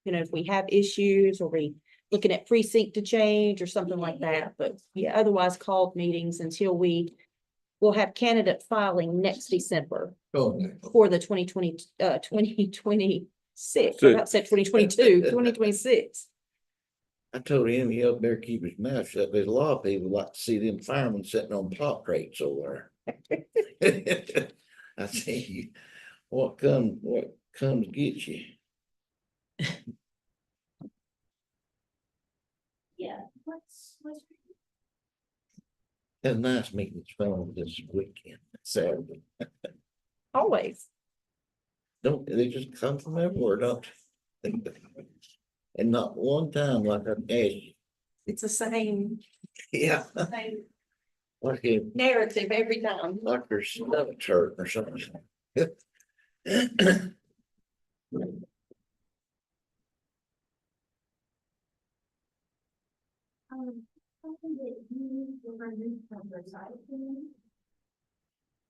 if we have issues or we looking at precinct to change or something like that, but yeah, otherwise called meetings until we we'll have candidate filing next December Oh, no. for the 2026. I about said 2022, 2026. I told him he up there keep his mouth shut. There's a lot of people like to see them firemen sitting on pot crates over there. I see what comes get you. Yeah. It's nice meeting fellow this weekend, Saturday. Always. Don't, they just come from everywhere, don't they? And not one time like I asked you. It's the same Yeah. Like if, narrative every time. like their stomach's hurting or something.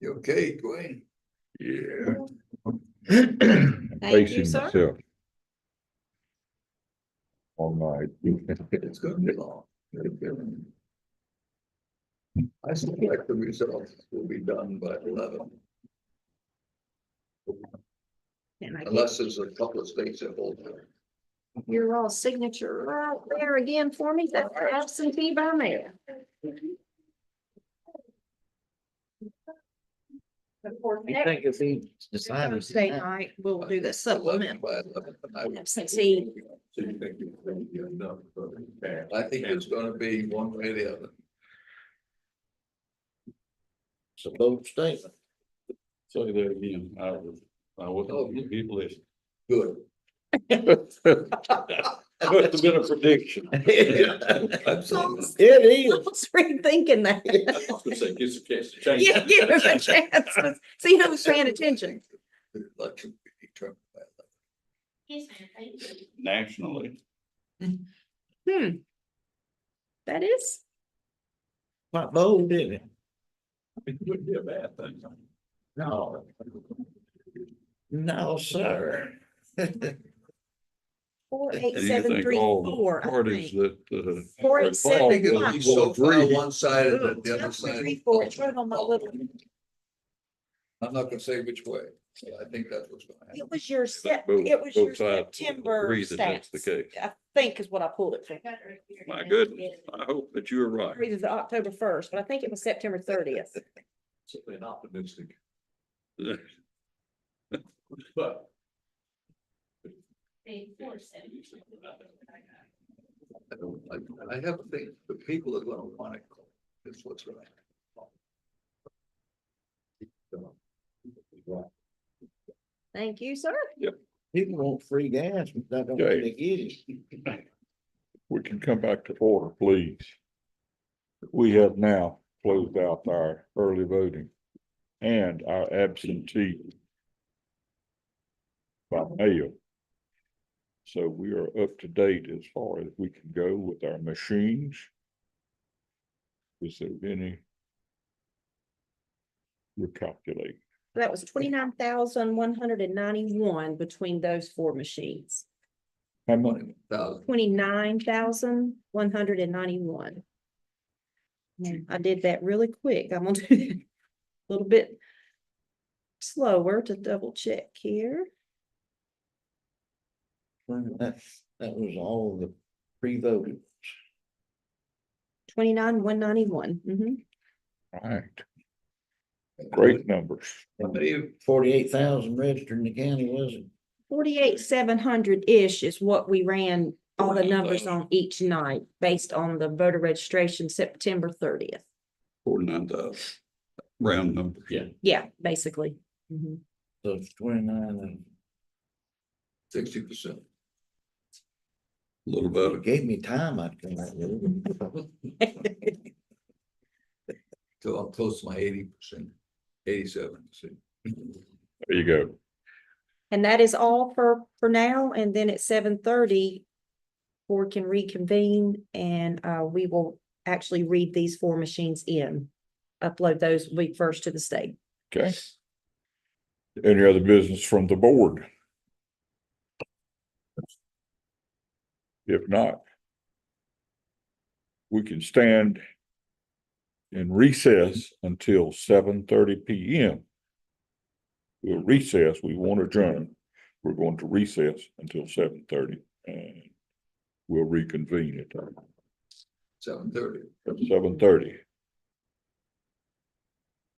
You okay, Dwayne? Yeah. Thank you, Pacing sir. myself all night. It's gonna be long. I suspect the results will be done by 11, And I get unless there's a couple of states that hold it. your all signature right there again for me. That's absentee by mail. Of course, You think if he decided. Thursday night, we'll do the 11 supplement. by 11, and I would- Absentee. So you think it's gonna be enough for the- I think it's gonna be one way or the other. It's a bold statement. Say that again, I wasn't, people listen. Good. Must have been a prediction. I'm saying that. It I is. was rethinking that. I was gonna say, give us a chance to change. Yeah, give him a chance. See who's paying attention. The election will be determined by 11. Yes, ma'am, thank you. Nationally, That is, Quite bold, didn't it? it wouldn't be a bad thing. No. No, sir. 48734, I Parties think. that, 487. I think it'll be so far agree. one side and then the other side. 34, it's right on my little, I'm not gonna say which way, but I think that's what's gonna happen. it was your Both- it was your both sides September agree that that's stats. the case. I think is what I pulled it from. My goodness, I hope that you are right. Either the October 1st, but I think it was September 30th. Certainly an optimistic, but. I have a thing, the people are gonna want it, is what's gonna happen. Thank you, sir. People want free gas, but that don't Okay. really get it. We can come back to order, please. We have now closed out our early voting and our absentee by mail. So we are up to date as far as we can go with our machines. Is there any? We're calculating. That was 29,191 between those four machines. How much? 20,000. 29,191. I did that really quick. I'm gonna do it a little bit slower to double check here. That was all the pre-voted. 29,191. All right. Great numbers. How many, 48,000 registered in the county, was it? 48,700-ish is what we ran all the numbers on each night based on the voter registration September 30th. 49,000, round numbers. Yeah. Yeah, basically. Mhm. So it's 29 60%? A little and better. it gave me time, I'd come out with it. So I'm close to my 80%, 87%. There you go. And that is all for now. And then at 7:30, board can reconvene and we will actually read these four machines in. Upload those week first to the state. Okay. Any other business from the board? If not, we can stand in recess until 7:30 PM. We'll recess, we won't adjourn. We're going to recess until 7:30 and we'll reconvene at 7:30. 7:30.